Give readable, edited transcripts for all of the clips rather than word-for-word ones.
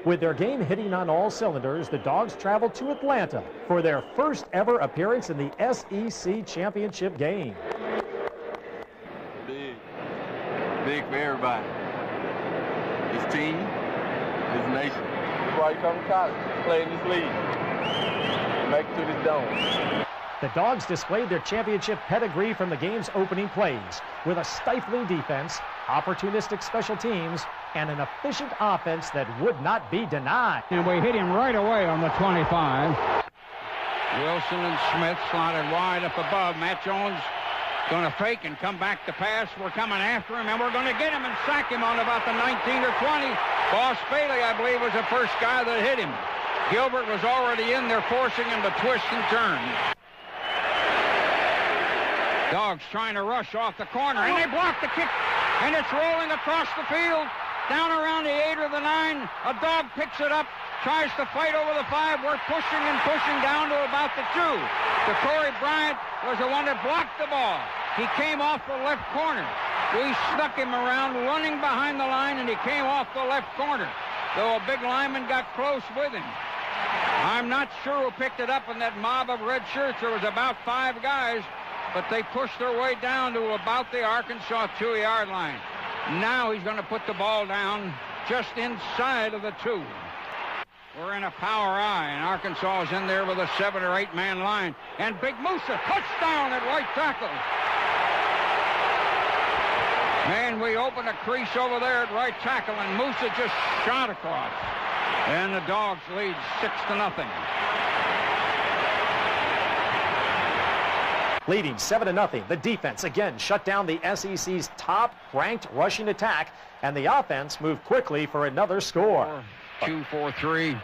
With their game hitting on all cylinders, the Dogs traveled to Atlanta for their first ever appearance in the SEC championship game. Big for everybody. His team, his nation. That's why you come to college, play in this league, make it to this dome. The Dogs displayed their championship pedigree from the game's opening plays with a stifling defense, opportunistic special teams, and an efficient offense that would not be denied. And we hit him right away on the 25. Wilson and Smith slotted wide up above. Matt Jones going to fake and come back to pass. We're coming after him, and we're going to get him and sack him on about the 19 or 20. Boss Bailey, I believe, was the first guy that hit him. Gilbert was already in there forcing him to twist and turn. Dogs trying to rush off the corner, and they block the kick, and it's rolling across the field, down around the 8 or the 9. A dog picks it up, tries to fight over the 5. We're pushing and pushing down to about the 2. DeCorey Bryant was the one that blocked the ball. He came off the left corner. We snuck him around, running behind the line, and he came off the left corner, though a big lineman got close with him. I'm not sure who picked it up in that mob of red shirts. There was about 5 guys, but they pushed their way down to about the Arkansas 2-yard line. Now he's going to put the ball down just inside of the 2. We're in a power I, and Arkansas is in there with a 7 or 8 man line. And Big Musa, touchdown at right tackle. Man, we opened a crease over there at right tackle, and Musa just shot across. And the Dogs lead 6-0. Leading 7-0, the defense again shut down the SEC's top-ranked rushing attack, and the offense moved quickly for another score. 2-4-3.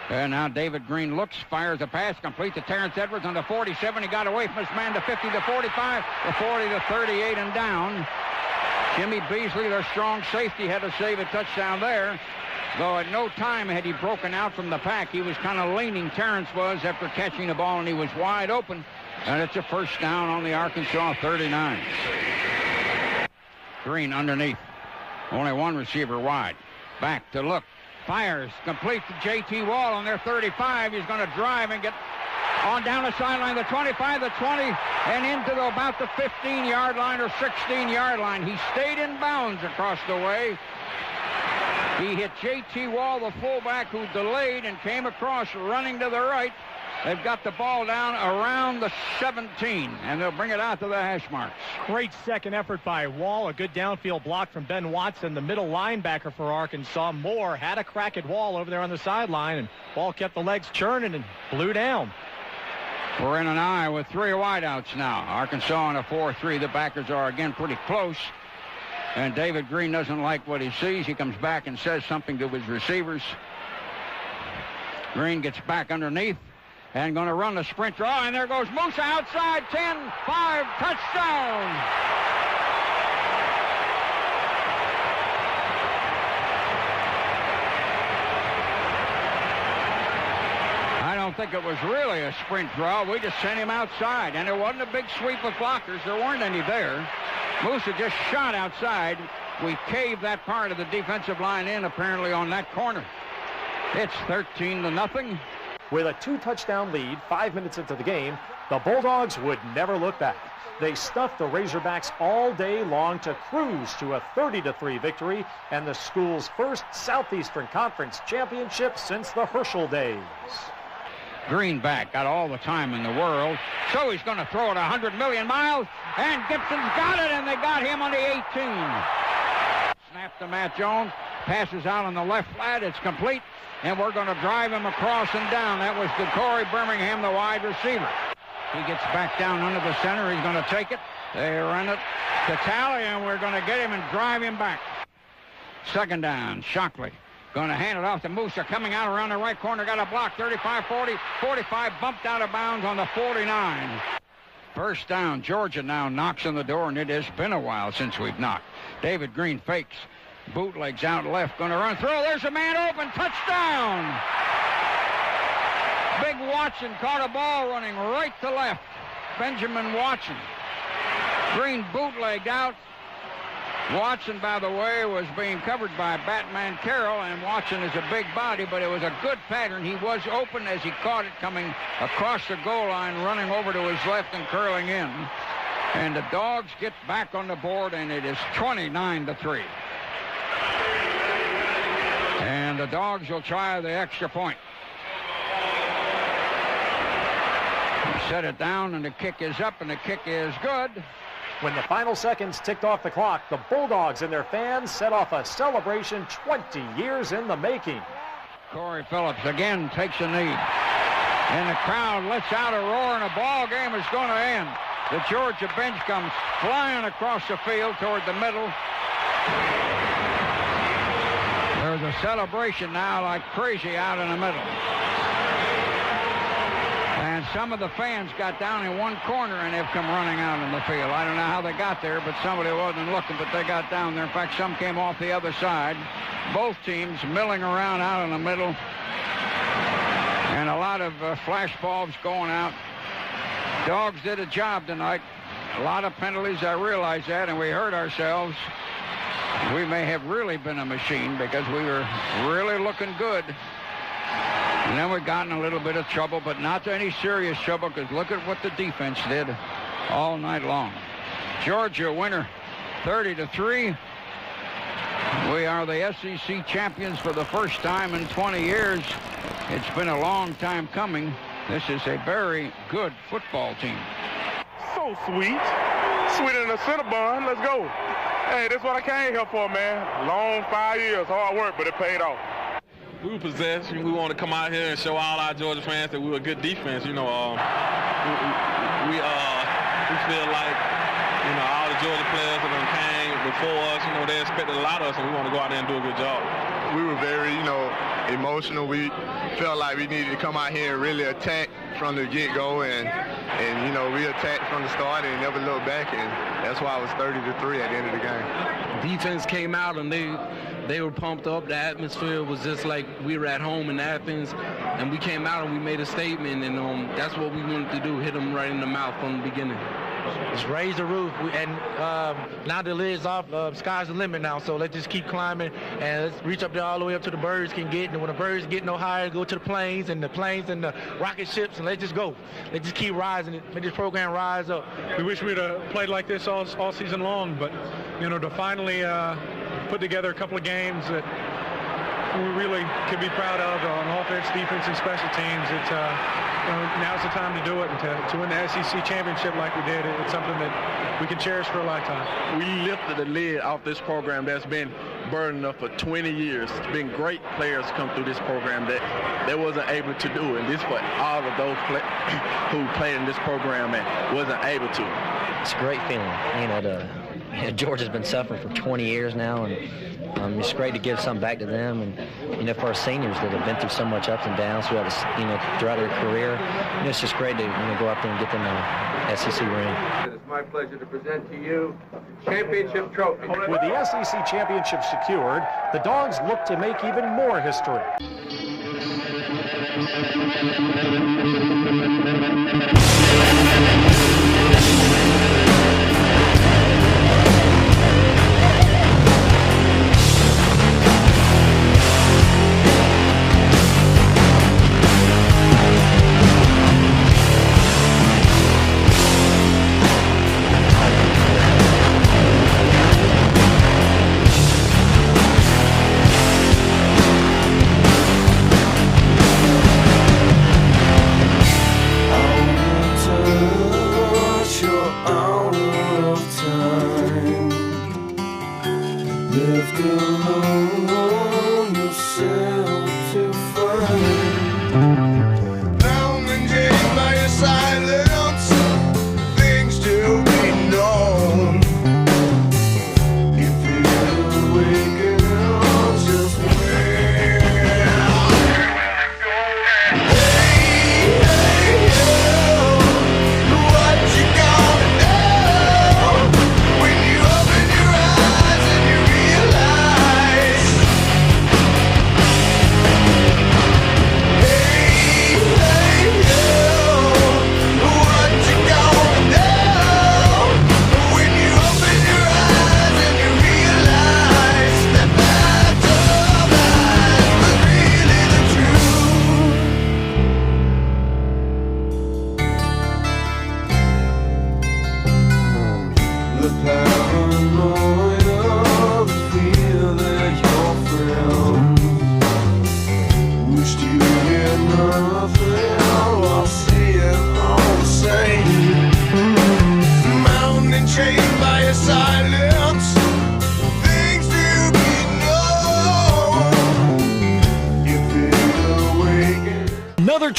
And now David Green looks, fires a pass, complete to Terrence Edwards on the 47. He got away from his man to 50 to 45, to 40 to 38 and down. Jimmy Beasley, their strong safety, had to save a touchdown there. Though at no time had he broken out from the pack. He was kind of leaning, Terrence was, after catching the ball, and he was wide open. And it's a first down on the Arkansas 39. Green underneath. Only one receiver wide. Back to look. Fires. Complete to J.T. Wall on their 35. He's going to drive and get on down the sideline, the 25, the 20, and into about the 15-yard line or 16-yard line. He stayed in bounds across the way. He hit J.T. Wall, the fullback, who delayed and came across running to the right. They've got the ball down around the 17, and they'll bring it out to the hash marks. Great second effort by Wall. A good downfield block from Ben Watson, the middle linebacker for Arkansas. Moore had a crack at Wall over there on the sideline, and Wall kept the legs churning and blew down. We're in an I with 3 wideouts now. Arkansas on a 4-3. The backers are again pretty close. And David Green doesn't like what he sees. He comes back and says something to his receivers. Green gets back underneath and going to run the sprint draw. And there goes Musa outside. 10, 5, touchdown. I don't think it was really a sprint draw. We just sent him outside. And it wasn't a big sweep of blockers. There weren't any there. Musa just shot outside. We caved that part of the defensive line in, apparently, on that corner. It's 13-0. With a 2-touchdown lead 5 minutes into the game, the Bulldogs would never look back. They stuffed the Razorbacks all day long to cruise to a 30-3 victory and the school's first Southeastern Conference championship since the Herschel days. Greenback got all the time in the world, so he's going to throw it 100 million miles, and Gibson's got it, and they got him on the 18. Snap to Matt Jones, passes out on the left flat, it's complete, and we're going to drive him across and down. That was DeCorey Birmingham, the wide receiver. He gets back down under the center, he's going to take it, they run it to Talley, and we're going to get him and drive him back. Second down, Shockley. Going to hand it off to Musa, coming out around the right corner, got a block, 35, 40, 45, bumped out of bounds on the 49. First down, Georgia now knocks on the door, and it has been a while since we've knocked. David Green fakes, bootlegs out left, going to run through, there's a man open, touchdown! Big Watson caught a ball running right to left, Benjamin Watson. Green bootlegged out, Watson, by the way, was being covered by Batman Carroll, and Watson is a big body, but it was a good pattern. He was open as he caught it coming across the goal line, running over to his left and curling in. And the Dogs get back on the board, and it is 29-3. And the Dogs will try the extra point. Set it down, and the kick is up, and the kick is good. When the final seconds ticked off the clock, the Bulldogs and their fans set off a celebration 20 years in the making. Corey Phillips again takes a knee. And the crowd lets out a roar, and the ball game is going to end. The Georgia bench comes flying across the field toward the middle. There's a celebration now like crazy out in the middle. And some of the fans got down in one corner and they've come running out in the field. I don't know how they got there, but somebody wasn't looking, but they got down there. In fact, some came off the other side. Both teams milling around out in the middle. And a lot of flash bulbs going out. Dogs did a job tonight. A lot of penalties, I realize that, and we hurt ourselves. We may have really been a machine because we were really looking good. And then we got in a little bit of trouble, but not any serious trouble, because look at what the defense did all night long. Georgia winner 30-3. We are the SEC champions for the first time in 20 years. It's been a long time coming. This is a very good football team. So sweet. Sweeter than a Cinnabon. Let's go. Hey, that's what I came here for, man. Long 5 years, hard work, but it paid off. We were possessed. We want to come out here and show all our Georgia fans that we were a good defense. You know, we feel like, you know, all the Georgia players that came before us, you know, they expected a lot of us, and we want to go out there and do a good job. We were very, you know, emotional. We felt like we needed to come out here and really attack from the get-go, and you know, we attacked from the start and never looked back, and that's why it was 30-3 at the end of the game. Defense came out and they were pumped up. The atmosphere was just like we were at home in Athens, and we came out and we made a statement, and that's what we wanted to do, hit them right in the mouth from the beginning. Let's raise the roof, and now the lid's off. Sky's the limit now, so let's just keep climbing, and let's reach up there all the way up to the birds can get, and when the birds get no higher, go to the planes and the rocket ships, and let's just go. Let's just keep rising, make this program rise up. We wish we'd played like this all season long, but, you know, to finally put together a couple of games that we really could be proud of on offense, defense, and special teams. It's you know, now's the time to do it, and to win the SEC championship like we did. It's something that we can cherish for a lifetime. We lifted the lid off this program that's been burdened up for 20 years. It's been great players come through this program that they wasn't able to do, and this for all of those who played in this program and wasn't able to. It's a great feeling. You know, Georgia's been suffering for 20 years now, and it's great to give something back to them, and you know, for our seniors that have been through so much ups and downs throughout their career, you know, it's just great to go out there and get them a SEC ring. It's my pleasure to present to you the championship trophy. With the SEC championship secured, the Dogs look to make even more history. When you open your eyes and you realize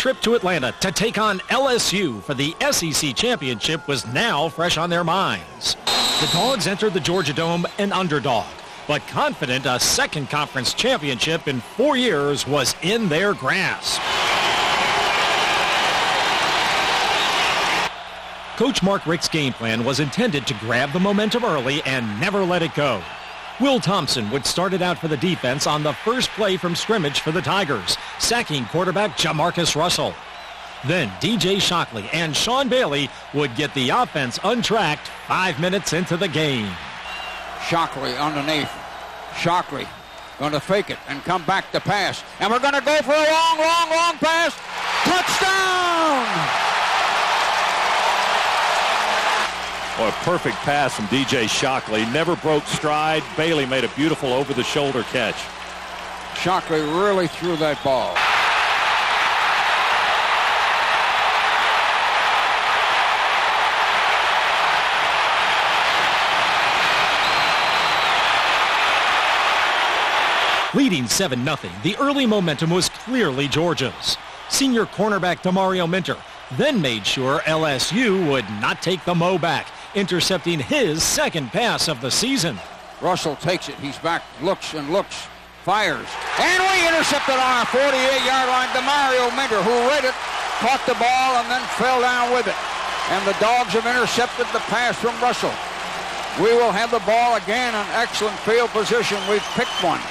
trip to Atlanta to take on LSU for the SEC championship was now fresh on their minds. The Dogs entered the Georgia Dome an underdog, but confident a second conference championship in 4 years was in their grasp. Coach Mark Richt's game plan was intended to grab the momentum early and never let it go. Will Thompson would start it out for the defense on the first play from scrimmage for the Tigers, sacking quarterback Jamarcus Russell. Then DJ Shockley and Sean Bailey would get the offense untracked 5 minutes into the game. Shockley underneath. Shockley going to fake it and come back to pass. And we're going to go for a long pass. Touchdown! Well, a perfect pass from DJ Shockley. Never broke stride. Bailey made a beautiful over-the-shoulder catch. Shockley really threw that ball. Leading 7-0, the early momentum was clearly Georgia's. Senior cornerback Demario Minter then made sure LSU would not take the Mo back, intercepting his second pass of the season. Russell takes it. He's back, looks, fires. And we intercepted on our 48-yard line. Demario Minter, who read it, caught the ball and then fell down with it. And the Dogs have intercepted the pass from Russell. We will have the ball again in excellent field position. We've picked one.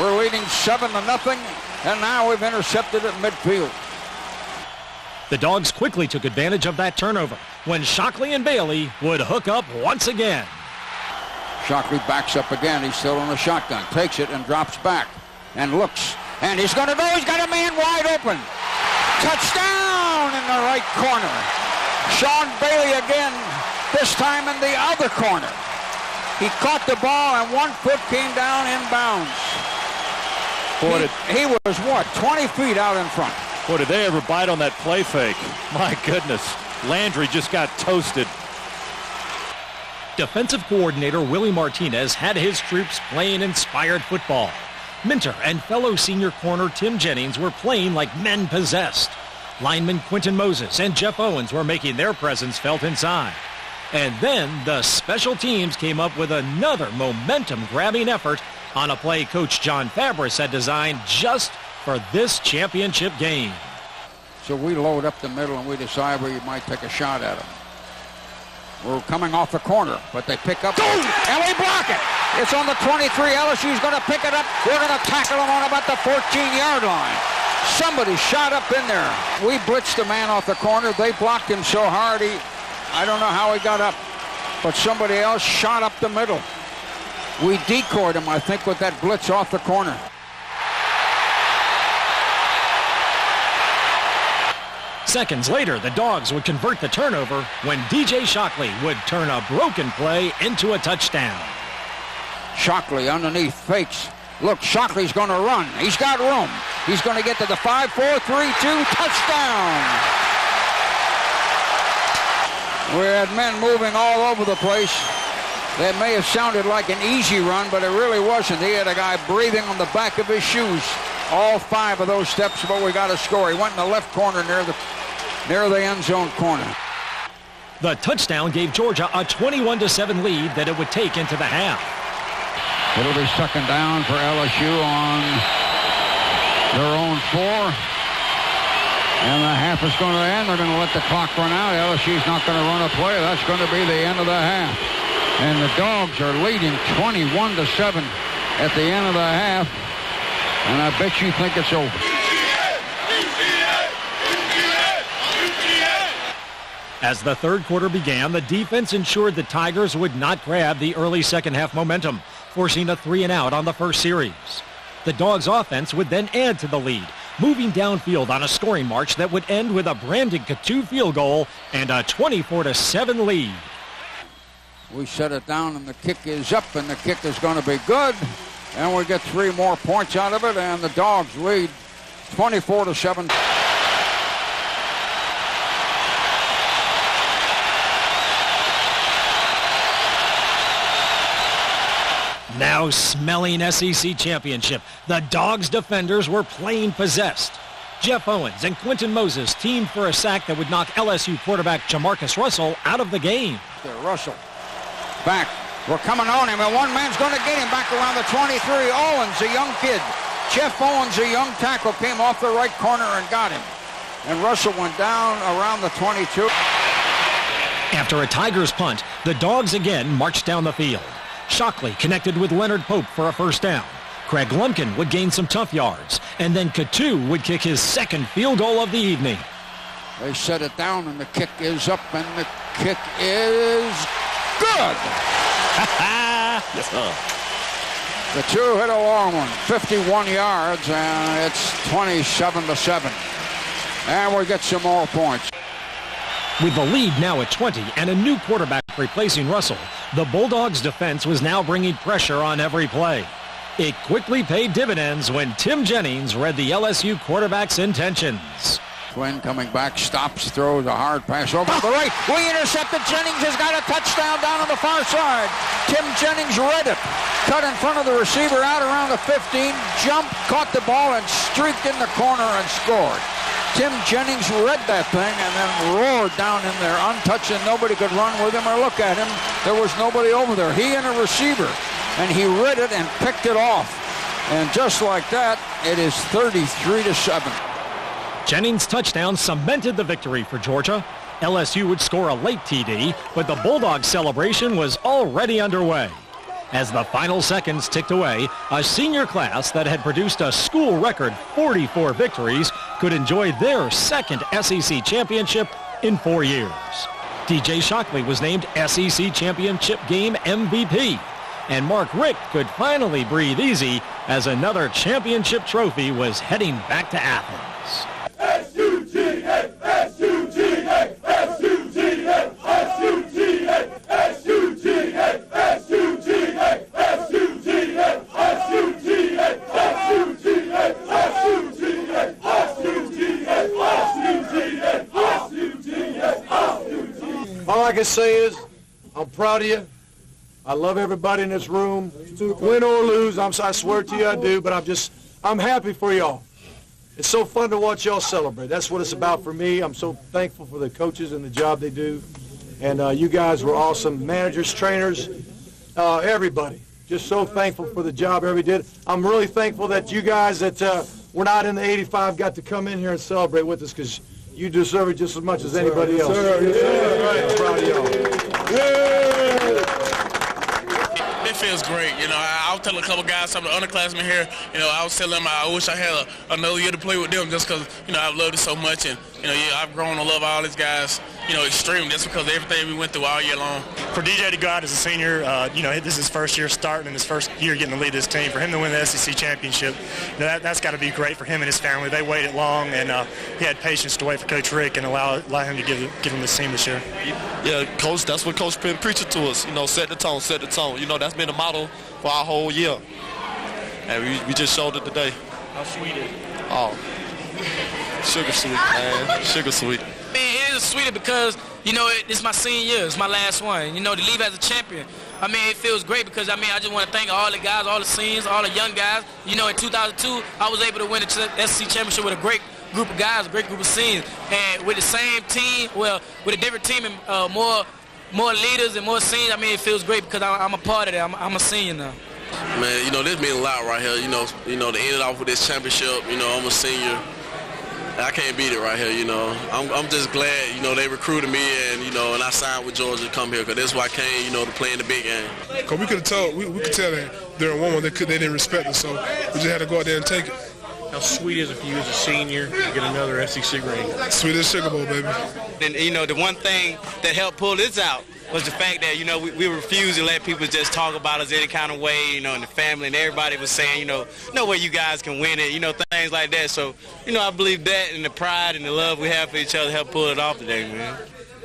We're leading 7-0, and now we've intercepted at midfield. The Dogs quickly took advantage of that turnover when Shockley and Bailey would hook up once again. Shockley backs up again. He's still on the shotgun. Takes it and drops back and looks. And he's going to go. He's got a man wide open. Touchdown in the right corner. Sean Bailey again, this time in the other corner. He caught the ball and 1 foot came down inbounds. He was, what, 20 feet out in front. Boy, did they ever bite on that play fake. My goodness, Landry just got toasted. Defensive coordinator Willie Martinez had his troops playing inspired football. Minter and fellow senior corner Tim Jennings were playing like men possessed. Lineman Quentin Moses and Jeff Owens were making their presence felt inside. And then the special teams came up with another momentum-grabbing effort on a play Coach John Fabris had designed just for this championship game. So we load up the middle and we decide we might take a shot at them. We're coming off the corner, but they pick up and we block it. It's on the 23. LSU's going to pick it up. We're going to tackle them on about the 14-yard line. Somebody shot up in there. We blitzed the man off the corner. They blocked him so hard, I don't know how he got up, but somebody else shot up the middle. We decoyed him, I think, with that blitz off the corner. Seconds later, the Dogs would convert the turnover when DJ Shockley would turn a broken play into a touchdown. Shockley underneath, fakes. Look, Shockley's going to run. He's got room. He's going to get to the 5-4-3-2 touchdown. We had men moving all over the place. That may have sounded like an easy run, but it really wasn't. He had a guy breathing on the back of his shoes. All 5 of those steps, but we got a score. He went in the left corner near the end zone corner. The touchdown gave Georgia a 21-7 lead that it would take into the half. It'll be second down for LSU on their own 4. And the half is going to end. They're going to let the clock run out. LSU's not going to run a play. That's going to be the end of the half. And the Dogs are leading 21-7 at the end of the half. And I bet you think it's over. As the third quarter began, the defense ensured the Tigers would not grab the early second half momentum, forcing a 3-and-out on the first series. The Dogs' offense would then add to the lead, moving downfield on a scoring march that would end with a Brandon Coutu field goal and a 24-7 lead. We set it down and the kick is up and the kick is going to be good. And we get 3 more points out of it, and the Dogs lead 24-7. Now smelling SEC championship, the Dogs defenders were playing possessed. Jeff Owens and Quentin Moses teamed for a sack that would knock LSU quarterback Jamarcus Russell out of the game. Russell back. We're coming on him, and one man's going to get him back around the 23. Owens, a young kid. Jeff Owens, a young tackle, came off the right corner and got him. And Russell went down around the 22. After a Tigers punt, the Dogs again marched down the field. Shockley connected with Leonard Pope for a first down. Craig Lumpkin would gain some tough yards, and then Katu would kick his second field goal of the evening. They set it down, and the kick is up, and the kick is good. Yes, sir. The two hit a long one, 51 yards, and it's 27-7. And we get some more points. With the lead now at 20 and a new quarterback replacing Russell, the Bulldogs' defense was now bringing pressure on every play. It quickly paid dividends when Tim Jennings read the LSU quarterback's intentions. Flynn coming back, stops, throws a hard pass over to the right. We intercepted. Jennings has got a touchdown down on the far side. Tim Jennings read it. Cut in front of the receiver out around the 15. Jumped, caught the ball, and streaked in the corner and scored. Tim Jennings read that thing and then roared down in there untouched, and nobody could run with him or look at him. There was nobody over there. He and a receiver. And he read it and picked it off. And just like that, it is 33-7. Jennings' touchdown cemented the victory for Georgia. LSU would score a late TD, but the Bulldogs' celebration was already underway. As the final seconds ticked away, a senior class that had produced a school record 44 victories could enjoy their second SEC championship in 4 years. DJ Shockley was named SEC Championship Game MVP. And Mark Richt could finally breathe easy as another championship trophy was heading back to Athens. S-U-G-A, S-U-G-A, S-U-G-A, S-U-G-A, S-U-G-A, S-U-G-A, S-U-G-A, S-U-G-A, S-U-G-A, S-U-G-A, S-U-G-A. All I can say is, I'm proud of you. I love everybody in this room. Win or lose, I swear to you I do, but I'm happy for y'all. It's so fun to watch y'all celebrate. That's what it's about for me. I'm so thankful for the coaches and the job they do. And you guys were awesome. Managers, trainers, everybody. Just so thankful for the job everybody did. I'm really thankful that you guys that were not in the 85 got to come in here and celebrate with us, because you deserve it just as much as anybody else. I'm proud of y'all. It feels great. You know, I was telling a couple guys, some of the underclassmen here, you know, I was telling them I wish I had another year to play with them, just because, you know, I've loved it so much. And, you know, I've grown to love all these guys, you know, extreme, just because of everything we went through all year long. For DJ to go out as a senior, you know, this is his first year starting and his first year getting to lead this team. For him to win the SEC championship, you know, that's got to be great for him and his family. They waited long, and he had patience to wait for Coach Rick and allow him to give him this team this year. Yeah, Coach, that's what Coach been preaching to us. You know, set the tone, set the tone. You know, that's been the motto for our whole year. And we just showed it today. How sweet is it? Oh, sugar sweet, man. Sugar sweet. Man, it is sweeter because, you know, it's my senior year. It's my last one. You know, to leave as a champion, I mean, it feels great because, I mean, I just want to thank all the guys, all the seniors, all the young guys. You know, in 2002, I was able to win the SEC championship with a great group of guys, a great group of seniors. And with the same team, well, with a different team and more leaders and more seniors, I mean, it feels great because I'm a part of that. I'm a senior now. Man, you know, this means a lot right here. You know, to end it off with this championship, you know, I'm a senior. I can't beat it right here, you know. I'm just glad, you know, they recruited me and, you know, and I signed with Georgia to come here because that's why I came, you know, to play in the big game. Because we could tell that during one they didn't respect us, so we just had to go out there and take it. How sweet is it for you as a senior to get another SEC ring? Sweet as Sugar Bowl, baby. And, you know, the one thing that helped pull this out was the fact that, you know, we refused to let people just talk about us any kind of way, you know, and the family and everybody was saying, you know, no way you guys can win it, you know, things like that. So, you know, I believe that and the pride and the love we have for each other helped pull it off today, man.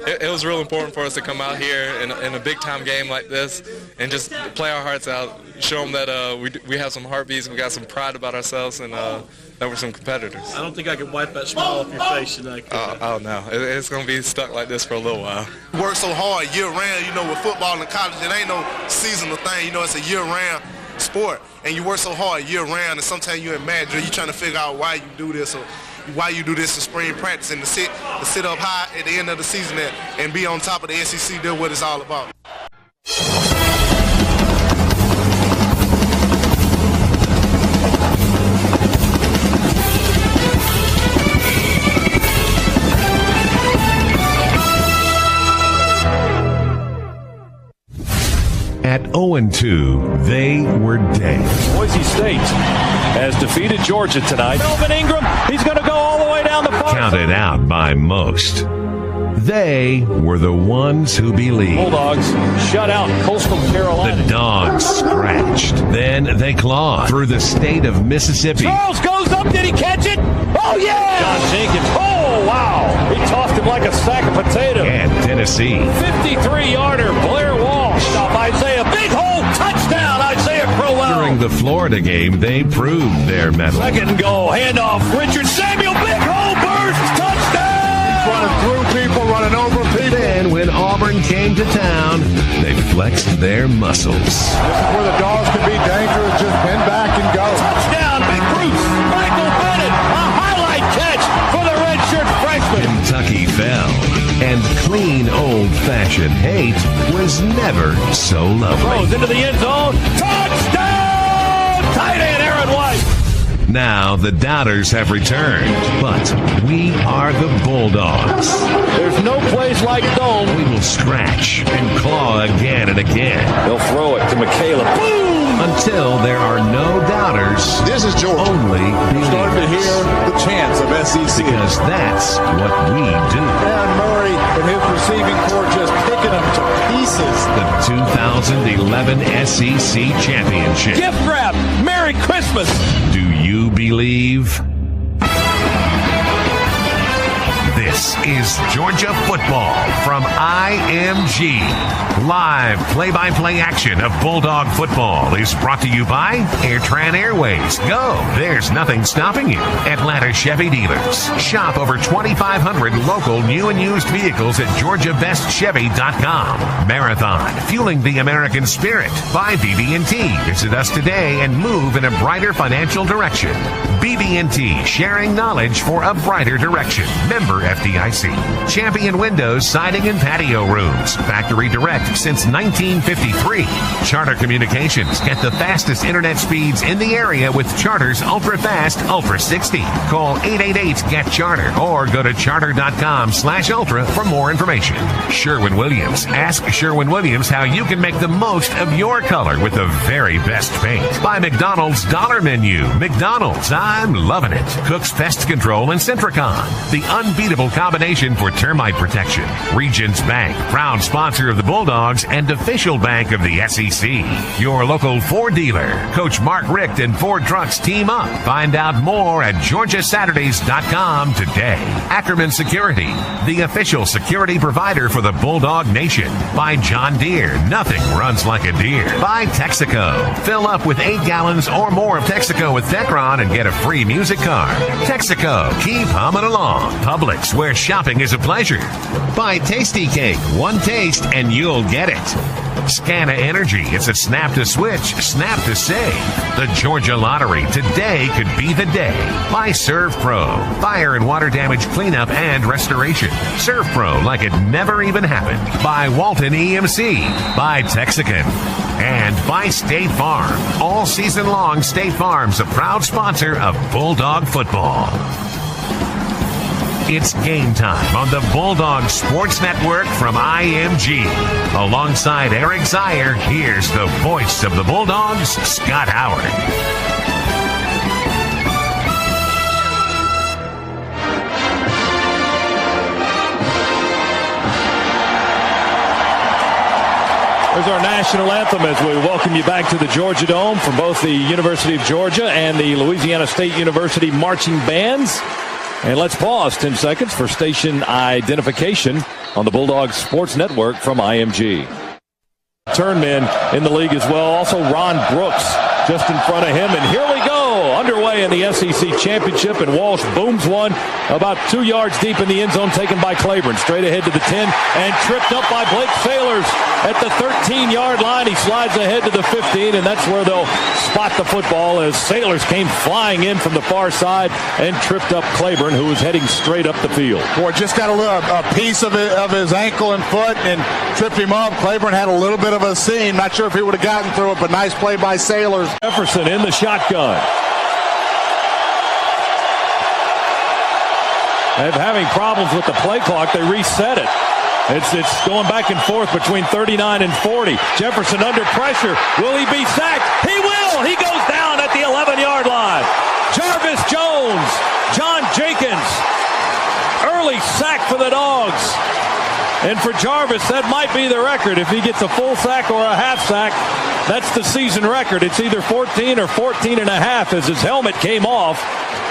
It was real important for us to come out here in a big-time game like this and just play our hearts out, show them that we have some heartbeats, we got some pride about ourselves, and that we're some competitors. I don't think I can wipe that smile off your face tonight. Oh, no. It's going to be stuck like this for a little while. We work so hard year-round, you know, with football and college. It ain't no seasonal thing. You know, it's a year-round sport. And you work so hard year-round, and sometimes you're in mad drill. You're trying to figure out why you do this. So why you do this in spring practice, and to sit up high at the end of the season and be on top of the SEC. That's what it's all about. At 0-2, they were dead. Boise State has defeated Georgia tonight. Melvin Ingram, he's going to go all the way down the far Counted side. out by most. They were the ones who believed. Bulldogs shut out Coastal Carolina. The dogs scratched. Then they clawed through the state of Mississippi. Charles goes up. Did he catch it? Oh, yeah! John Jenkins. Oh, wow. He tossed him like a sack of potatoes. And Tennessee. 53-yarder, Blair Walsh. Stop Isaiah. Big hole. Touchdown, Isaiah Crowell. During the Florida game, they proved their mettle. Second and goal. Handoff. Richard Samuel. Big hole burst. Touchdown. Running through people, running over people. Then when Auburn came to town, they flexed their muscles. This is where the dogs can be dangerous. Just bend back and go. Touchdown, Big Bruce. Michael Bennett. A highlight catch for the redshirt freshman. Kentucky fell, and clean old-fashioned hate was never so lovely. Throws into the end zone. Touchdown! Tight end Aaron White. Now the doubters have returned, but we are the Bulldogs. There's no place like Dome. We will scratch and claw again and again. They'll throw it to Michaela. Boom! Until there are no doubters. This is Georgia. Only believers. Starting to hear the chants of SEC. Because that's what we do. Aaron Murray and his receiving corps just picking them to pieces. The 2011 SEC Championship. Gift wrap. Merry Christmas. Do you believe? This is Georgia football from IMG. Live play-by-play action of Bulldog football is brought to you by Airtran Airways. Go. There's nothing stopping you. Atlanta Chevy dealers. Shop over 2,500 local new and used vehicles at GeorgiaBestChevy.com. Marathon. Fueling the American spirit by BB&T. Visit us today and move in a brighter financial direction. BB&T. Sharing knowledge for a brighter direction. Member FDIC. Champion Windows, Siding and Patio Rooms. Factory Direct since 1953. Charter Communications. Get the fastest internet speeds in the area with Charter's Ultra Fast Ultra 60. Call 888-GET-CHARTER or go to charter.com/ultra for more information. Sherwin-Williams. Ask Sherwin-Williams how you can make the most of your color with the very best paint. By McDonald's Dollar Menu. McDonald's. I'm loving it. Cook's Pest Control and Centricon. The unbeatable combination for termite protection. Regions Bank, proud sponsor of the Bulldogs and official bank of the SEC. Your local Ford dealer. Coach Mark Richt and Ford Trucks team up. Find out more at GeorgiaSaturdays.com today. Ackerman Security, the official security provider for the Bulldog Nation. By John Deere, nothing runs like a deer. By Texaco. Fill up with 8 gallons or more of Texaco with Techron and get a free music card. Texaco, keep humming along. Publix, where shopping is a pleasure. Buy Tasty Cake. One taste and you'll get it. Scana Energy. It's a snap to switch, snap to save. The Georgia Lottery. Today could be the day. By Serve Pro. Fire and water damage cleanup and restoration. Serve Pro like it never even happened. By Walton EMC. By Texican. And by State Farm. All season long, State Farm's a proud sponsor of Bulldog football. It's game time on the Bulldog Sports Network from IMG. Alongside Eric Zier, here's the voice of the Bulldogs, Scott Howard. There's our national anthem as we welcome you back to the Georgia Dome from both the University of Georgia and the Louisiana State University marching bands. And let's pause 10 seconds for station identification on the Bulldogs Sports Network from IMG. Turnmen in the league as well. Also Ron Brooks just in front of him. And here we go. underway in the SEC Championship, and Walsh booms one about 2 yards deep in the end zone, taken by Claiborne. Straight ahead to the 10 and tripped up by Blake Sailors at the 13-yard line. He slides ahead to the 15, and that's where they'll spot the football as Sailors came flying in from the far side and tripped up Claiborne, who was heading straight up the field. Boy, just got a piece of his ankle and foot and tripped him up. Claiborne had a little bit of a seam. Not sure if he would have gotten through it, but nice play by Sailors. Jefferson in the shotgun. And having problems with the play clock, they reset it. It's going back and forth between 39 and 40. Jefferson under pressure. Will he be sacked? He will! He goes down at the 11-yard line. Jarvis Jones, John Jenkins. Early sack for the Dogs. And for Jarvis, that might be the record. If he gets a full sack or a half sack, that's the season record. It's either 14 or 14 and a half as his helmet came off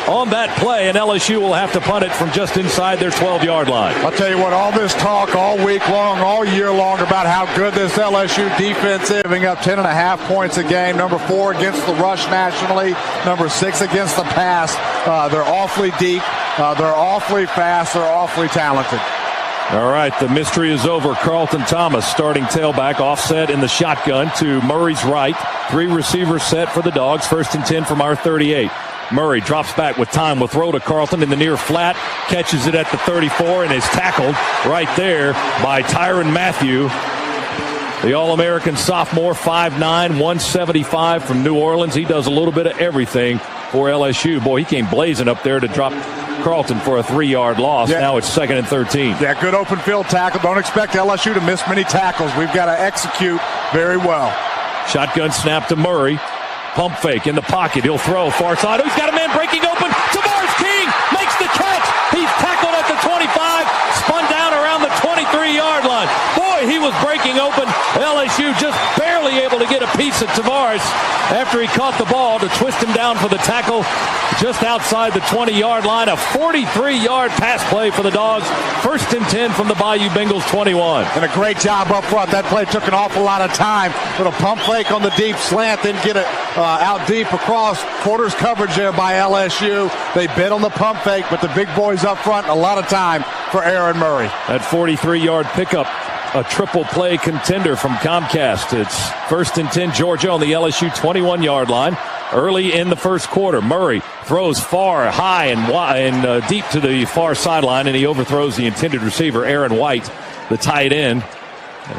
on that play, and LSU will have to punt it from just inside their 12-yard line. I'll tell you what, all this talk all week long, all year long about how good this LSU defense is, giving up 10.5 points a game, number 4 against the rush nationally, number 6 against the pass. They're awfully deep, they're awfully fast, they're awfully talented. All right, the mystery is over. Carlton Thomas, starting tailback, offset in the shotgun to Murray's right. 3 receivers set for the Dogs, 1st and 10 from our 38. Murray drops back with time, will throw to Carlton in the near flat, catches it at the 34, and is tackled right there by Tyrann Mathieu. The All-American sophomore, 5'9", 175 from New Orleans. He does a little bit of everything for LSU. Boy, he came blazing up there to drop Carlton for a 3-yard loss. Yeah. Now it's 2nd and 13. Yeah, good open field tackle. Don't expect LSU to miss many tackles. We've got to execute very well. Shotgun snap to Murray. Pump fake in the pocket. He'll throw far side. Oh, he's got a man breaking open. Tavares King makes the catch. He's tackled at the 25. Spun down around the 23-yard line. Boy, he was breaking open. LSU just barely able to get a piece of Tavares after he caught the ball to twist him down for the tackle just outside the 20-yard line. A 43-yard pass play for the Dogs. 1st and 10 from the Bayou Bengals 21. And a great job up front. That play took an awful lot of time. Little pump fake on the deep slant, then get it out deep across. Quarters coverage there by LSU. They bid on the pump fake, but the big boys up front, a lot of time for Aaron Murray. That 43-yard pickup, a triple play contender from Comcast. It's 1st and 10 Georgia on the LSU 21-yard line. Early in the first quarter, Murray throws far, high, and deep to the far sideline, and he overthrows the intended receiver, Aaron White, the tight end.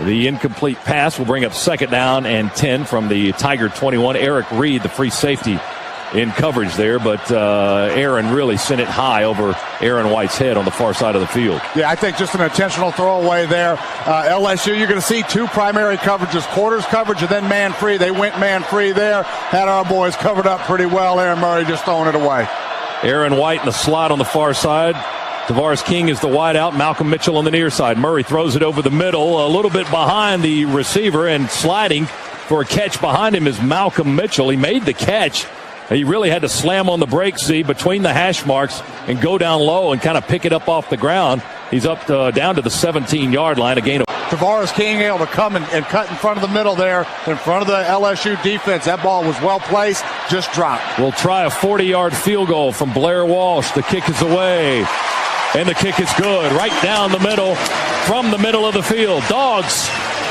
The incomplete pass will bring up 2nd down and 10 from the Tiger 21. Eric Reed, the free safety, in coverage there, but Aaron really sent it high over Aaron White's head on the far side of the field. Yeah, I think just an intentional throwaway there. LSU, you're going to see 2 primary coverages, quarters coverage and then man free. They went man free there, had our boys covered up pretty well. Aaron Murray just throwing it away. Aaron White in the slot on the far side. Tavares King is the wide out. Malcolm Mitchell on the near side. Murray throws it over the middle, a little bit behind the receiver, and sliding for a catch behind him is Malcolm Mitchell. He made the catch. He really had to slam on the brakes, between the hash marks and go down low and kind of pick it up off the ground. He's up down to the 17-yard line. A gain of Tavares King able to come and cut in front of the middle there, in front of the LSU defense. That ball was well placed, just dropped. We'll try a 40-yard field goal from Blair Walsh. The kick is away, and the kick is good. Right down the middle, from the middle of the field. Dogs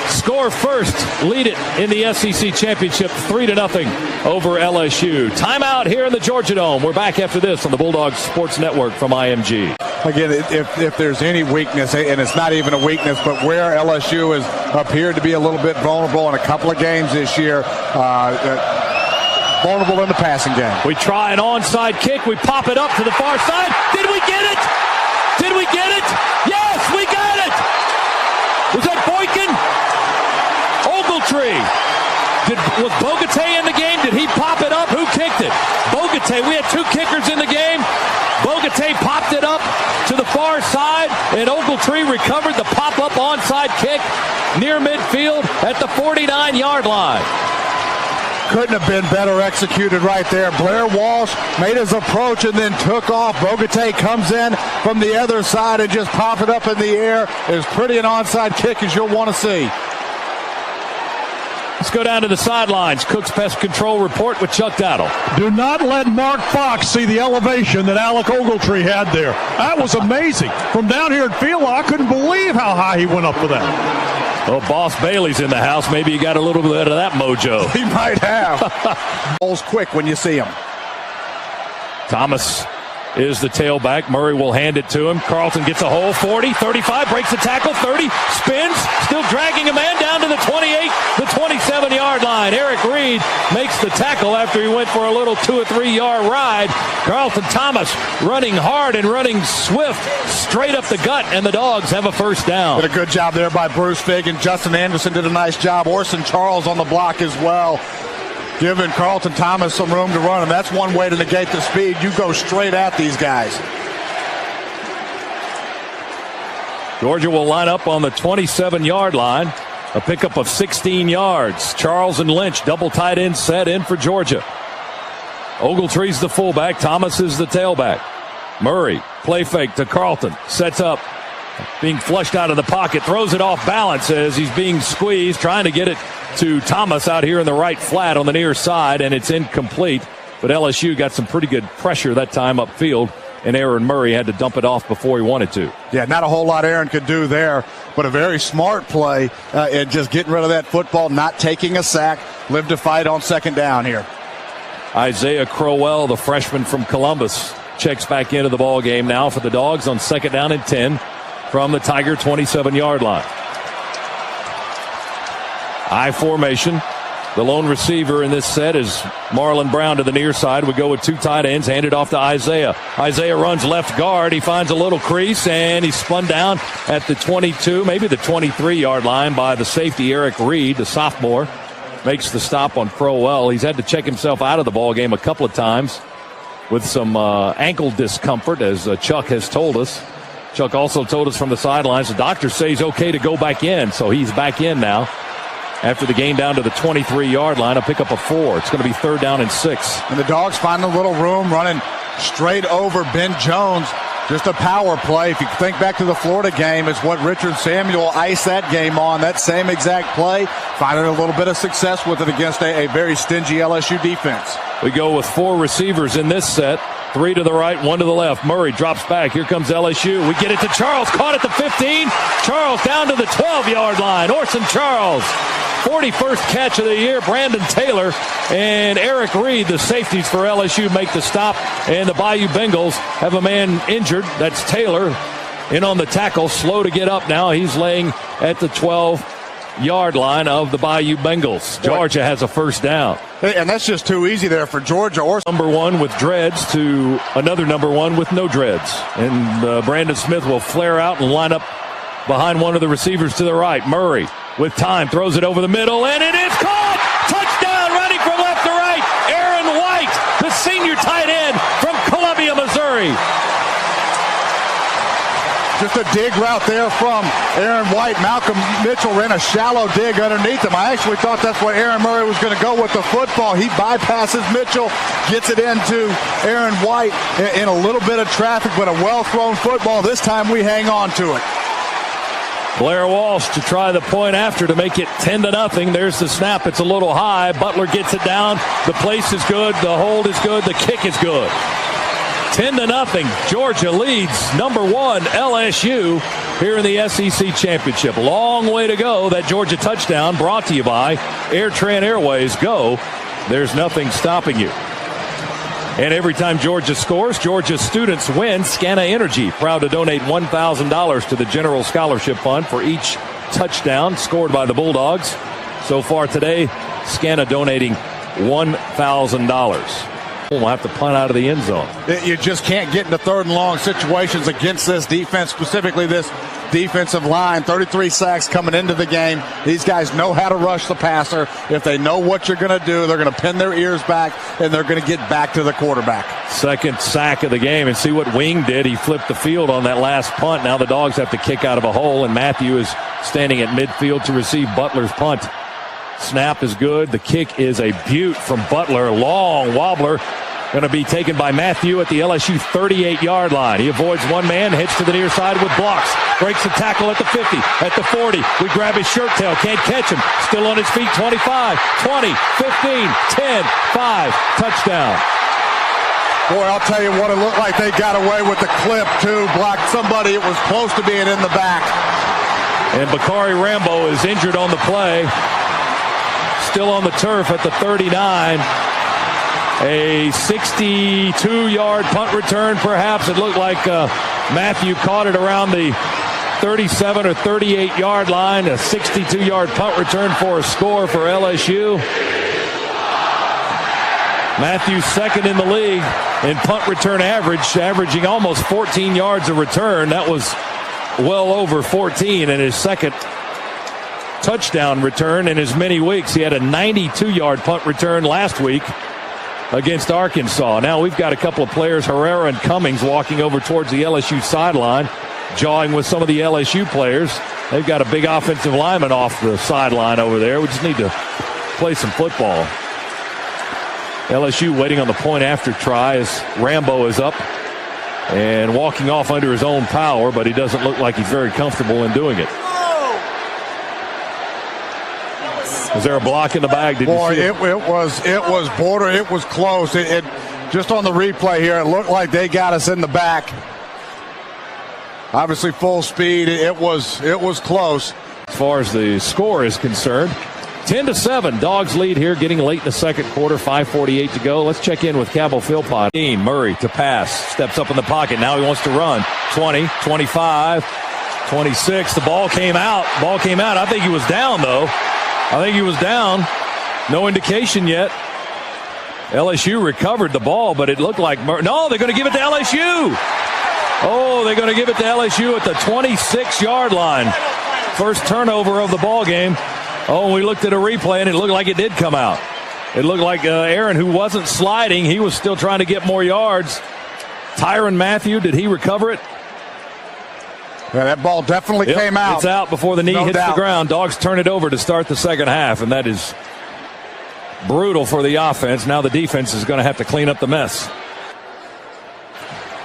score first, lead it in the SEC Championship 3-0 over LSU. Timeout here in the Georgia Dome. We're back after this on the Bulldogs Sports Network from IMG. Again, if there's any weakness, and it's not even a weakness, but where LSU has appeared to be a little bit vulnerable in a couple of games this year, vulnerable in the passing game. We try an onside kick. We pop it up to the far side. Did we get it? Did we get it? Yes, we got it. Was that Boykin? Ogletree. Was Bogatay in the game? Did he pop it up? Who kicked it? Bogatay. We had 2 kickers in the game. Bogatay popped it up to the far side, and Ogletree recovered the pop-up onside kick near midfield at the 49-yard line. Couldn't have been better executed right there. Blair Walsh made his approach and then took off. Bogatay comes in from the other side and just pop it up in the air. As pretty an onside kick as you'll want to see. Let's go down to the sidelines. Cook's Pest Control Report with Chuck Dowdle. Do not let Mark Fox see the elevation that Alec Ogletree had there. That was amazing. From down here at field, I couldn't believe how high he went up for that. Well, Boss Bailey's in the house. Maybe you got a little bit of that mojo. He might have. Ball's quick when you see him. Thomas is the tailback. Murray will hand it to him. Carlton gets a hole. 40, 35, breaks the tackle. 30, spins, still dragging a man down to the 28, the 27-yard line. Eric Reed makes the tackle after he went for a little 2 or 3 yard ride. Carlton Thomas running hard and running swift straight up the gut, and the Dogs have a first down. Did a good job there by Bruce Figg, and Justin Anderson did a nice job. Orson Charles on the block as well, giving Carlton Thomas some room to run, and that's one way to negate the speed. You go straight at these guys. Georgia will line up on the 27-yard line. A pickup of 16 yards. Charles and Lynch, double tight end set in for Georgia. Ogletree's the fullback. Thomas is the tailback. Murray, play fake to Carlton. Sets up. Being flushed out of the pocket. Throws it off balance as he's being squeezed. Trying to get it to Thomas out here in the right flat on the near side, and it's incomplete. But LSU got some pretty good pressure that time upfield, and Aaron Murray had to dump it off before he wanted to. Yeah, not a whole lot Aaron could do there, but a very smart play and just getting rid of that football, not taking a sack, live to fight on second down here. Isaiah Crowell, the freshman from Columbus, checks back into the ball game now for the Dogs on second down and 10 from the Tiger 27-yard line. I formation. The lone receiver in this set is Marlon Brown to the near side. We go with 2 tight ends, handed off to Isaiah. Isaiah runs left guard. He finds a little crease, and he's spun down at the 22, maybe the 23-yard line by the safety, Eric Reed, the sophomore. Makes the stop on Crowell. He's had to check himself out of the ball game a couple of times with some ankle discomfort, as Chuck has told us. Chuck also told us from the sidelines the doctors say he's okay to go back in, so he's back in now. After the gain down to the 23-yard line, a pickup of 4. It's going to be third down and 6. And the Dogs find a little room, running straight over Ben Jones. Just a power play. If you think back to the Florida game, it's what Richard Samuel iced that game on. That same exact play, finding a little bit of success with it against a very stingy LSU defense. We go with 4 receivers in this set. 3 to the right, 1 to the left. Murray drops back. Here comes LSU. We get it to Charles. Caught at the 15. Charles down to the 12-yard line. Orson Charles. 41st catch of the year. Brandon Taylor and Eric Reed, the safeties for LSU, make the stop. And the Bayou Bengals have a man injured. That's Taylor in on the tackle. Slow to get up now. He's laying at the 12-yard line of the Bayou Bengals. Georgia has a first down. And that's just too easy there for Georgia. Number 1 with dreads to another number 1 with no dreads. And Brandon Smith will flare out and line up behind one of the receivers to the right. Murray with time throws it over the middle, and it is caught. Touchdown, running from left to right. Aaron White, the senior tight end from Columbia, Missouri. Just a dig route there from Aaron White. Malcolm Mitchell ran a shallow dig underneath him. I actually thought that's where Aaron Murray was going to go with the football. He bypasses Mitchell, gets it into Aaron White in a little bit of traffic, but a well-thrown football. This time we hang on to it. Blair Walsh to try the point after to make it 10-0. There's the snap. It's a little high. Butler gets it down. The place is good. The hold is good. The kick is good. 10-0. Georgia leads number 1 LSU here in the SEC Championship. Long way to go. That Georgia touchdown brought to you by AirTran Airways. Go. There's nothing stopping you. And every time Georgia scores, Georgia students win Scana Energy. Proud to donate $1,000 to the General Scholarship Fund for each touchdown scored by the Bulldogs. So far today, Scana donating $1,000. We'll have to punt out of the end zone. You just can't get into third and long situations against this defense, specifically this defensive line. 33 sacks coming into the game. These guys know how to rush the passer. If they know what you're going to do, they're going to pin their ears back, and they're going to get back to the quarterback. Second sack of the game, and see what Wing did. He flipped the field on that last punt. Now the Dogs have to kick out of a hole, and Matthew is standing at midfield to receive Butler's punt. Snap is good. The kick is a beaut from Butler. Long wobbler. Going to be taken by Matthew at the LSU 38-yard line. He avoids one man, heads to the near side with blocks. Breaks the tackle at the 50, at the 40. We grab his shirt tail, can't catch him. Still on his feet, 25, 20, 15, 10, 5, touchdown. Boy, I'll tell you what, it looked like they got away with the clip, too. Blocked somebody. It was close to being in the back. And Bakari Rambo is injured on the play. Still on the turf at the 39. A 62-yard punt return, perhaps. It looked like Matthew caught it around the 37 or 38-yard line. A 62-yard punt return for a score for LSU. Matthew second in the league in punt return average, averaging almost 14 yards a return. That was well over 14 in his second touchdown return in as many weeks. He had a 92-yard punt return last week against Arkansas. Now we've got a couple of players, Herrera and Cummings, walking over towards the LSU sideline, jawing with some of the LSU players. They've got a big offensive lineman off the sideline over there. We just need to play some football. LSU waiting on the point after try as Rambo is up and walking off under his own power, but he doesn't look like he's very comfortable in doing it. Was there a block in the bag? Did Boy, you see it was border. It was close. It just on the replay here, it looked like they got us in the back. Obviously full speed. It was close. As far as the score is concerned, 10-7. Dogs lead here, getting late in the second quarter. 5:48 to go. Let's check in with Cabell Philpott. Murray to pass. Steps up in the pocket. Now he wants to run. 20, 25, 26. The ball came out. I think he was down, though. No indication yet. LSU recovered the ball, but it looked like no, they're going to give it to LSU. Oh, they're going to give it to LSU at the 26-yard line. First turnover of the ball game. Oh, we looked at a replay, and it looked like it did come out. It looked like Aaron, who wasn't sliding, he was still trying to get more yards. Tyrann Mathieu, did he recover it? Yeah, that ball definitely came out. It's out before the knee hits the ground. Dogs turn it over to start the second half, and that is brutal for the offense. Now the defense is going to have to clean up the mess.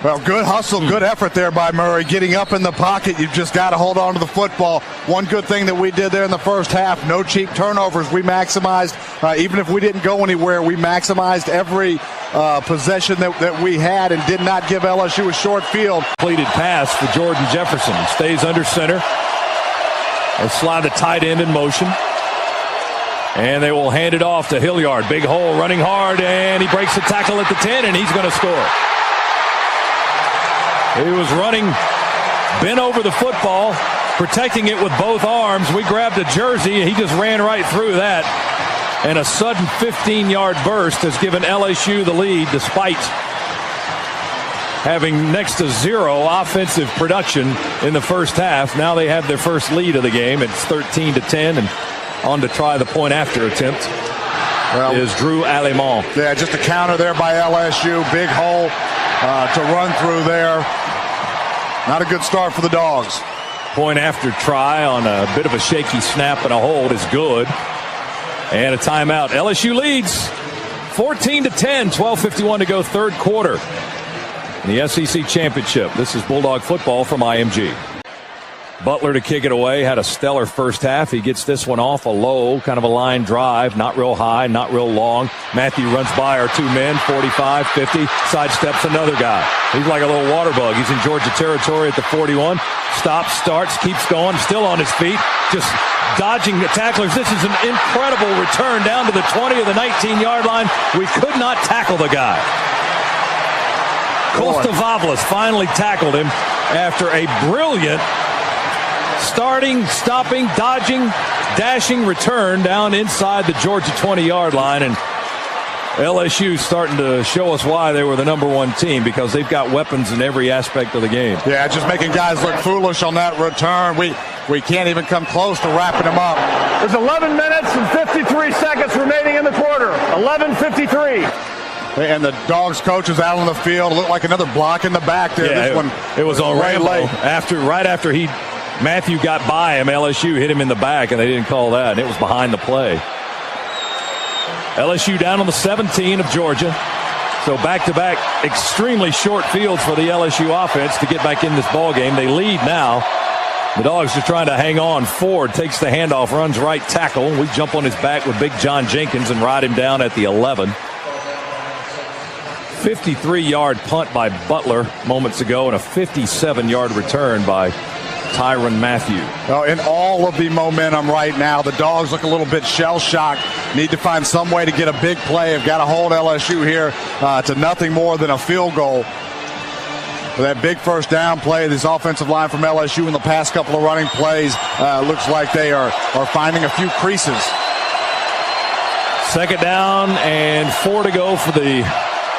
Well, good hustle, good effort there by Murray. Getting up in the pocket, you've just got to hold on to the football. One good thing that we did there in the first half, no cheap turnovers. We maximized, even if we didn't go anywhere, we maximized every possession that we had and did not give LSU a short field. Completed pass for Jordan Jefferson. He stays under center. They'll slide the tight end in motion. And they will hand it off to Hilliard. Big hole, running hard, and he breaks the tackle at the 10, and he's going to score. He was running, bent over the football, protecting it with both arms. We grabbed a jersey, and he just ran right through that. And a sudden 15-yard burst has given LSU the lead despite having next to zero offensive production in the first half. Now they have their first lead of the game. It's 13-10, and on to try the point after attempt is Drew Allemont. Yeah, just a counter there by LSU. Big hole to run through there. Not a good start for the Dogs. Point after try on a bit of a shaky snap and a hold is good. And a timeout. LSU leads 14-10, 12:51 to go, third quarter in the SEC Championship. This is Bulldog football from IMG. Butler to kick it away, had a stellar first half. He gets this one off a low, kind of a line drive, not real high, not real long. Matthew runs by our two men, 45, 50, sidesteps another guy. He's like a little water bug. He's in Georgia territory at the 41. Stops, starts, keeps going, still on his feet, just dodging the tacklers. This is an incredible return down to the 20 of the 19-yard line. We could not tackle the guy. Kostavavlis finally tackled him after a brilliant starting, stopping, dodging, dashing return down inside the Georgia 20-yard line. And LSU starting to show us why they were the number one team, because they've got weapons in every aspect of the game. Yeah, just making guys look foolish on that return. We can't even come close to wrapping them up. There's 11 minutes and 53 seconds remaining in the quarter. 11:53. And the Dogs coach is out on the field. Looked like another block in the back there. Yeah, this one it was on Rambo. Right after Matthew got by him, LSU hit him in the back, and they didn't call that, and it was behind the play. LSU down on the 17 of Georgia. So back-to-back extremely short fields for the LSU offense to get back in this ball game. They lead now. The Dogs are trying to hang on. Ford takes the handoff, runs right tackle. We jump on his back with Big John Jenkins and ride him down at the 11. 53-yard punt by Butler moments ago and a 57-yard return by Tyrann Mathieu. Well, in all of the momentum right now, the Dogs look a little bit shell-shocked. Need to find some way to get a big play. Have got to hold LSU here to nothing more than a field goal. For that big first down play, this offensive line from LSU in the past couple of running plays looks like they are finding a few creases. Second down and 4 to go for the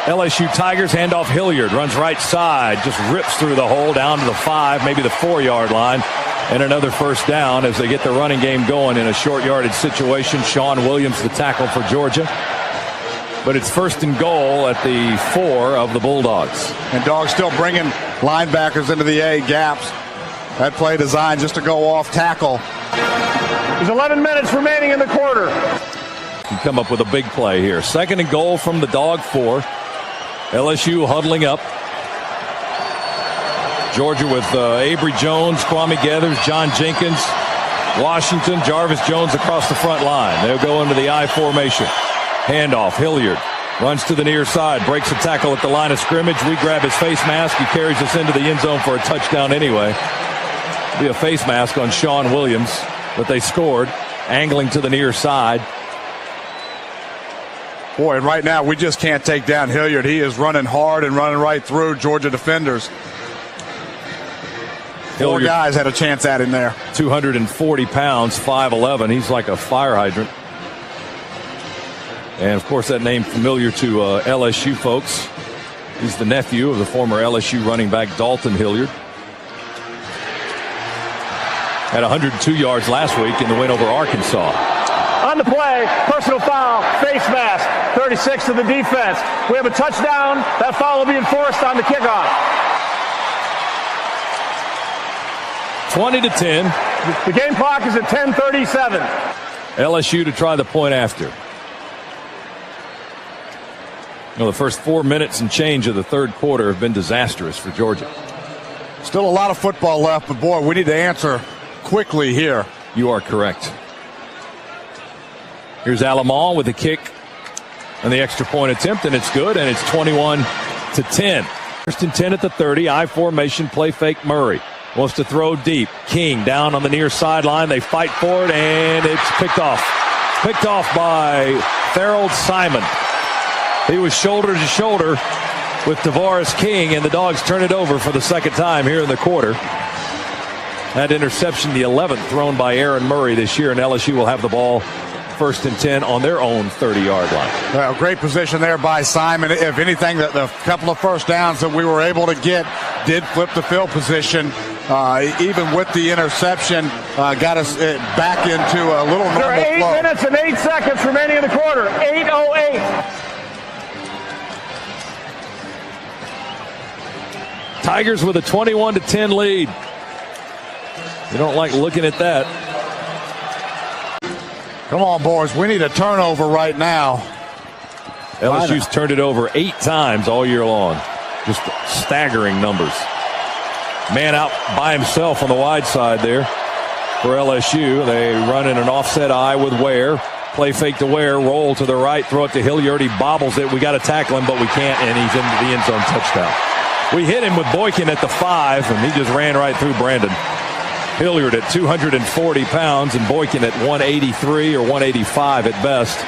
LSU Tigers. Handoff Hilliard, runs right side, just rips through the hole down to the 5, maybe the 4-yard line. And another first down as they get the running game going in a short yardage situation. Sean Williams, the tackle for Georgia. But it's first and goal at the 4 of the Bulldogs. And Dogs still bringing linebackers into the A gaps. That play designed just to go off tackle. There's 11 minutes remaining in the quarter. Can come up with a big play here. Second and goal from the Dog 4. LSU huddling up. Georgia with Avery Jones, Kwame Gathers, John Jenkins, Washington, Jarvis Jones across the front line. They'll go into the I formation. Handoff, Hilliard runs to the near side, breaks a tackle at the line of scrimmage. We grab his face mask. He carries us into the end zone for a touchdown anyway. Be a face mask on Sean Williams, but they scored, angling to the near side. Boy, and right now we just can't take down Hilliard. He is running hard and running right through Georgia defenders. Four guys had a chance at him there. 240 pounds, 5'11". He's like a fire hydrant. And, of course, that name familiar to LSU folks. He's the nephew of the former LSU running back Dalton Hilliard. Had 102 yards last week in the win over Arkansas. On the play, personal foul, face mask, 36 to the defense. We have a touchdown. That foul will be enforced on the kickoff. 20-10. The game clock is at 10:37. LSU to try the point after. The first 4 minutes and change of the third quarter have been disastrous for Georgia. Still a lot of football left, but boy, we need to answer quickly here. You are correct. Here's Alamon with a kick and the extra point attempt, and it's good, and it's 21-10. First and 10 at the 30. I formation, play fake. Murray wants to throw deep. King down on the near sideline. They fight for it, and it's picked off. Picked off by Harold Simon. He was shoulder to shoulder with Tavares King, and the Dogs turn it over for the second time here in the quarter. That interception, the 11th thrown by Aaron Murray this year, and LSU will have the ball first and 10 on their own 30-yard line. Well, great position there by Simon. If anything, the couple of first downs that we were able to get did flip the field position. Even with the interception, got us back into a little normal flow. There are 8 minutes and 8 seconds remaining in the quarter. 8:08. Tigers with a 21-10 lead. You don't like looking at that. Come on, boys. We need a turnover right now. LSU's turned it over 8 times all year long. Just staggering numbers. Man out by himself on the wide side there for LSU. They run in an offset eye with Ware. Play fake to Ware. Roll to the right. Throw it to Hilliard. He bobbles it. We got to tackle him, but we can't, and he's into the end zone touchdown. We hit him with Boykin at the 5, and he just ran right through Brandon. Hilliard at 240 pounds and Boykin at 183 or 185 at best.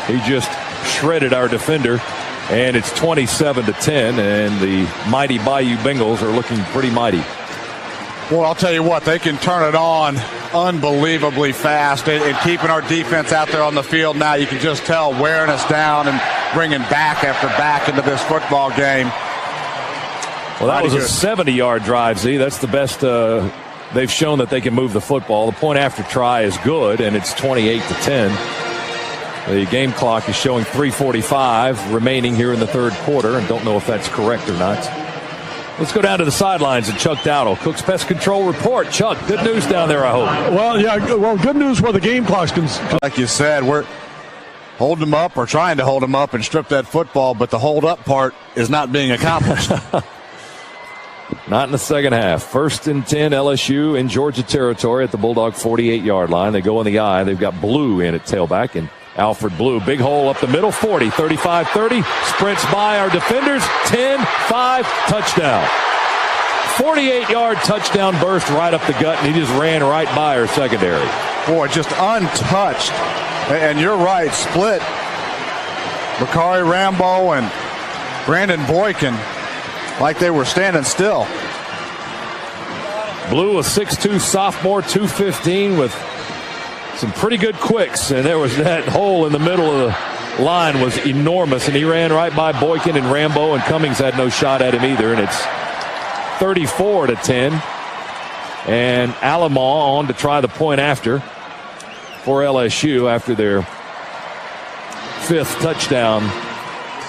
He just shredded our defender, and it's 27-10, and the mighty Bayou Bengals are looking pretty mighty. Well, I'll tell you what, they can turn it on unbelievably fast, and keeping our defense out there on the field now, you can just tell wearing us down and bringing back after back into this football game. Well, that was a 70-yard drive, Z. That's the best they've shown that they can move the football. The point after try is good, and it's 28-10. The game clock is showing 3:45 remaining here in the third quarter, and don't know if that's correct or not. Let's go down to the sidelines and Chuck Dowdle. Cook's Pest Control Report. Chuck, good news down there, I hope. Well, yeah, well, good news where the game clock's concerned. Like you said, holding him up or trying to hold him up and strip that football, but the hold up part is not being accomplished. Not in the second half. 1st and 10, LSU in Georgia territory at the Bulldog 48-yard line. They go in the eye. They've got Blue in at tailback, and Alfred Blue, big hole up the middle, 40, 35, 30, sprints by our defenders, 10, 5, touchdown. 48-yard touchdown burst right up the gut, and he just ran right by our secondary. Boy, just untouched. And you're right, split. Bakari Rambo and Brandon Boykin like they were standing still. Blue, a 6'2 sophomore, 215 with some pretty good quicks, and there was that hole in the middle of the line was enormous, and he ran right by Boykin and Rambo, and Cummings had no shot at him either, and it's 34-10. And Alamo on to try the point after for LSU after their 5th touchdown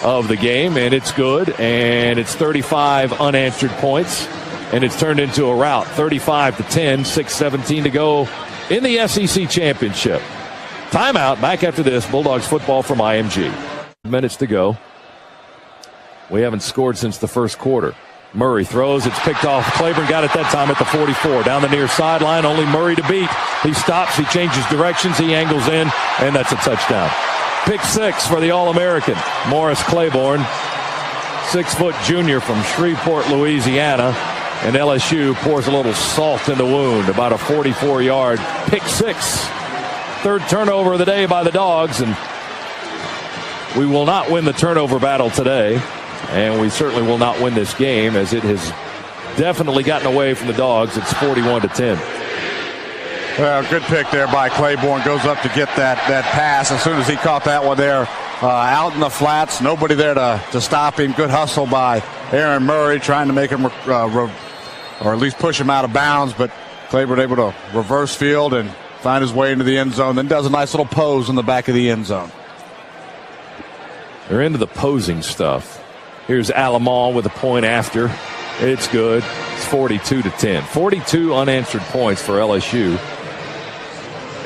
of the game, and it's good, and it's 35 unanswered points, and it's turned into a rout. 35-10, 6:17 to go in the SEC championship. Timeout. Back after this. Bulldogs football from IMG. Minutes to go. We haven't scored since the first quarter. Murray throws. It's picked off. Claiborne got it that time at the 44. Down the near sideline. Only Murray to beat. He stops. He changes directions. He angles in. And that's a touchdown. Pick 6 for the All-American. Morris Claiborne. 6-foot junior from Shreveport, Louisiana. And LSU pours a little salt in the wound. About a 44-yard pick 6. 3rd turnover of the day by the Dogs. And we will not win the turnover battle today. And we certainly will not win this game, as it has definitely gotten away from the Dogs. It's 41-10. Well, good pick there by Claiborne. Goes up to get that pass. As soon as he caught that one there, out in the flats, nobody there to stop him. Good hustle by Aaron Murray, trying to make him, or at least push him out of bounds. But Claiborne able to reverse field and find his way into the end zone. Then does a nice little pose in the back of the end zone. They're into the posing stuff. Here's Alamo with a point after. It's good. It's 42-10. 42 unanswered points for LSU.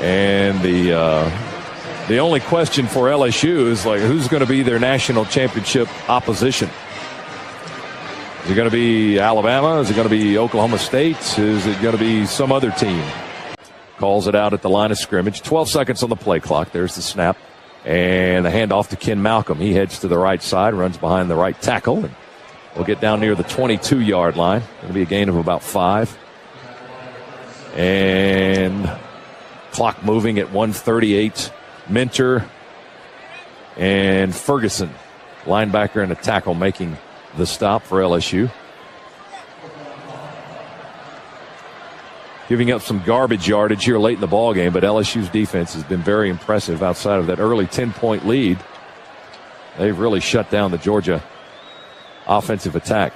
And the only question for LSU is, like, who's going to be their national championship opposition? Is it going to be Alabama? Is it going to be Oklahoma State? Is it going to be some other team? Calls it out at the line of scrimmage. 12 seconds on the play clock. There's the snap. And the handoff to Ken Malcolm. He heads to the right side, runs behind the right tackle, and we'll get down near the 22-yard line. It'll be a gain of about 5. And clock moving at 1:38. Minter and Ferguson, linebacker and a tackle, making the stop for LSU. Giving up some garbage yardage here late in the ball game, but LSU's defense has been very impressive. Outside of that early 10-point lead, they've really shut down the Georgia offensive attack.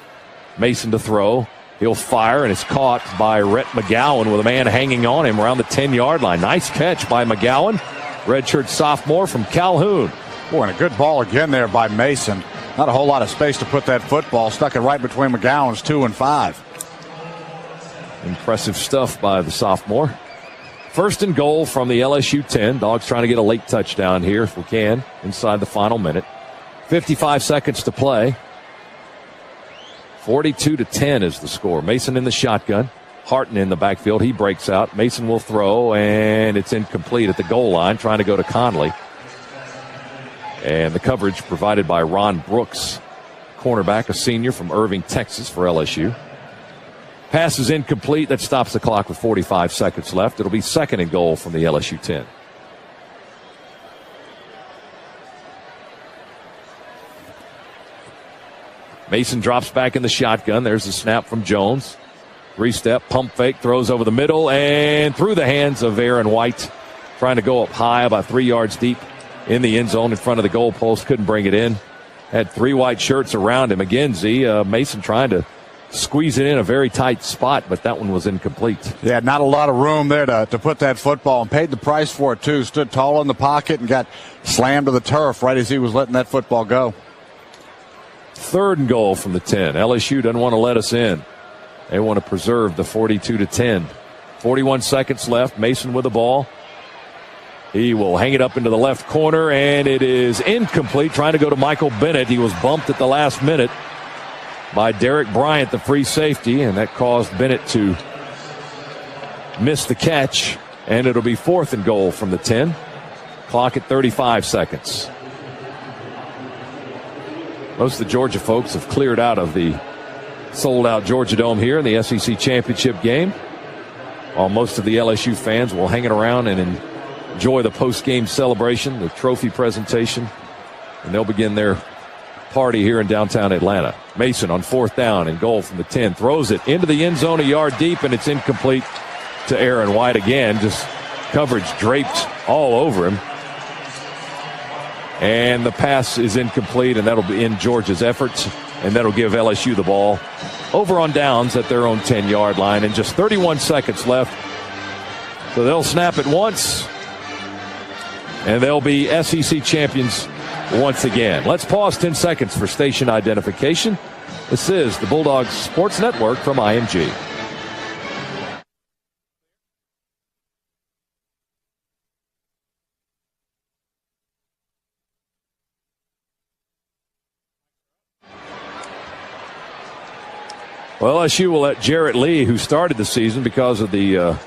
Mason to throw. He'll fire, and it's caught by Rhett McGowan with a man hanging on him around the 10-yard line. Nice catch by McGowan, redshirt sophomore from Calhoun. Boy, and a good ball again there by Mason. Not a whole lot of space to put that football. Stuck it right between McGowan's 2 and 5. Impressive stuff by the sophomore. 1st and goal from the LSU 10. Dogs trying to get a late touchdown here if we can inside the final minute. 55 seconds to play. 42-10 is the score. Mason in the shotgun. Harton in the backfield. He breaks out. Mason will throw, and it's incomplete at the goal line, trying to go to Conley. And the coverage provided by Ron Brooks, cornerback, a senior from Irving, Texas, for LSU. Pass is incomplete. That stops the clock with 45 seconds left. It'll be 2nd and goal from the LSU 10. Mason drops back in the shotgun. There's the snap from Jones. 3-step, pump fake, throws over the middle and through the hands of Aaron White. Trying to go up high, about 3 yards deep in the end zone in front of the goalpost. Couldn't bring it in. Had 3 white shirts around him. Again, Mason trying to squeeze it in a very tight spot, but that one was incomplete. Yeah, not a lot of room there to put that football, and paid the price for it, too. Stood tall in the pocket and got slammed to the turf right as he was letting that football go. 3rd and goal from the 10. LSU doesn't want to let us in. They want to preserve the 42-10. 41 seconds left. Mason with the ball. He will hang it up into the left corner, and it is incomplete. Trying to go to Michael Bennett. He was bumped at the last minute by Derek Bryant, the free safety, and that caused Bennett to miss the catch. And it'll be 4th and goal from the 10. Clock at 35 seconds. Most of the Georgia folks have cleared out of the sold-out Georgia Dome here in the SEC Championship game, while most of the LSU fans will hang it around and enjoy the post-game celebration, the trophy presentation, and they'll begin their party here in downtown Atlanta. Mason on 4th down and goal from the 10. Throws it into the end zone a yard deep, and it's incomplete to Aaron White again. Just coverage draped all over him. And the pass is incomplete, and that'll end Georgia's efforts, and that'll give LSU the ball over on downs at their own 10-yard line, and just 31 seconds left. So they'll snap it once, and they'll be SEC champions once again. Let's pause 10 seconds for station identification. This is the Bulldogs Sports Network from IMG. Well, LSU will let Jarrett Lee, who started the season because of the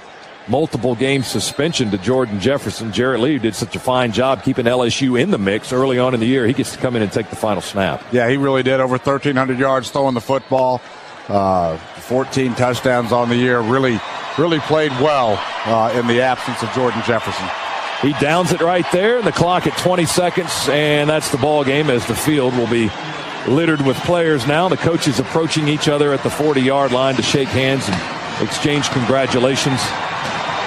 multiple game suspension to Jordan Jefferson. Jarrett Lee, who did such a fine job keeping LSU in the mix early on in the year, he gets to come in and take the final snap. Yeah, he really did. Over 1,300 yards throwing the football, 14 touchdowns on the year. Really played well in the absence of Jordan Jefferson. He downs it right there, and the clock at 20 seconds, and that's the ball game as the field will be littered with players now. The coaches approaching each other at the 40-yard line to shake hands and exchange congratulations.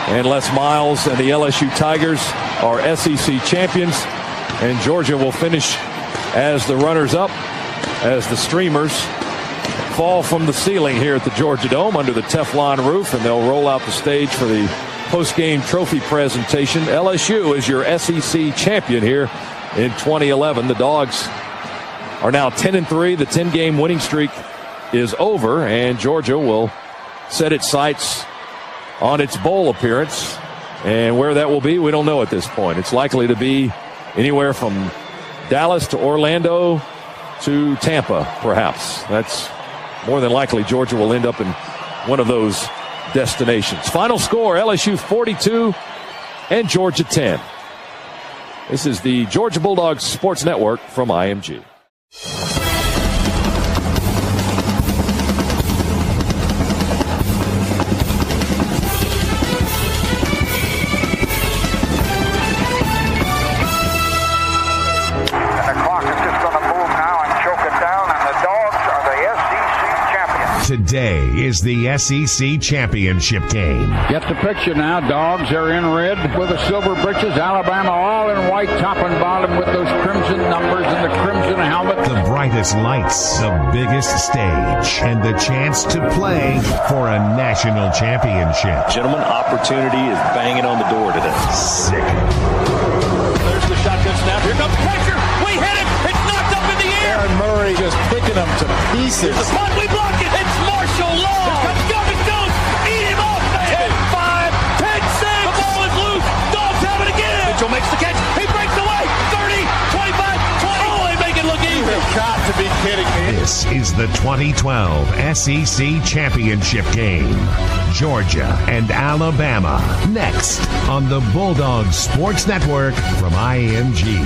And Les Miles and the LSU Tigers are SEC champions, and Georgia will finish as the runners-up as the streamers fall from the ceiling here at the Georgia Dome under the Teflon roof, and they'll roll out the stage for the post-game trophy presentation. LSU is your SEC champion here in 2011. The Dogs are now 10-3. The 10-game winning streak is over, and Georgia will set its sights on its bowl appearance. And where that will be, we don't know at this point. It's likely to be anywhere from Dallas to Orlando to Tampa, perhaps. That's more than likely Georgia will end up in one of those destinations. Final score, LSU 42 and Georgia 10. This is the Georgia Bulldogs Sports Network from IMG. Today is the SEC Championship game. Get the picture now. Dogs are in red with the silver breeches. Alabama all in white, top and bottom, with those crimson numbers and the crimson helmet. The brightest lights, the biggest stage, and the chance to play for a national championship. Gentlemen, opportunity is banging on the door today. Sick. There's the shotgun snap. Here comes pressure. We hit it. It's knocked up in the air. Aaron Murray just picking them to pieces. Here's the punt. We block it. It's Marshall Law. Here comes Gavin Jones. Eat him off, man. 10-5. 10-6. The ball is loose. Dogs have it again. Mitchell makes the catch. He breaks away. 30, 25, 20. Oh, they make it look easy. You've got to be kidding me. This is the 2012 SEC Championship game. Georgia and Alabama. Next on the Bulldogs Sports Network from IMG.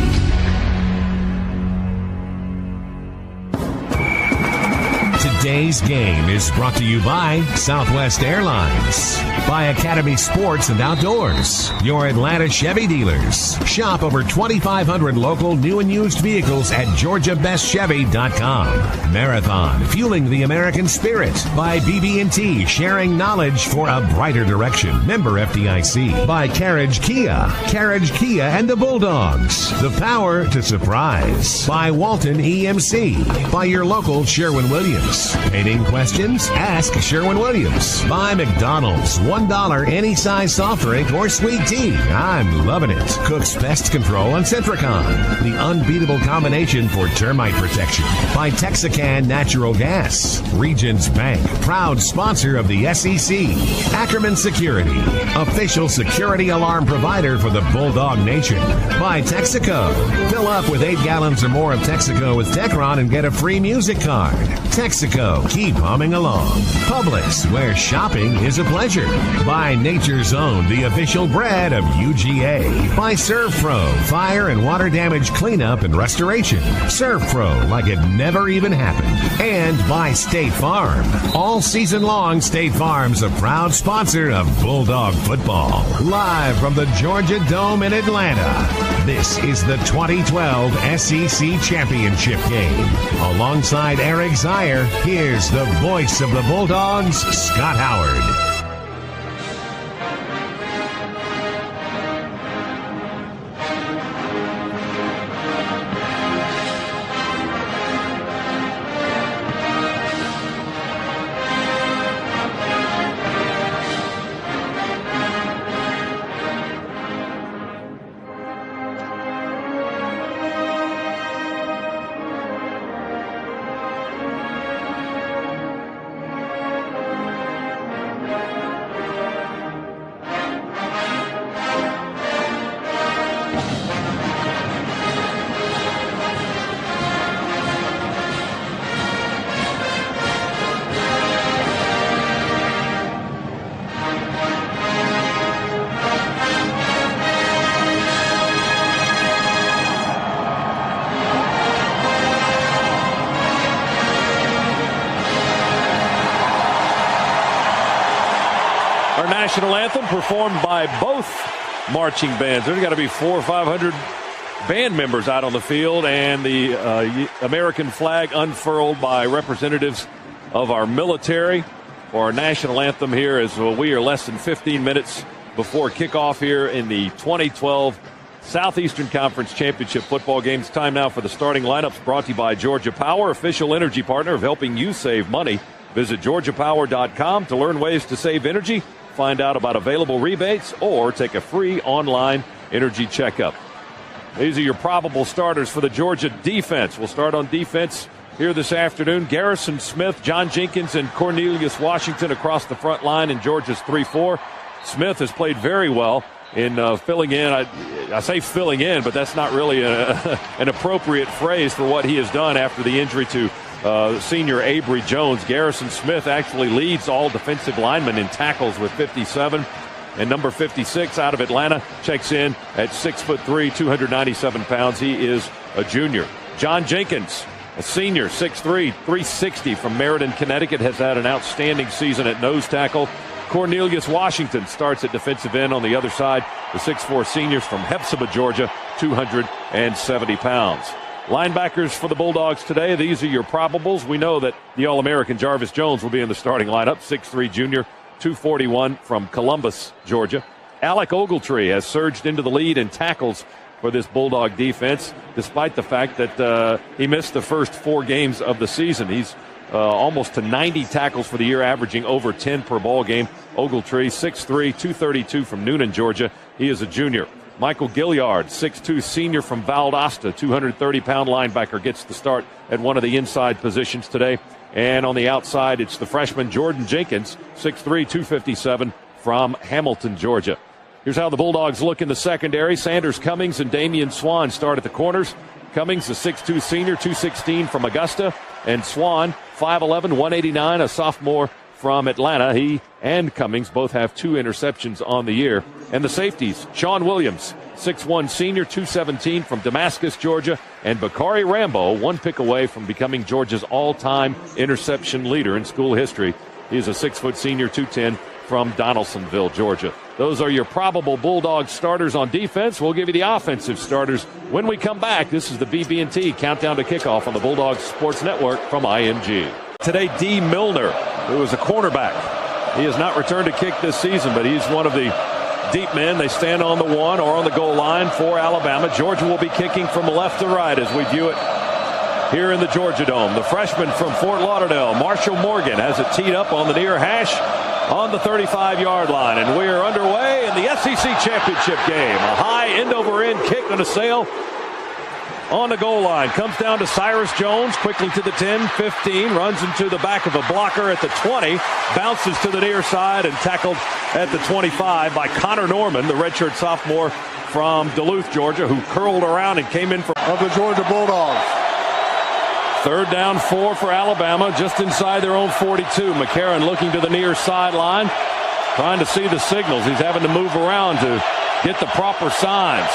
Today's game is brought to you by Southwest Airlines, by Academy Sports and Outdoors, your Atlanta Chevy dealers. Shop over 2,500 local new and used vehicles at GeorgiaBestChevy.com. Marathon, fueling the American spirit, by BB&T, sharing knowledge for a brighter direction. Member FDIC. By Carriage Kia and the Bulldogs, the power to surprise. By Walton EMC, by your local Sherwin-Williams. Painting questions? Ask Sherwin-Williams. Buy McDonald's. $1 any size soft drink or sweet tea. I'm loving it. Cook's Pest Control and Centricon. The unbeatable combination for termite protection. By Texacan Natural Gas. Regions Bank. Proud sponsor of the SEC. Ackerman Security. Official security alarm provider for the Bulldog Nation. By Texaco. Fill up with 8 gallons or more of Texaco with Techron and get a free music card. Texaco. Keep humming along. Publix, where shopping is a pleasure. By Nature's Own, the official bread of UGA. By ServPro, fire and water damage cleanup and restoration. ServPro, like it never even happened. And by State Farm. All season long, State Farm's a proud sponsor of Bulldog football. Live from the Georgia Dome in Atlanta. This is the 2012 SEC Championship game. Alongside Eric Zier, here's the voice of the Bulldogs, Scott Howard. National anthem performed by both marching bands. There's got to be 400 or 500 band members out on the field, and the American flag unfurled by representatives of our military for our national anthem here as we are less than 15 minutes before kickoff here in the 2012 Southeastern Conference Championship football games. Time now for the starting lineups, brought to you by Georgia Power, official energy partner of helping you save money. Visit georgiapower.com to learn ways to save energy, find out about available rebates, or take a free online energy checkup. These are your probable starters for the Georgia defense. We'll start on defense here this afternoon. Garrison Smith, John Jenkins, and Cornelius Washington across the front line in Georgia's 3-4. Smith has played very well in filling in. I say filling in, but that's not really an appropriate phrase for what he has done after the injury to senior Avery Jones. Garrison Smith actually leads all defensive linemen in tackles with 57. And number 56 out of Atlanta checks in at 6'3", 297 pounds. He is a junior. John Jenkins, a senior, 6'3", 360 from Meriden, Connecticut, has had an outstanding season at nose tackle. Cornelius Washington starts at defensive end on the other side. The 6'4" seniors from Hepzibah, Georgia, 270 pounds. Linebackers for the Bulldogs today, these are your probables. We know that the All-American Jarvis Jones will be in the starting lineup, 6'3" junior, 241 from Columbus, Georgia. Alec Ogletree has surged into the lead in tackles for this Bulldog defense, despite the fact that he missed the first 4 games of the season. He's almost to 90 tackles for the year, averaging over 10 per ball game. Ogletree, 6'3", 232 from Noonan, Georgia. He is a junior. Michael Gilliard, 6'2", senior from Valdosta, 230-pound linebacker, gets the start at one of the inside positions today. And on the outside, it's the freshman Jordan Jenkins, 6'3", 257 from Hamilton, Georgia. Here's how the Bulldogs look in the secondary. Sanders Cummings and Damian Swan start at the corners. Cummings, a 6'2" senior, 216 from Augusta. And Swan, 5'11", 189, a sophomore from Atlanta. He and Cummings both have 2 interceptions on the year. And the safeties, Sean Williams, 6'1" senior, 217 from Damascus, Georgia. And Bakari Rambo, 1 pick away from becoming Georgia's all-time interception leader in school history. He is a 6' senior, 210 from Donaldsonville, Georgia. Those are your probable Bulldog starters on defense. We'll give you the offensive starters when we come back. This is the BB&T Countdown to Kickoff on the Bulldogs Sports Network from IMG. Today, D. Milner, who is a cornerback. He has not returned a kick this season, but he's one of the deep men. They stand on the 1 or on the goal line for Alabama. Georgia will be kicking from left to right as we view it here in the Georgia Dome. The freshman from Fort Lauderdale, Marshall Morgan, has it teed up on the near hash on the 35-yard line. And we are underway in the SEC championship game. A high end-over-end kick on a sail on the goal line. Comes down to Cyrus Jones, quickly to the 10, 15, runs into the back of a blocker at the 20, bounces to the near side and tackled at the 25 by Connor Norman, the redshirt sophomore from Duluth, Georgia, who curled around and came in for the Georgia Bulldogs. 3rd down 4 for Alabama, just inside their own 42. McCarron looking to the near sideline, trying to see the signals. He's having to move around to get the proper signs.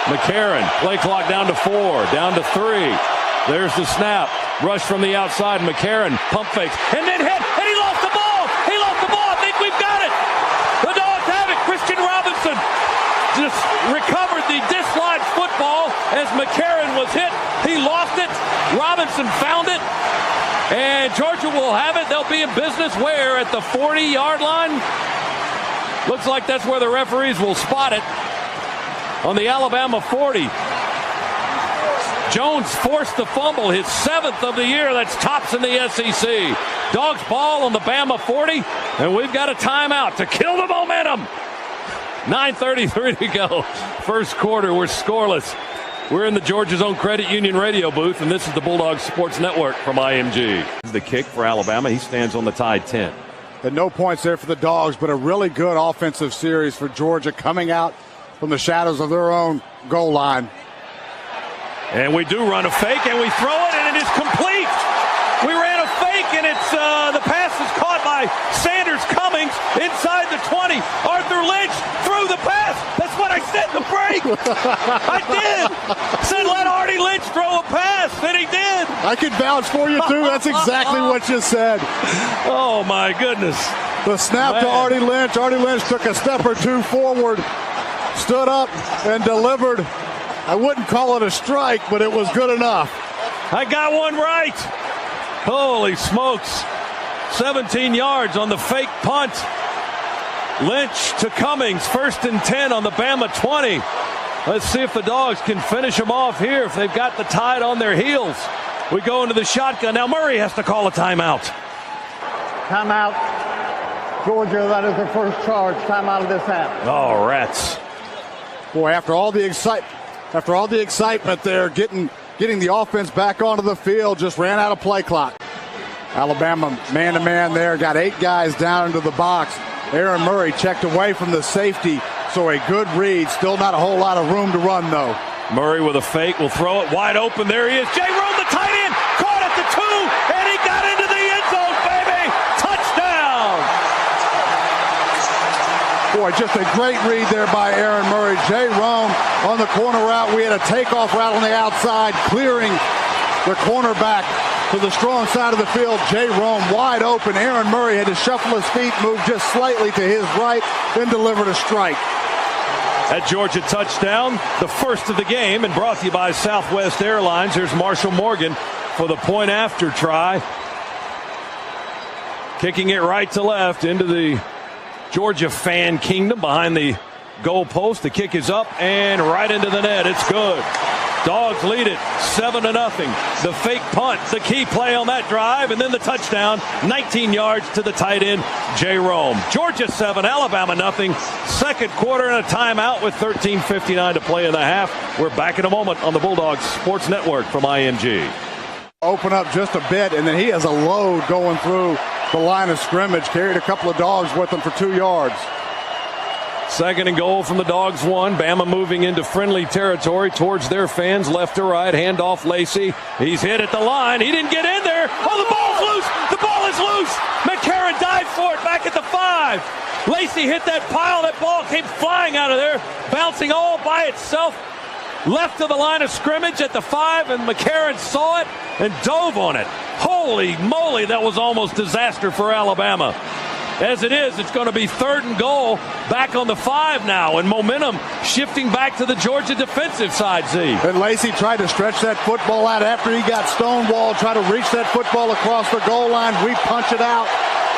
McCarron, play clock down to 4, down to 3. There's the snap. Rush from the outside. McCarron pump fakes and then hit, and he lost the ball. He lost the ball. I think we've got it. The Dogs have it. Christian Robinson just recovered the dislodged football as McCarron was hit. He lost it. Robinson found it. And Georgia will have it. They'll be in business where? At the 40-yard line? Looks like that's where the referees will spot it. On the Alabama 40. Jones forced the fumble, his 7th of the year. That's tops in the SEC. Dogs ball on the Bama 40, and we've got a timeout to kill the momentum. 9:33 to go. First quarter, we're scoreless. We're in the Georgia's own Credit Union radio booth, and this is the Bulldogs Sports Network from IMG. The kick for Alabama. He stands on the tied 10. And no points there for the Dogs, but a really good offensive series for Georgia coming out from the shadows of their own goal line. And we do run a fake, and we throw it, and it is complete. We ran a fake, and it's the pass is caught by Sanders Cummings inside the 20. Arthur Lynch threw the pass. That's what I said in the break. I did. Said let Artie Lynch throw a pass, and he did. I can vouch for you, too. That's exactly what you said. Oh, my goodness. The snap to Artie Lynch. Artie Lynch took a step or two forward, stood up, and delivered. I wouldn't call it a strike, but it was good enough. I got one right. Holy smokes. 17 yards on the fake punt. Lynch to Cummings. 1st and 10 on the Bama 20. Let's see if the Dogs can finish them off here, if they've got the Tide on their heels. We go into the shotgun. Now Murray has to call a timeout. Timeout. Georgia, that is their first charge. Timeout of this half. Oh, rats. Boy, after all the excitement there, getting the offense back onto the field, just ran out of play clock. Alabama man-to-man there, got 8 guys down into the box. Aaron Murray checked away from the safety, so a good read. Still not a whole lot of room to run, though. Murray with a fake will throw it wide open. There he is. Jay Rome, the tight end, caught at the 2, and he got into the end zone, baby. Touchdown. Boy, just a great read there by Aaron Murray. Jay Rome on the corner route. We had a takeoff route on the outside, clearing the cornerback to the strong side of the field. Jay Rome wide open. Aaron Murray had to shuffle his feet, move just slightly to his right, then delivered a strike. That Georgia touchdown, the first of the game, and brought to you by Southwest Airlines. Here's Marshall Morgan for the point after try. Kicking it right to left into the Georgia fan kingdom behind the goal post. The kick is up and right into the net. It's good. Dogs lead it 7-0. The fake punt, the key play on that drive, and then the touchdown, 19 yards to the tight end, Jay Rome. Georgia 7, Alabama nothing. Second quarter and a timeout with 13:59 to play in the half. We're back in a moment on the Bulldogs Sports Network from IMG. Open up just a bit, and then he has a load going through the line of scrimmage. Carried a couple of Dogs with him for 2 yards. 2nd and goal from the Dogs 1. Bama moving into friendly territory towards their fans, left to right. Handoff Lacey. He's hit at the line. He didn't get in there. Oh, the ball's loose. The ball is loose. McCarron died for it back at the 5. Lacey hit that pile. That ball came flying out of there, bouncing all by itself. Left of the line of scrimmage at the 5, and McCarron saw it and dove on it. Holy moly, that was almost disaster for Alabama. As it is, it's going to be 3rd and goal back on the 5 now, and momentum shifting back to the Georgia defensive side, Z. And Lacey tried to stretch that football out after he got stonewalled, try to reach that football across the goal line. We punch it out.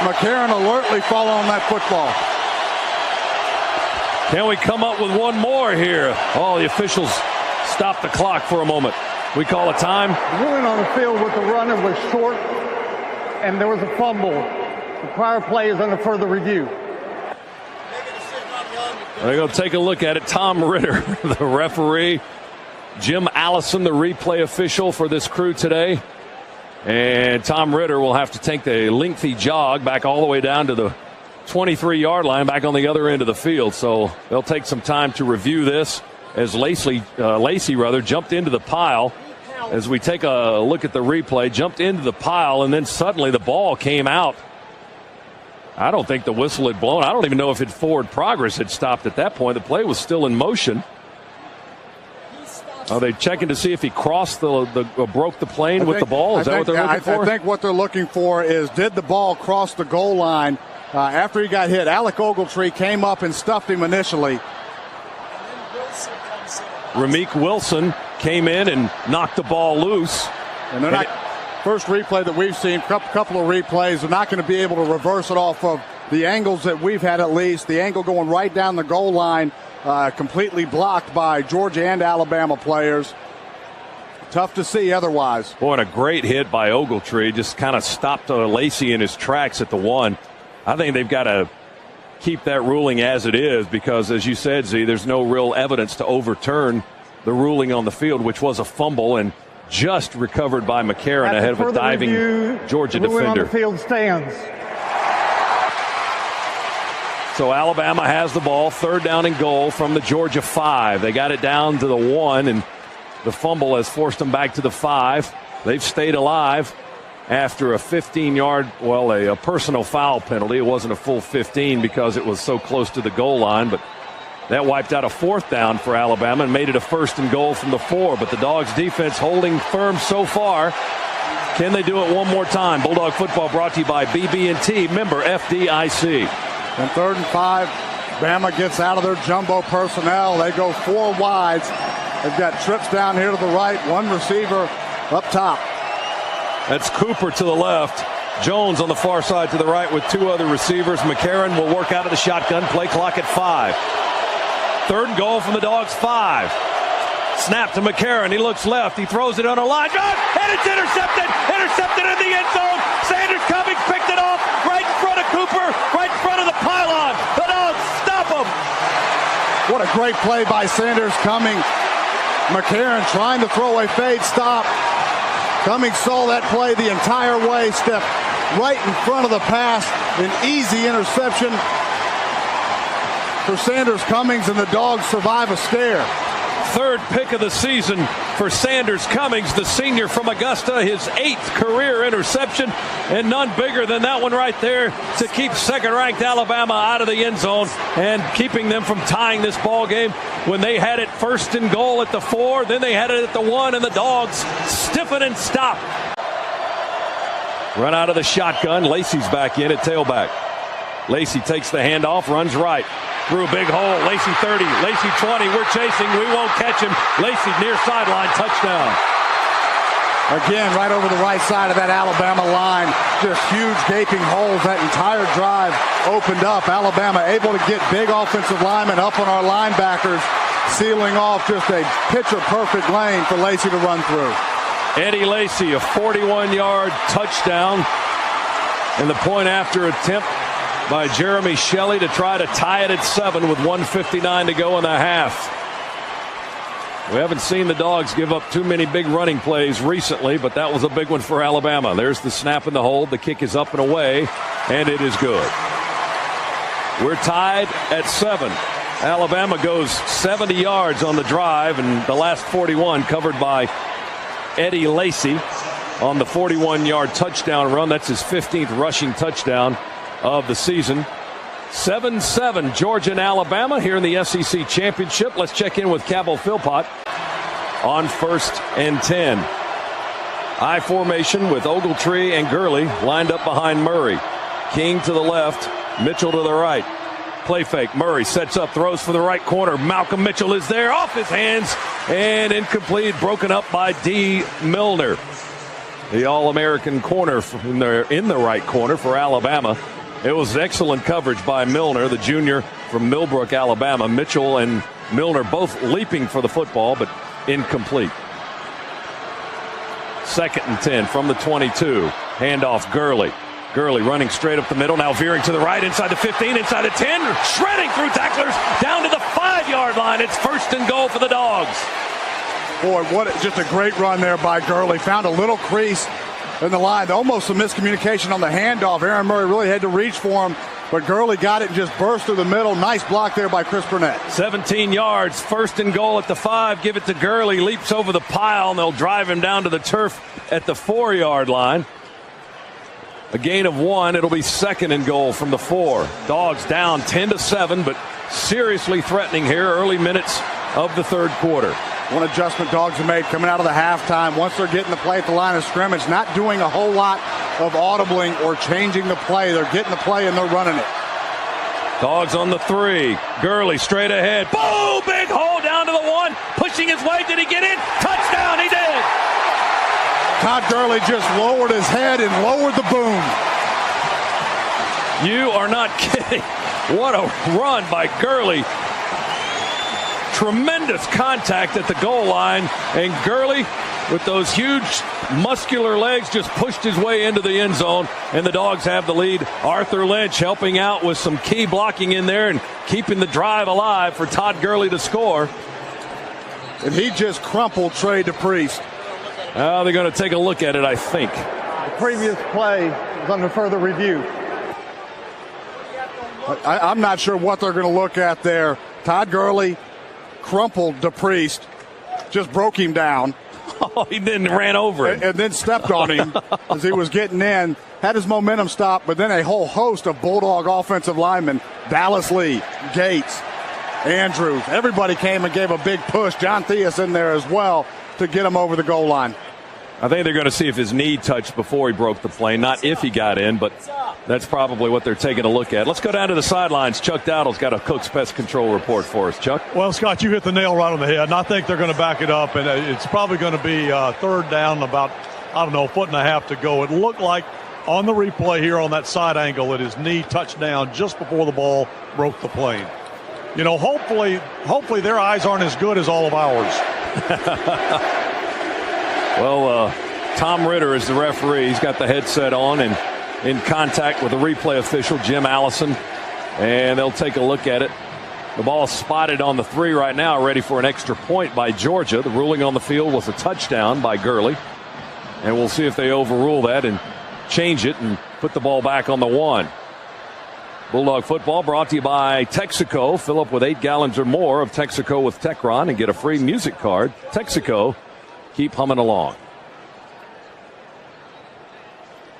McCarron alertly following that football. Can we come up with one more here? Oh, the officials stop the clock for a moment. We call a time. The ruling on the field with the runner was short, and there was a fumble. The prior play is under further review. We're going to take a look at it. Tom Ritter, the referee. Jim Allison, the replay official for this crew today. And Tom Ritter will have to take the lengthy jog back all the way down to the 23-yard line, back on the other end of the field. So they'll take some time to review this as Lacey jumped into the pile. As we take a look at the replay, jumped into the pile, and then suddenly the ball came out. I don't think the whistle had blown. I don't even know if forward progress had stopped at that point. The play was still in motion. Are they checking to see if he crossed broke the plane with the ball? Is that what they're looking for? I think what they're looking for is, did the ball cross the goal line after he got hit? Alec Ogletree came up and stuffed him initially. Rameek Wilson came in and knocked the ball loose. And they're not. First replay that we've seen, couple of replays, they're not going to be able to reverse it off of the angles that we've had, at least. The angle going right down the goal line, completely blocked by Georgia and Alabama players. Tough to see otherwise. Boy, and a great hit by Ogletree. Just kind of stopped Lacey in his tracks at the one. I think they've got to keep that ruling as it is because, as you said, Z, there's no real evidence to overturn the ruling on the field, which was a fumble and just recovered by McCarron ahead of a diving Georgia defender. On the field stands. So Alabama has the ball, 3rd down and goal from the Georgia 5. They got it down to the 1, and the fumble has forced them back to the 5. They've stayed alive after a 15-yard, a personal foul penalty. It wasn't a full 15 because it was so close to the goal line, but that wiped out a 4th down for Alabama and made it a 1st and goal from the 4. But the Dogs defense holding firm so far. Can they do it one more time? Bulldog football brought to you by BB&T, member FDIC. And 3rd and 5, Bama gets out of their jumbo personnel. They go 4 wides. They've got trips down here to the right, 1 receiver up top. That's Cooper to the left. Jones on the far side to the right with 2 other receivers. McCarron will work out of the shotgun. Play clock at 5. 3rd and goal from the Dogs 5. Snap to McCarron. He looks left. He throws it on a line. And it's intercepted. Intercepted in the end zone. Sanders Cummings picked it off right in front of Cooper, right in front of the pylon. The Dogs stop him. What a great play by Sanders Cummings. McCarron trying to throw a fade stop. Cummings saw that play the entire way, stepped right in front of the pass. An easy interception for Sanders Cummings, and the Dogs survive a scare. 3rd pick of the season for Sanders Cummings, the senior from Augusta, his 8th career interception, and none bigger than that one right there to keep 2nd-ranked Alabama out of the end zone and keeping them from tying this ball game when they had it 1st and goal at the 4, then they had it at the 1, and the Dogs stiffen and stop. Run out of the shotgun. Lacey's back in at tailback. Lacey takes the handoff, runs right. Through a big hole. Lacey 30, Lacey 20. We're chasing. We won't catch him. Lacey near sideline. Touchdown. Again, right over the right side of that Alabama line. Just huge gaping holes. That entire drive opened up. Alabama able to get big offensive linemen up on our linebackers, sealing off just a picture-perfect lane for Lacey to run through. Eddie Lacey, a 41-yard touchdown. And the point after attempt by Jeremy Shelley to try to tie it at 7 with 1:59 to go in the half. We haven't seen the Dogs give up too many big running plays recently, but that was a big one for Alabama. There's the snap and the hold. The kick is up and away, and it is good. We're tied at 7. Alabama goes 70 yards on the drive, and the last 41 covered by Eddie Lacey on the 41-yard touchdown run. That's his 15th rushing touchdown of the season. 7-7 Georgia and Alabama here in the SEC Championship. Let's check in with Cabell Philpott on 1st and 10. I formation with Ogletree and Gurley lined up behind Murray. King to the left, Mitchell to the right. Play fake. Murray sets up, throws for the right corner. Malcolm Mitchell is there, off his hands, and incomplete, broken up by D. Milner. The All-American corner in the right corner for Alabama. It was excellent coverage by Milner, the junior from Millbrook, Alabama. Mitchell and Milner both leaping for the football, but incomplete. 2nd and 10 from the 22. Handoff Gurley. Gurley running straight up the middle, now veering to the right, inside the 15, inside the 10, shredding through tacklers, down to the 5-yard line. It's 1st and goal for the Dogs. Boy, just a great run there by Gurley. Found a little crease in the line. Almost a miscommunication on the handoff. Aaron Murray really had to reach for him, but Gurley got it and just burst through the middle. Nice block there by Chris Burnett. 17 yards, 1st and goal at the 5. Give it to Gurley, leaps over the pile, and they'll drive him down to the turf at the 4-yard line. A gain of 1. It'll be 2nd and goal from the 4. Dogs down 10-7, but seriously threatening here early minutes of the 3rd quarter. One adjustment Dogs have made coming out of the halftime. Once they're getting the play at the line of scrimmage, not doing a whole lot of audibling or changing the play. They're getting the play and they're running it. Dogs on the 3. Gurley straight ahead. Boom! Big hole down to the 1. Pushing his way. Did he get in? Touchdown! He did! Todd Gurley just lowered his head and lowered the boom. You are not kidding. What a run by Gurley. Tremendous contact at the goal line, and Gurley, with those huge muscular legs, just pushed his way into the end zone, and the Dogs have the lead. Arthur Lynch helping out with some key blocking in there and keeping the drive alive for Todd Gurley to score. And he just crumpled Trey DePriest. They're going to take a look at it, I think. The previous play is under further review. I'm not sure what they're going to look at there. Todd Gurley crumpled DePriest, just broke him down. Oh, he then ran over him. And then stepped on him as he was getting in. Had his momentum stopped, but then a whole host of Bulldog offensive linemen, Dallas Lee, Gates, Andrews, everybody came and gave a big push. John Theus in there as well to get him over the goal line. I think they're going to see if his knee touched before he broke the plane, not if he got in, but that's probably what they're taking a look at. Let's go down to the sidelines. Chuck Dowdle's got a Cook's Pest Control report for us. Chuck? Well, Scott, you hit the nail right on the head, and I think they're going to back it up, and it's probably going to be 3rd down, about, I don't know, 1.5 feet to go. It looked like on the replay here on that side angle that his knee touched down just before the ball broke the plane. You know, hopefully their eyes aren't as good as all of ours. Well, Tom Ritter is the referee. He's got the headset on and in contact with the replay official, Jim Allison, and they'll take a look at it. The ball spotted on the 3 right now, ready for an extra point by Georgia. The ruling on the field was a touchdown by Gurley, and we'll see if they overrule that and change it and put the ball back on the 1. Bulldog football brought to you by Texaco. Fill up with 8 gallons or more of Texaco with Techron and get a free music card. Texaco, keep humming along.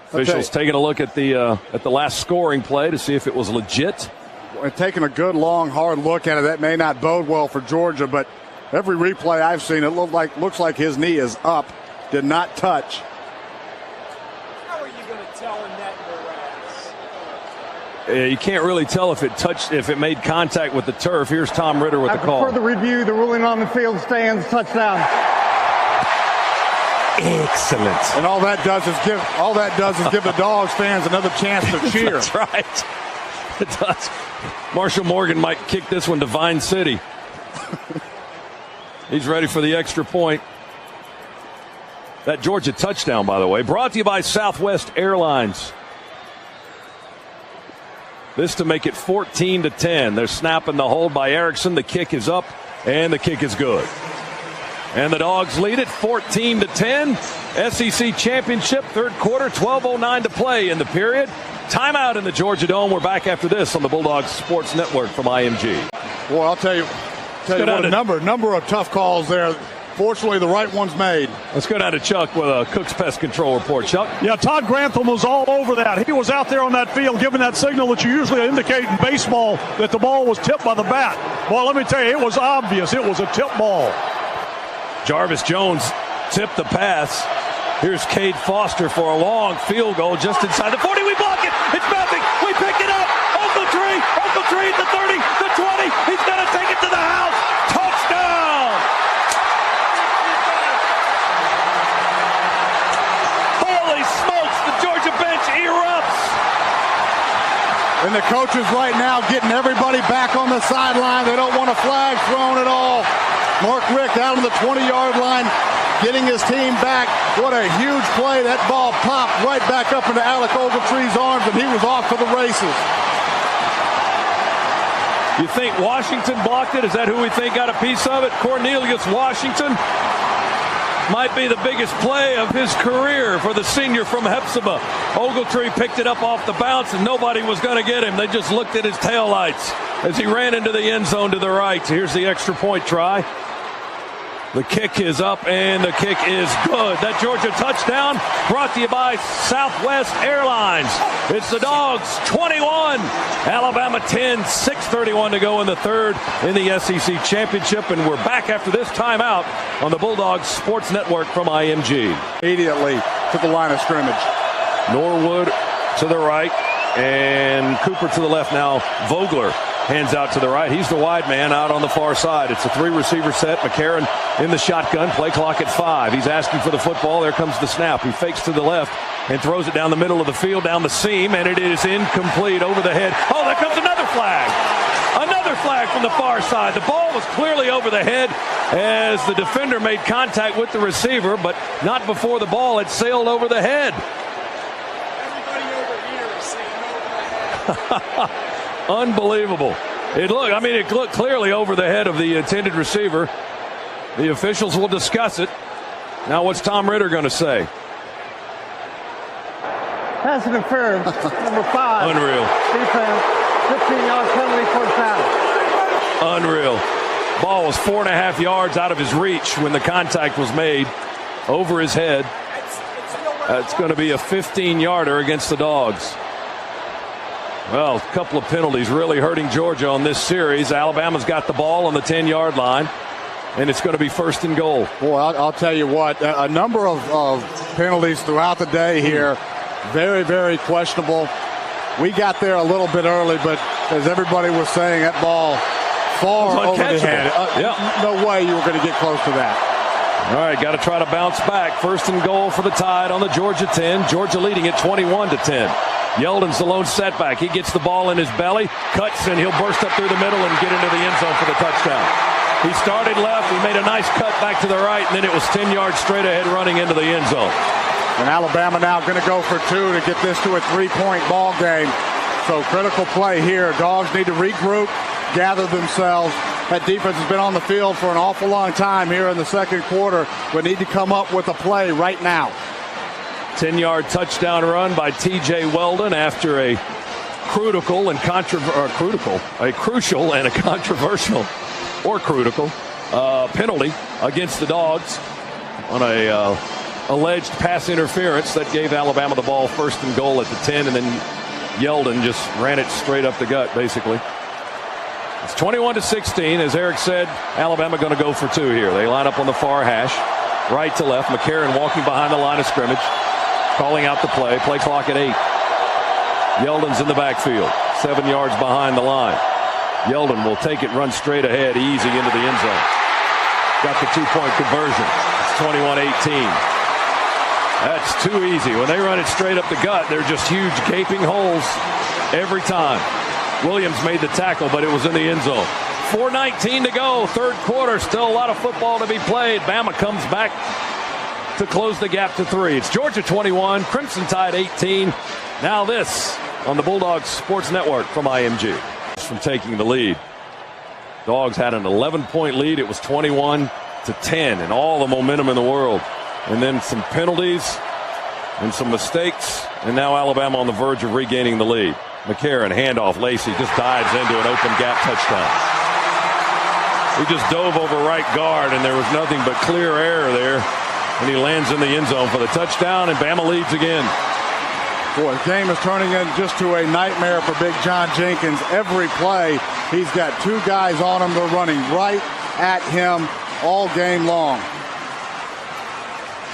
Officials taking a look at the last scoring play to see if it was legit. And taking a good, long, hard look at it. That may not bode well for Georgia, but every replay I've seen, it looks like his knee is up, did not touch. How are you going to tell in that morass? You can't really tell if it made contact with the turf. Here's Tom Ritter with the call. After further review, the ruling on the field stands, touchdown. Excellent. And all that does is give the Dogs fans another chance to cheer. That's right. It does. Marshall Morgan might kick this one to Vine City. He's ready for the extra point. That Georgia touchdown, by the way, brought to you by Southwest Airlines. This to make it 14-10. They're snapping the hold by Erickson. The kick is up, and the kick is good. And the Dogs lead it 14-10. SEC Championship, 3rd quarter, 12:09 to play in the period. Timeout in the Georgia Dome. We're back after this on the Bulldogs Sports Network from IMG. Boy, I'll tell you what, a number of tough calls there. Fortunately, the right one's made. Let's go down to Chuck with a Cook's Pest Control report. Chuck? Yeah, Todd Grantham was all over that. He was out there on that field giving that signal that you usually indicate in baseball that the ball was tipped by the bat. Well, let me tell you, it was obvious. It was a tip ball. Jarvis Jones tipped the pass. Here's Cade Foster for a long field goal just inside the 40. We block it. It's bouncing. We pick it up. Ogletree at the 30, the 20. He's going to take it to the house. Touchdown. Holy smokes, the Georgia bench erupts. And the coaches right now getting everybody back on the sideline. They don't want a flag thrown at all. Mark Richt out on the 20-yard line, getting his team back. What a huge play. That ball popped right back up into Alec Ogletree's arms, and he was off to the races. You think Washington blocked it? Is that who we think got a piece of it? Cornelius Washington might be the biggest play of his career for the senior from Hepzibah. Ogletree picked it up off the bounce, and nobody was going to get him. They just looked at his taillights as he ran into the end zone to the right. Here's the extra point try. The kick is up, and the kick is good. That Georgia touchdown brought to you by Southwest Airlines. It's the Dogs 21, Alabama 10, 6:31 to go in the third in the SEC Championship, and we're back after this timeout on the Bulldogs Sports Network from IMG. Immediately to the line of scrimmage. Norwood to the right, and Cooper to the left now. Vogler hands out to the right. He's the wide man out on the far side. It's a 3-receiver set. McCarron in the shotgun. Play clock at 5. He's asking for the football. There comes the snap. He fakes to the left and throws it down the middle of the field, down the seam, and it is incomplete over the head. Oh, there comes another flag. Another flag from the far side. The ball was clearly over the head as the defender made contact with the receiver, but not before the ball had sailed over the head. Unbelievable. It looked clearly over the head of the intended receiver. The officials will discuss it. Now what's Tom Ritter going to say? Pass interference, number 5. Unreal. Defense, 15-yard penalty for foul. Unreal. Ball was 4.5 yards out of his reach when the contact was made over his head. It's going to be a 15-yarder against the Dogs. Well, a couple of penalties really hurting Georgia on this series. Alabama's got the ball on the 10-yard line, and it's going to be 1st and goal. Boy, I'll tell you what, a number of penalties throughout the day here. Very, very questionable. We got there a little bit early, but as everybody was saying, that ball far over the head. No way you were going to get close to that. All right, got to try to bounce back. 1st and goal for the Tide on the Georgia 10. Georgia leading at 21-10. Yeldon's the lone setback. He gets the ball in his belly, cuts, and he'll burst up through the middle and get into the end zone for the touchdown. He started left. He made a nice cut back to the right, and then it was 10 yards straight ahead running into the end zone. And Alabama now going to go for 2 to get this to a 3-point ball game. So critical play here. Dogs need to regroup, gather themselves. That defense has been on the field for an awful long time here in the second quarter. We need to come up with a play right now. 10-yard touchdown run by T.J. Weldon after a crucial and a controversial penalty against the Dogs on a alleged pass interference that gave Alabama the ball 1st and goal at the 10, and then Yeldon just ran it straight up the gut, basically. It's 21-16. As Eric said, Alabama going to go for 2 here. They line up on the far hash, right to left. McCarron walking behind the line of scrimmage, calling out the play. Play clock at 8. Yeldon's in the backfield, 7 yards behind the line. Yeldon will take it, run straight ahead, easy into the end zone. Got the 2-point conversion. It's 21-18. That's too easy. When they run it straight up the gut, they're just huge gaping holes every time. Williams made the tackle, but it was in the end zone. 4:19 to go, third quarter. Still a lot of football to be played. Bama comes back to close the gap to 3. It's Georgia 21, Crimson Tide 18. Now this on the Bulldogs Sports Network from IMG. From taking the lead. Dogs had an 11-point lead. It was 21-10, and all the momentum in the world. And then some penalties and some mistakes, and now Alabama on the verge of regaining the lead. McCarron, handoff, Lacey just dives into an open gap touchdown. He just dove over right guard, and there was nothing but clear air there. And he lands in the end zone for the touchdown, and Bama leads again. Boy, the game is turning in just to a nightmare for Big John Jenkins. Every play, he's got 2 guys on him. They're running right at him all game long.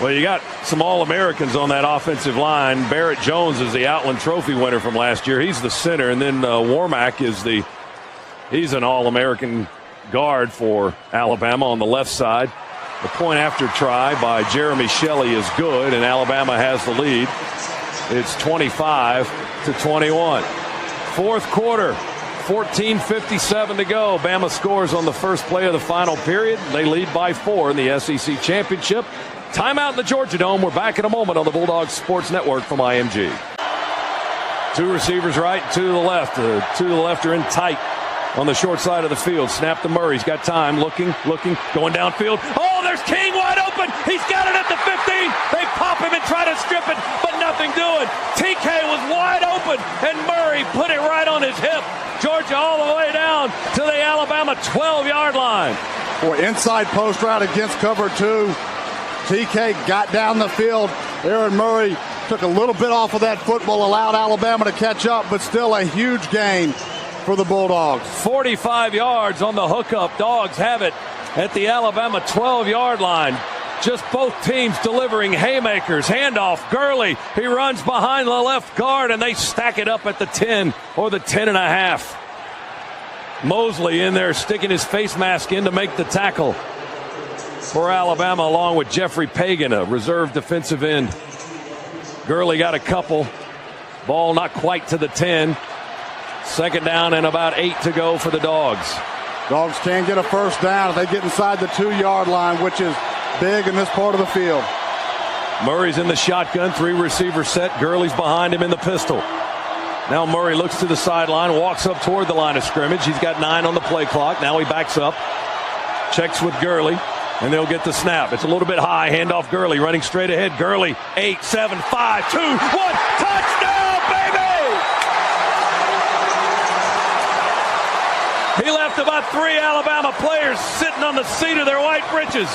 Well, you got some All-Americans on that offensive line. Barrett Jones is the Outland Trophy winner from last year. He's the center, and then Warmack is he's an All-American guard for Alabama on the left side. The point after try by Jeremy Shelley is good, and Alabama has the lead. It's 25-21. Fourth quarter, 14:57 to go. Bama scores on the first play of the final period. They lead by 4 in the SEC Championship. Timeout in the Georgia Dome. We're back in a moment on the Bulldogs Sports Network from IMG. Two receivers right, two to the left. Two to the left are in tight on the short side of the field. Snap to Murray. He's got time. Looking, going downfield. Oh, there's King wide open. He's got it at the 15. They pop him and try to strip it, but nothing doing. TK was wide open, and Murray put it right on his hip. Georgia all the way down to the Alabama 12-yard line. Boy, inside post route against cover 2. TK got down the field. Aaron Murray took a little bit off of that football, allowed Alabama to catch up, but still a huge gain for the Bulldogs. 45 yards on the hookup. Dogs have it at the Alabama 12-yard line. Just both teams delivering haymakers. Handoff, Gurley. He runs behind the left guard, and they stack it up at the 10 or the 10.5. Mosley in there sticking his face mask in to make the tackle for Alabama, along with Jeffrey Pagan, a reserve defensive end. Gurley got a couple. Ball not quite to the 10. Second down and about 8 to go for the Dogs. Dogs can get a first down if they get inside the 2-yard line, which is big in this part of the field. Murray's in the shotgun, 3 receiver set. Gurley's behind him in the pistol. Now Murray looks to the sideline, walks up toward the line of scrimmage. He's got 9 on the play clock. Now he backs up, checks with Gurley, and they'll get the snap. It's a little bit high. Handoff Gurley, running straight ahead. Gurley, 8, 7, 5, 2, 1. Touchdown, baby! He left about 3 Alabama players sitting on the seat of their white britches.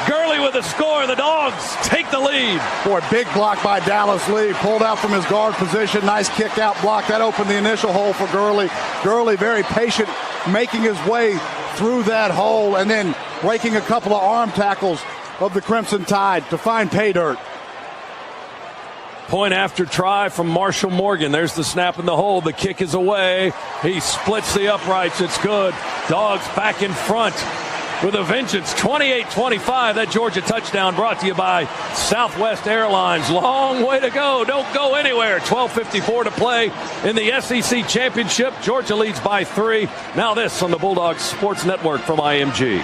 Gurley with the score. The Dogs take the lead. Boy, big block by Dallas Lee. Pulled out from his guard position. Nice kick out block. That opened the initial hole for Gurley. Gurley very patient, making his way through that hole and then breaking a couple of arm tackles of the Crimson Tide to find pay dirt. Point after try from Marshall Morgan. There's the snap in the hole. The kick is away. He splits the uprights. It's good. Dogs back in front with a vengeance. 28-25. That Georgia touchdown brought to you by Southwest Airlines. Long way to go. Don't go anywhere. 12:54 to play in the SEC Championship. Georgia leads by 3. Now this on the Bulldogs Sports Network from IMG.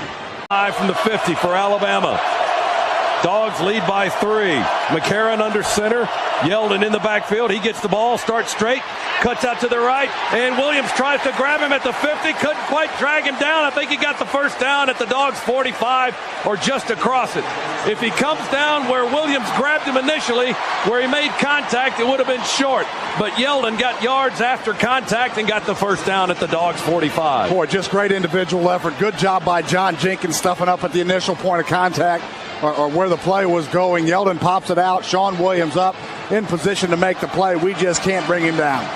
5 from the 50 for Alabama. Dogs lead by 3. McCarron under center. Yeldon in the backfield. He gets the ball, starts straight, cuts out to the right, and Williams tries to grab him at the 50. Couldn't quite drag him down. I think he got the first down at the Dogs 45 or just across it. If he comes down where Williams grabbed him initially, where he made contact, it would have been short. But Yeldon got yards after contact and got the first down at the Dogs 45. Boy, just great individual effort. Good job by John Jenkins stuffing up at the initial point of contact. Or where the play was going. Yeldon pops it out. Sean Williams up in position to make the play. We just can't bring him down.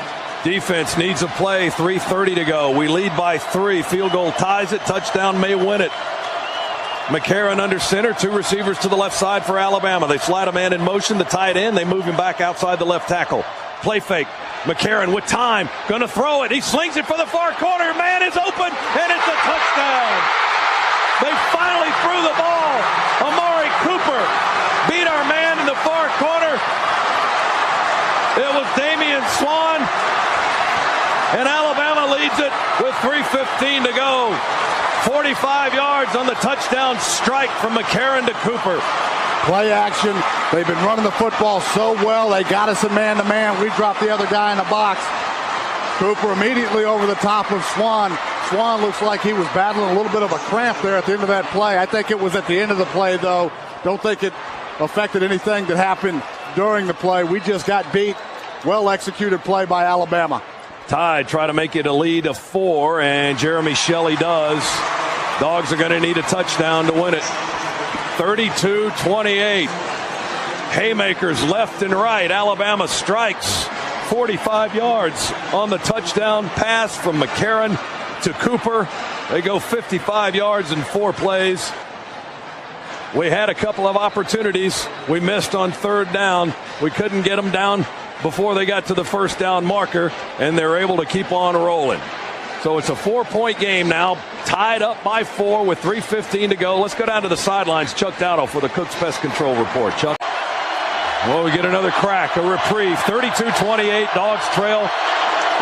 Defense needs a play. 3:30 to go. We lead by 3. Field goal ties it. Touchdown may win it. McCarron under center. 2 receivers to the left side for Alabama. They slide a man in motion. The tight end. They move him back outside the left tackle. Play fake. McCarron with time. Going to throw it. He slings it for the far corner. Man is open. And it's a touchdown. They finally threw the ball. Amari Cooper beat our man in the far corner. It was Damian Swan. And Alabama leads it with 3:15 to go. 45 yards on the touchdown strike from McCarron to Cooper. Play action. They've been running the football so well. They got us in man-to-man. We dropped the other guy in the box. Cooper immediately over the top of Swan. Swan looks like he was battling a little bit of a cramp there at the end of that play. I think it was at the end of the play, though. Don't think it affected anything that happened during the play. We just got beat. Well-executed play by Alabama. Tide try to make it a lead of 4, and Jeremy Shelley does. Dogs are going to need a touchdown to win it. 32-28. Haymakers left and right. Alabama strikes 45 yards on the touchdown pass from McCarron to Cooper. They go 55 yards in 4 plays. We had a couple of opportunities. We missed on 3rd down. We couldn't get them down before they got to the first down marker, and they're able to keep on rolling. So it's a 4-point game now, tied up by 4 with 3:15 to go. Let's go down to the sidelines. Chuck Dowdle for the Cooks Pest Control Report. Chuck. Well, we get another crack, a reprieve. 32-28, Dogs trail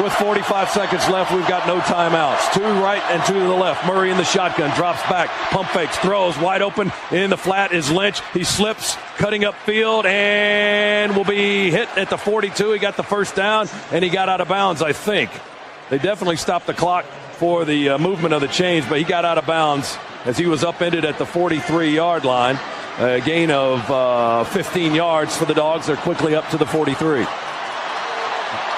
with 45 seconds left. We've got no timeouts. 2 right and 2 to the left. Murray in the shotgun, drops back, pump fakes, throws, wide open in the flat is Lynch. He slips, cutting upfield, and will be hit at the 42. He got the first down, and he got out of bounds, I think. They definitely stopped the clock for the movement of the chains, but he got out of bounds as he was upended at the 43-yard line. A gain of 15 yards for the Dogs. They're quickly up to the 43.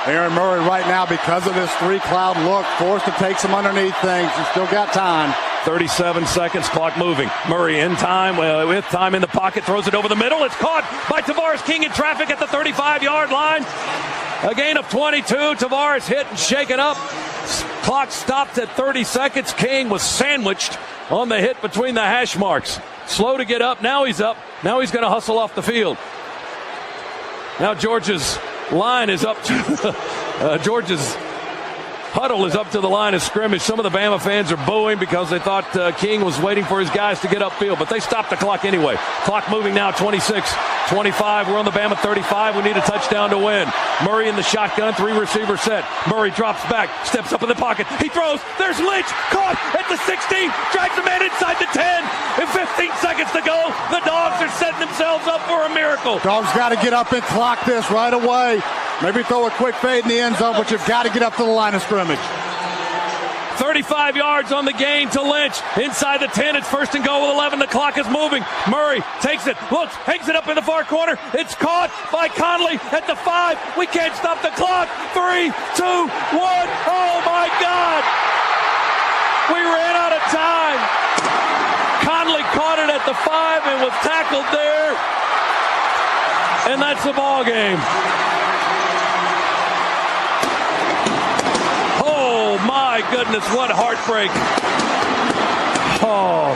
Aaron Murray right now, because of this 3-cloud look, forced to take some underneath things. He's still got time. 37 seconds, clock moving. Murray in time, with time in the pocket, throws it over the middle. It's caught by Tavares King in traffic at the 35-yard line. A gain of 22. Tavares hit and shaken up. Clock stopped at 30 seconds. King was sandwiched on the hit between the hash marks. Slow to get up. Now he's up. Now he's going to hustle off the field. Now Georgia's line is up to Georgia's huddle is up to the line of scrimmage. Some of the Bama fans are booing because they thought King was waiting for his guys to get upfield, but they stopped the clock anyway. Clock moving now, 26-25. We're on the Bama 35. We need a touchdown to win. Murray in the shotgun, 3-receiver set. Murray drops back, steps up in the pocket. He throws. There's Lynch, caught at the 16, drags the man inside the 10. And 15 seconds to go. The Dogs are setting themselves up for a miracle. Dogs got to get up and clock this right away. Maybe throw a quick fade in the end zone, but you've got to get up to the line of scrimmage. 35 yards on the gain to Lynch. Inside the 10, it's first and goal with 11. The clock is moving. Murray takes it, looks, hangs it up in the far corner. It's caught by Conley at the 5. We can't stop the clock. 3, 2, 1. Oh, my God. We ran out of time. Conley caught it at the 5 and was tackled there. And that's the ball game. Oh, my goodness, what heartbreak. Oh.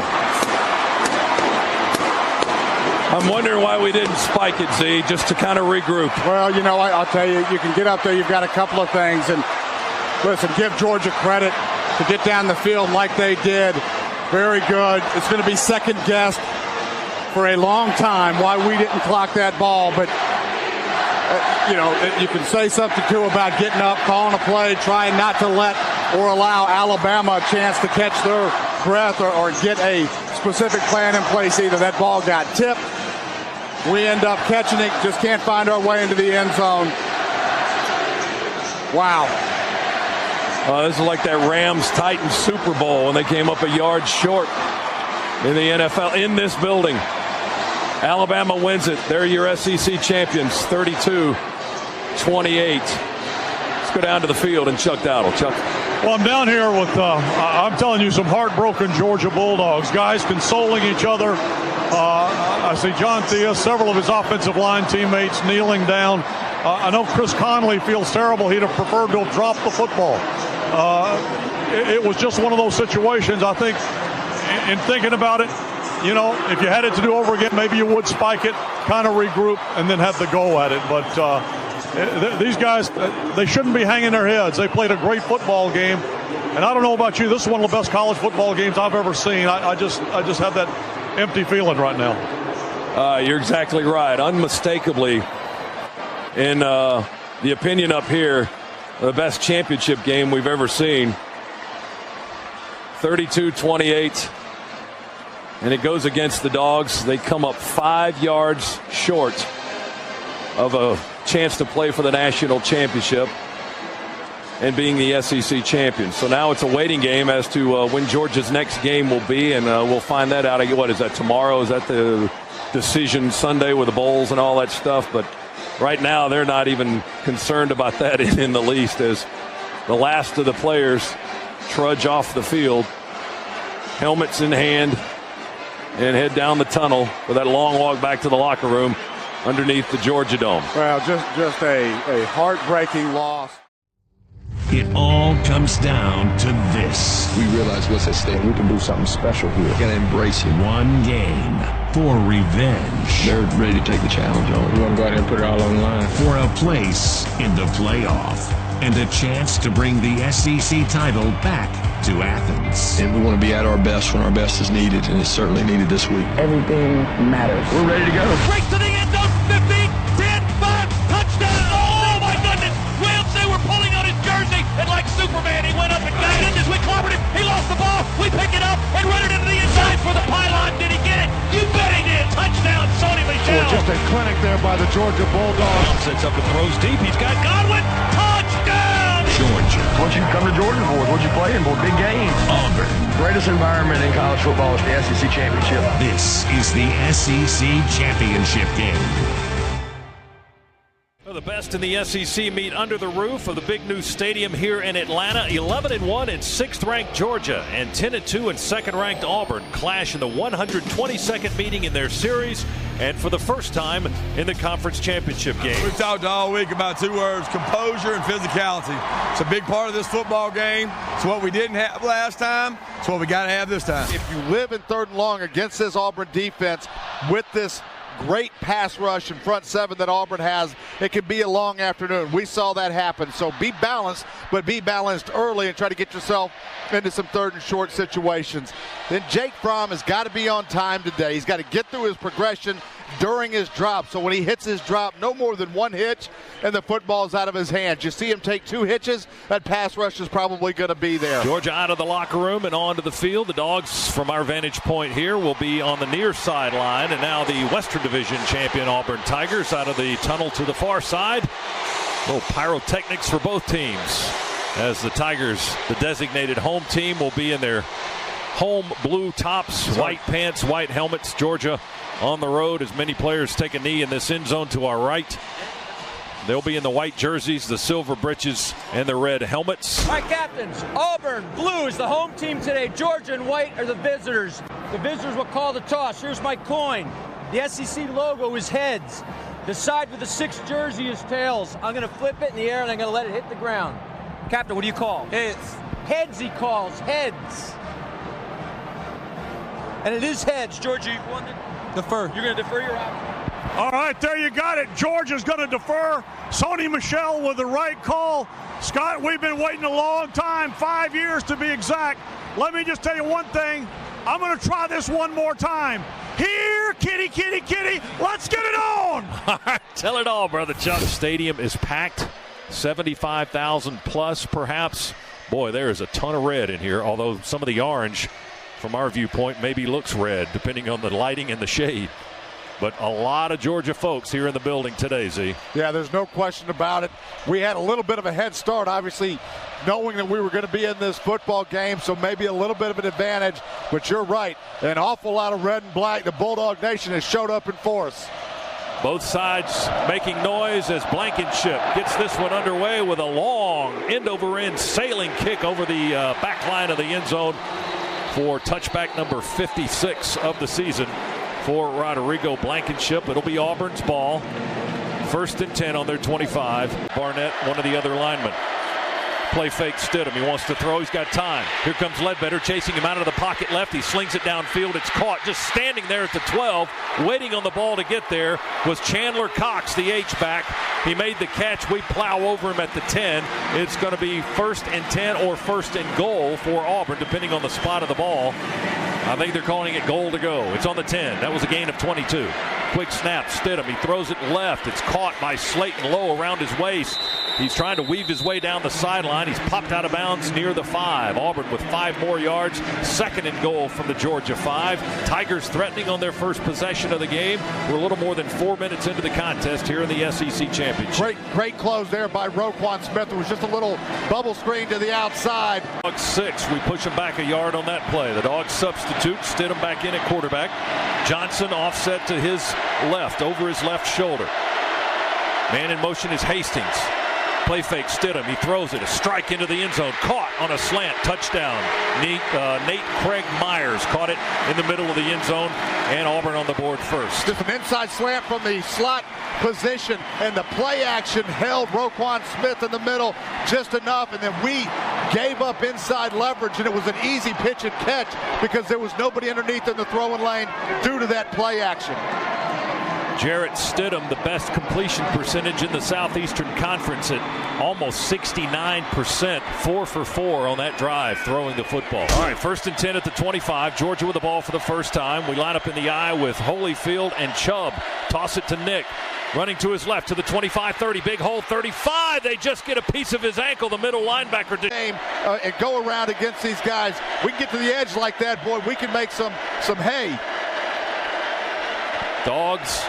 I'm wondering why we didn't spike it, Z, just to kind of regroup. Well, you know, I'll tell you, you can get up there, you've got a couple of things. And listen, give Georgia credit to get down the field like they did. Very good. It's going to be second guessed for a long time why we didn't clock that ball. But, you know, you can say something, too, about getting up, calling a play, trying not to let or allow Alabama a chance to catch their breath or get a specific plan in place. Either that ball got tipped, we end up catching it, just can't find our way into the end zone. Wow. This is like that Rams-Titans Super Bowl when they came up a yard short in the NFL in this building. Alabama wins it. They're your SEC champions, 32-28. Let's go down to the field and Chuck Dowdle. Chuck. Well, I'm down here with, I'm telling you, some heartbroken Georgia Bulldogs. Guys consoling each other. I see John Thea, several of his offensive line teammates kneeling down. I know Chris Conley feels terrible. He'd have preferred to have dropped the football. It was just one of those situations. I think in thinking about it, you know, if you had it to do over again, maybe you would spike it, kind of regroup, and then have the go at it. But these guys, they shouldn't be hanging their heads. They played a great football game. And I don't know about you, this is one of the best college football games I've ever seen. I just have that empty feeling right now. You're exactly right. Unmistakably, in the opinion up here, the best championship game we've ever seen. 32-28. And it goes against the Dogs. They come up 5 yards short of a chance to play for the national championship and being the SEC champions. So now it's a waiting game as to when Georgia's next game will be, and we'll find that out. What is that, tomorrow? Is that the decision Sunday with the bowls and all that stuff? But right now they're not even concerned about that in the least, as the last of the players trudge off the field, helmets in hand, and head down the tunnel for that long walk back to the locker room underneath the Georgia Dome. Well, just a heartbreaking loss. It all comes down to this. We realize what's at stake. We can do something special here. Got to embrace it. One game for revenge. They're ready to take the challenge on. We want to go out there and put it all on the line. For a place in the playoff and a chance to bring the SEC title back to Athens. And we want to be at our best when our best is needed, and it's certainly needed this week. Everything matters. We're ready to go. Breaks to the end zone, 15, 10, 5, touchdown! Oh, my goodness! Ramsey were pulling on his jersey. Georgia Bulldogs. Sets up and throws deep. He's got Godwin. Touchdown! Georgia. What you come to Georgia for? What you playing for? Big games. Auburn. Greatest environment in college football is the SEC championship. This is the SEC championship game. The best in the SEC meet under the roof of the big new stadium here in Atlanta. 11-1 in 6th-ranked Georgia and 10-2 in 2nd-ranked Auburn clash in the 122nd meeting in their series, and for the first time in the conference championship game. We've talked all week about two words: composure and physicality. It's a big part of this football game. It's what we didn't have last time. It's what we got to have this time. If you live in 3rd and long against this Auburn defense with this great pass rush and front seven that Auburn has, it can be a long afternoon. We saw that happen. So be balanced, but be balanced early and try to get yourself into some 3rd and short situations. Then Jake Fromm has got to be on time today. He's got to get through his progression during his drop. So when he hits his drop, no more than one hitch and the football's out of his hands. You see him take 2 hitches, that pass rush is probably going to be there. Georgia out of the locker room and onto the field. The Dogs, from our vantage point here, will be on the near sideline. And now the Western Division champion Auburn Tigers out of the tunnel to the far side. Little pyrotechnics for both teams, as the Tigers, the designated home team, will be in their home blue tops, white pants, white helmets. Georgia on the road as many players take a knee in this end zone to our right. They'll be in the white jerseys, the silver breeches, and the red helmets. All right, captains. Auburn, blue is the home team today. Georgia and white are the visitors. The visitors will call the toss. Here's my coin. The SEC logo is heads. The side with the 6th jersey is tails. I'm going to flip it in the air, and I'm going to let it hit the ground. Captain, what do you call? Heads. Heads, he calls. Heads. And it is heads. Georgia, you want to defer? You're going to defer your out. All right, there you got it. Georgia's going to defer. Sony Michel with the right call. Scott, we've been waiting a long time, 5 years to be exact. Let me just tell you one thing. I'm going to try this one more time. Here, kitty, kitty, kitty. Let's get it on. Tell it all, Brother Chuck. Stadium is packed. 75,000 plus, perhaps. Boy, there is a ton of red in here, although some of the orange, from our viewpoint, maybe looks red, depending on the lighting and the shade. But a lot of Georgia folks here in the building today, Z. Yeah, there's no question about it. We had a little bit of a head start, obviously, knowing that we were going to be in this football game, so maybe a little bit of an advantage. But you're right, an awful lot of red and black. The Bulldog Nation has showed up in force. Both sides making noise as Blankenship gets this one underway with a long end-over-end sailing kick over the back line of the end zone for touchback number 56 of the season for Rodrigo Blankenship. It'll be Auburn's ball. 1st and 10 on their 25. Barnett, one of the other linemen. Play fake Stidham. He wants to throw. He's got time. Here comes Ledbetter chasing him out of the pocket left. He slings it downfield. It's caught. Just standing there at the 12, waiting on the ball to get there, was Chandler Cox, the H-back. He made the catch. We plow over him at the 10. It's going to be 1st and 10 or 1st and goal for Auburn, depending on the spot of the ball. I think they're calling it goal to go. It's on the 10. That was a gain of 22. Quick snap, Stidham. He throws it left. It's caught by Slayton Lowe around his waist. He's trying to weave his way down the sideline. He's popped out of bounds near the 5. Auburn with 5 more yards. 2nd and goal from the Georgia 5. Tigers threatening on their first possession of the game. We're a little more than 4 minutes into the contest here in the SEC Championship. Great close there by Roquan Smith. It was just a little bubble screen to the outside. Dogs 6. We push him back a yard on that play. The Dogs substitute. Stidham back in at quarterback. Johnson offset to his left, over his left shoulder. Man in motion is Hastings. Play fake Stidham. He throws it. A strike into the end zone. Caught on a slant. Touchdown. Nate Craig Myers caught it in the middle of the end zone, and Auburn on the board first. Just an inside slant from the slot position, and the play action held Roquan Smith in the middle just enough, and then we gave up inside leverage, and it was an easy pitch and catch because there was nobody underneath in the throwing lane due to that play action. Jarrett Stidham, the best completion percentage in the Southeastern Conference at almost 69%. 4 for 4 on that drive, throwing the football. All right, 1st and 10 at the 25. Georgia with the ball for the first time. We line up in the eye with Holyfield and Chubb. Toss it to Nick. Running to his left to the 25-30. Big hole, 35. They just get a piece of his ankle. The middle linebacker did. And go around against these guys. We can get to the edge like that, boy. We can make some hay. Dogs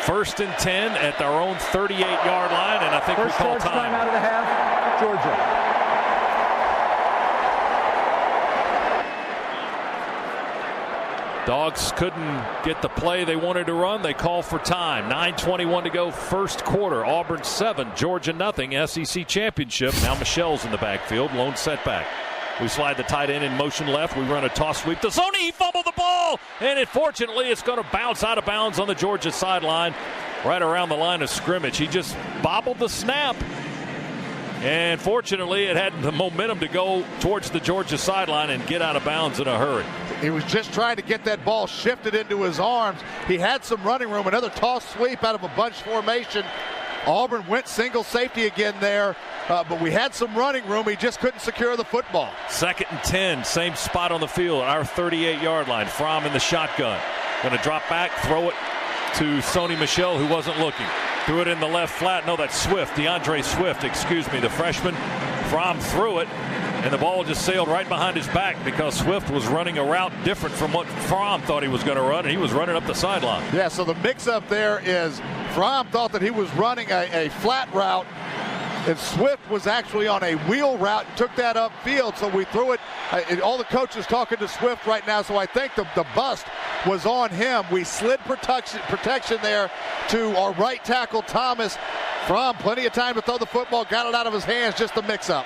1st and 10 at their own 38-yard line, and I think we call time. Out of the half, Georgia. Dogs couldn't get the play they wanted to run. They call for time. 9:21 to go, first quarter. Auburn 7, Georgia nothing. SEC championship. Now Michelle's in the backfield. Lone setback. We slide the tight end in motion left. We run a toss sweep to Sony. He fumbled the ball, and unfortunately it's going to bounce out of bounds on the Georgia sideline right around the line of scrimmage. He just bobbled the snap, and fortunately it had the momentum to go towards the Georgia sideline and get out of bounds in a hurry. He was just trying to get that ball shifted into his arms. He had some running room. Another toss sweep out of a bunch formation. Auburn went single safety again there, but we had some running room. He just couldn't secure the football. 2nd and 10, same spot on the field, our 38-yard line. Fromm in the shotgun. Going to drop back, throw it to Sony Michel, who wasn't looking. Threw it in the left flat. No, that's Swift, DeAndre Swift, excuse me, the freshman. Fromm threw it, and the ball just sailed right behind his back because Swift was running a route different from what Fromm thought he was going to run, and he was running up the sideline. Yeah, so the mix-up there is Fromm thought that he was running a flat route, and Swift was actually on a wheel route and took that upfield, so we threw it. All the coaches talking to Swift right now, so I think the bust was on him. We slid protection there to our right tackle, Thomas. Fromm, plenty of time to throw the football, got it out of his hands, just a mix-up.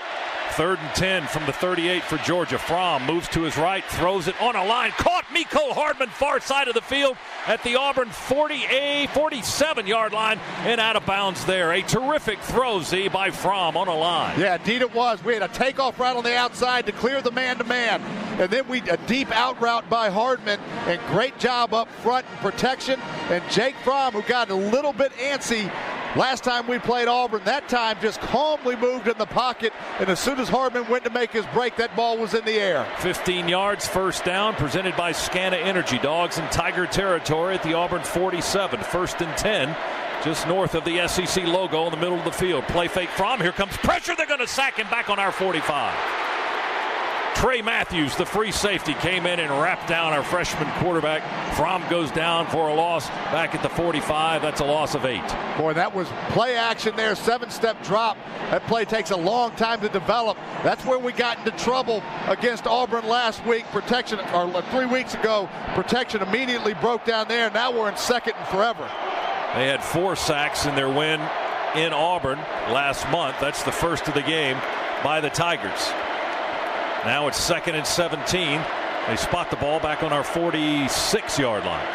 3rd and 10 from the 38 for Georgia. Fromm moves to his right, throws it on a line. Caught Miko Hardman, far side of the field at the Auburn 47-yard line, and out of bounds there. A terrific throw, Z, by Fromm on a line. Yeah, indeed it was. We had a takeoff right on the outside to clear the man-to-man. And then a deep out route by Hardman, and great job up front in protection. And Jake Fromm, who got a little bit antsy last time we played Auburn, that time just calmly moved in the pocket, and as soon as Hardman went to make his break, that ball was in the air. 15 yards, first down, presented by Scana Energy. Dogs in Tiger territory at the Auburn 47. 1st and 10, just north of the SEC logo in the middle of the field. Play fake Fromm. Here comes pressure. They're going to sack him back on our 45. Trey Matthews, the free safety, came in and wrapped down our freshman quarterback. Fromm goes down for a loss back at the 45. That's a loss of 8. Boy, that was play action there, 7-step drop. That play takes a long time to develop. That's where we got into trouble against Auburn last week. Protection, or 3 weeks ago, protection immediately broke down there. Now we're in 2nd and forever. They had 4 sacks in their win in Auburn last month. That's the first of the game by the Tigers. Now it's 2nd and 17. They spot the ball back on our 46-yard line.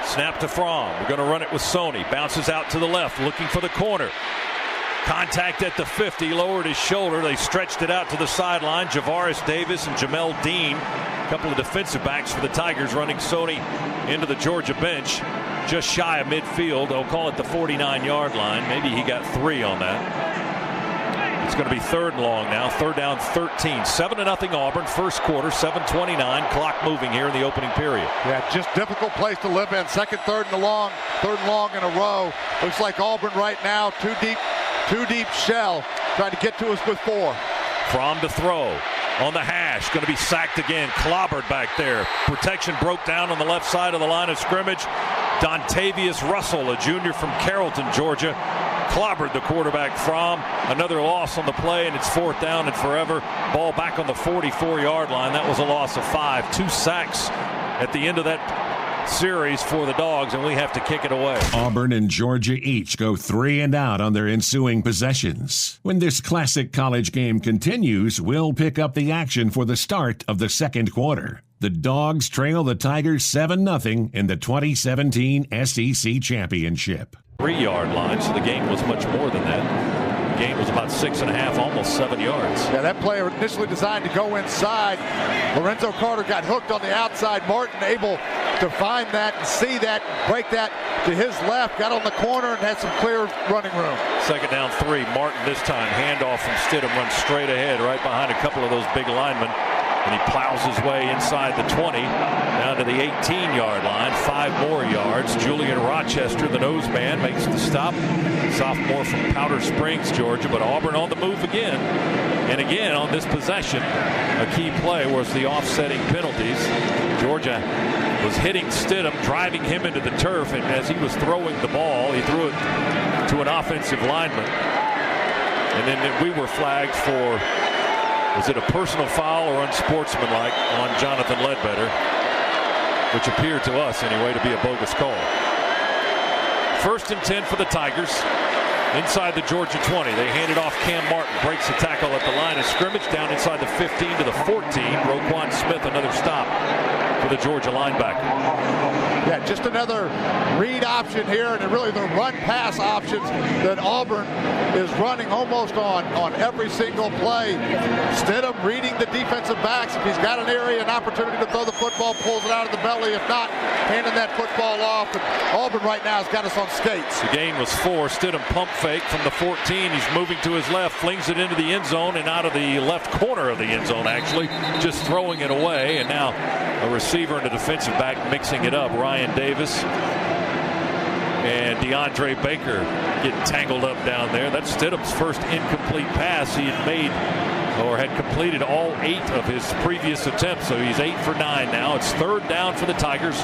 Snap to Fromm. We're going to run it with Sony. Bounces out to the left, looking for the corner. Contact at the 50, lowered his shoulder. They stretched it out to the sideline. Javaris Davis and Jamel Dean, a couple of defensive backs for the Tigers, running Sony into the Georgia bench. Just shy of midfield. They'll call it the 49-yard line. Maybe he got 3 on that. It's going to be 3rd and long now. 3rd down, 13. 7-0 Auburn. First quarter, 7:29. Clock moving here in the opening period. Yeah, just difficult place to live in. 2nd, 3rd and long. 3rd and long in a row. Looks like Auburn right now, too deep shell, trying to get to us with 4. Fromm to throw. On the hash, going to be sacked again. Clobbered back there. Protection broke down on the left side of the line of scrimmage. Dontavius Russell, a junior from Carrollton, Georgia, clobbered the quarterback Fromm. Another loss on the play, and it's 4th down and forever. Ball back on the 44-yard line. That was a loss of 5. 2 sacks at the end of that series for the Dogs, and we have to kick it away. Auburn and Georgia each go 3 and out on their ensuing possessions. When this classic college game continues, we'll pick up the action for the start of the 2nd quarter. The Dogs trail the Tigers 7-0 in the 2017 SEC Championship. 3-yard line, so the game was much more than that. The game was about 6.5, almost 7 yards. Yeah, that play initially designed to go inside. Lorenzo Carter got hooked on the outside. Martin able to find that and see that, break that to his left, got on the corner and had some clear running room. 2nd down, 3. Martin this time, handoff from Stidham, runs straight ahead right behind a couple of those big linemen. And he plows his way inside the 20, down to the 18-yard line. 5 more yards. Julian Rochester, the nose man, makes the stop. Sophomore from Powder Springs, Georgia, but Auburn on the move again. And again, on this possession, a key play was the offsetting penalties. Georgia was hitting Stidham, driving him into the turf, and as he was throwing the ball, he threw it to an offensive lineman. And then we were flagged for, was it a personal foul or unsportsmanlike on Jonathan Ledbetter, which appeared to us anyway to be a bogus call. 1st and 10 for the Tigers. Inside the Georgia 20. They hand it off. Cam Martin breaks the tackle at the line of scrimmage, down inside the 15 to the 14. Roquan Smith, another stop for the Georgia linebacker. Yeah, just another read option here, and really the run-pass options that Auburn is running almost on every single play. Stidham reading the defensive backs. If he's got an area, an opportunity to throw the football, pulls it out of the belly. If not, handing that football off. And Auburn right now has got us on skates. The gain was 4. Stidham pump fake from the 14. He's moving to his left, flings it into the end zone and out of the left corner of the end zone, actually, just throwing it away. And now a receiver and a defensive back mixing it up. Ryan Davis and DeAndre Baker getting tangled up down there. That's Stidham's first incomplete pass. He had made or had completed all 8 of his previous attempts, so he's 8 for 9 now. It's 3rd down for the Tigers,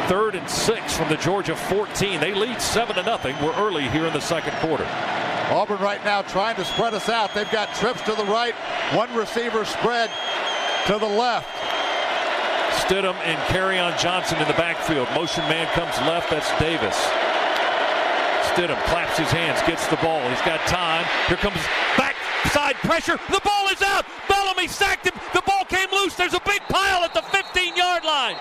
3rd and 6 from the Georgia 14. They lead 7-0. We're early here in the second quarter. Auburn right now trying to spread us out. They've got trips to the right, one receiver spread to the left. Stidham and Kerryon Johnson in the backfield. Motion man comes left. That's Davis. Stidham claps his hands, gets the ball. He's got time. Here comes backside pressure. The ball is out. Bellamy sacked him. The ball came loose. There's a big pile at the 15-yard line.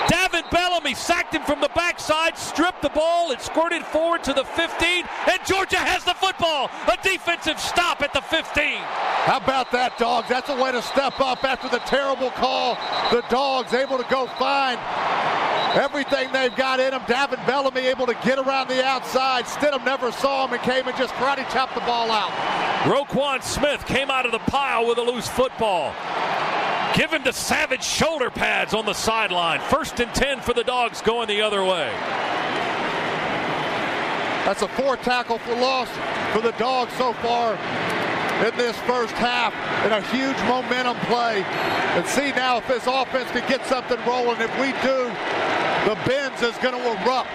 Davin Bellamy sacked him from the backside, stripped the ball, it squirted forward to the 15, and Georgia has the football. A defensive stop at the 15. How about that, Dogs? That's a way to step up after the terrible call. The Dogs able to go find everything they've got in them. Davin Bellamy able to get around the outside. Stidham never saw him and came and just karate chopped the ball out. Roquan Smith came out of the pile with a loose football. Give him the savage shoulder pads on the sideline. 1st and 10 for the Dogs going the other way. That's a 4 tackle for loss for the Dogs so far in this first half, and a huge momentum play. And see now if this offense can get something rolling. If we do, the Benz is going to erupt.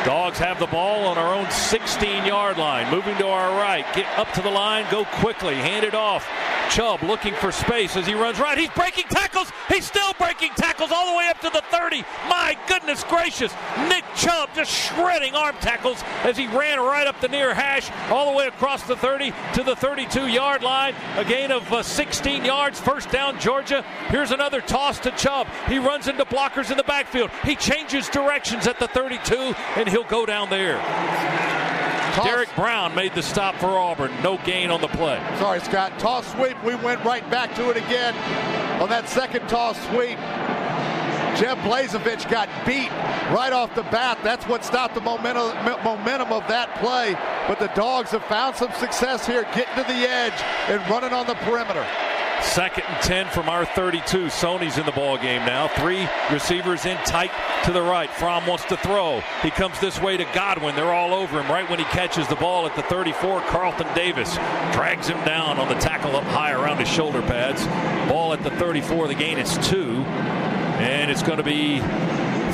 Dogs have the ball on our own 16-yard line. Moving to our right. Get up to the line. Go quickly. Hand it off. Chubb looking for space as he runs right. He's breaking tackles. He's still breaking tackles all the way up to the 30. My goodness gracious. Nick Chubb just shredding arm tackles as he ran right up the near hash all the way across the 30 to the 32-yard line. A gain of 16 yards. 1st down, Georgia. Here's another toss to Chubb. He runs into blockers in the backfield. He changes directions at the 32, and he'll go down there. Derek Brown made the stop for Auburn. No gain on the play. Sorry, Scott. Toss sweep. We went right back to it again on that second toss sweep. Jeb Blazevich got beat right off the bat. That's what stopped the momentum of that play. But the Dogs have found some success here, getting to the edge and running on the perimeter. 2nd and 10 from our 32. Sony's in the ball game now. 3 receivers in tight to the right. Fromm wants to throw. He comes this way to Godwin. They're all over him right when he catches the ball at the 34. Carlton Davis drags him down on the tackle up high around his shoulder pads. Ball at the 34. The gain is 2. And it's going to be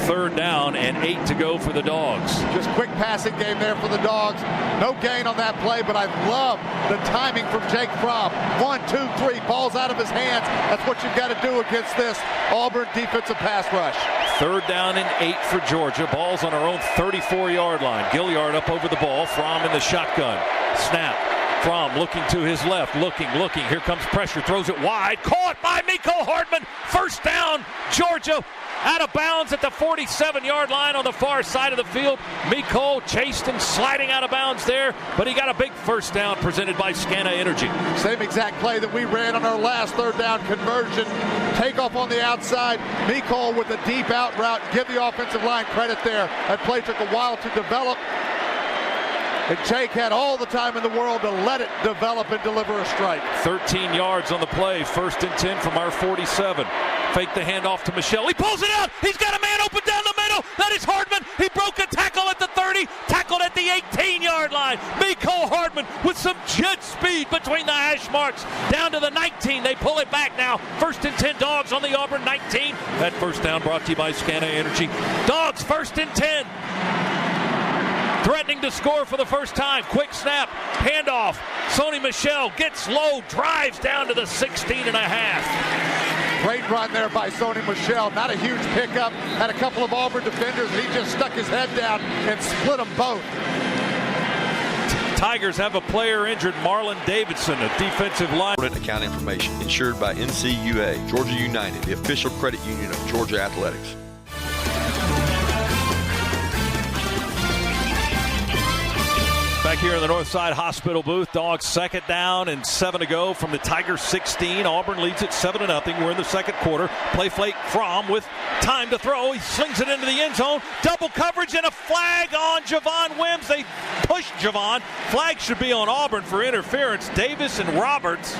3rd down and 8 to go for the Dogs. Just quick passing game there for the Dogs. No gain on that play, but I love the timing from Jake Fromm. 1, 2, 3, ball's out of his hands. That's what you've got to do against this Auburn defensive pass rush. 3rd down and 8 for Georgia. Ball's on our own 34-yard line. Gilliard up over the ball. Fromm in the shotgun. Snap. Fromm looking to his left. Looking. Here comes pressure. Throws it wide. Caught by Miko Hardman. 1st down, Georgia. Out of bounds at the 47-yard line on the far side of the field. Miko chased and sliding out of bounds there, but he got a big 1st down presented by Scana Energy. Same exact play that we ran on our last 3rd down conversion. Takeoff on the outside. Miko with a deep out route. Give the offensive line credit there. That play took a while to develop. And Jake had all the time in the world to let it develop and deliver a strike. 13 yards on the play. 1st and 10 from our 47. Fake the handoff to Michelle. He pulls it out. He's got a man open down the middle. That is Hardman. He broke a tackle at the 30. tackled at the 18-yard line. Mecole Hardman with some jet speed between the hash marks. Down to the 19. They pull it back now. 1st and 10 Dogs on the Auburn 19. That first down brought to you by Scana Energy. Dogs 1st and 10. Threatening to score for the first time. Quick snap. Handoff. Sony Michel gets low. Drives down to the 16.5. Great run there by Sony Michel. Not a huge pickup. Had a couple of Auburn defenders, and he just stuck his head down and split them both. Tigers have a player injured, Marlon Davidson, a defensive line. Account information insured by NCUA, Georgia United, the official credit union of Georgia Athletics. Back here in the Northside Hospital booth, Dogs 2nd down and 7 to go from the Tigers 16. Auburn leads it 7-0. We're in the second quarter. Play fake Fromm with time to throw. He slings it into the end zone. Double coverage and a flag on Javon Wims. They push Javon. Flag should be on Auburn for interference. Davis and Roberts,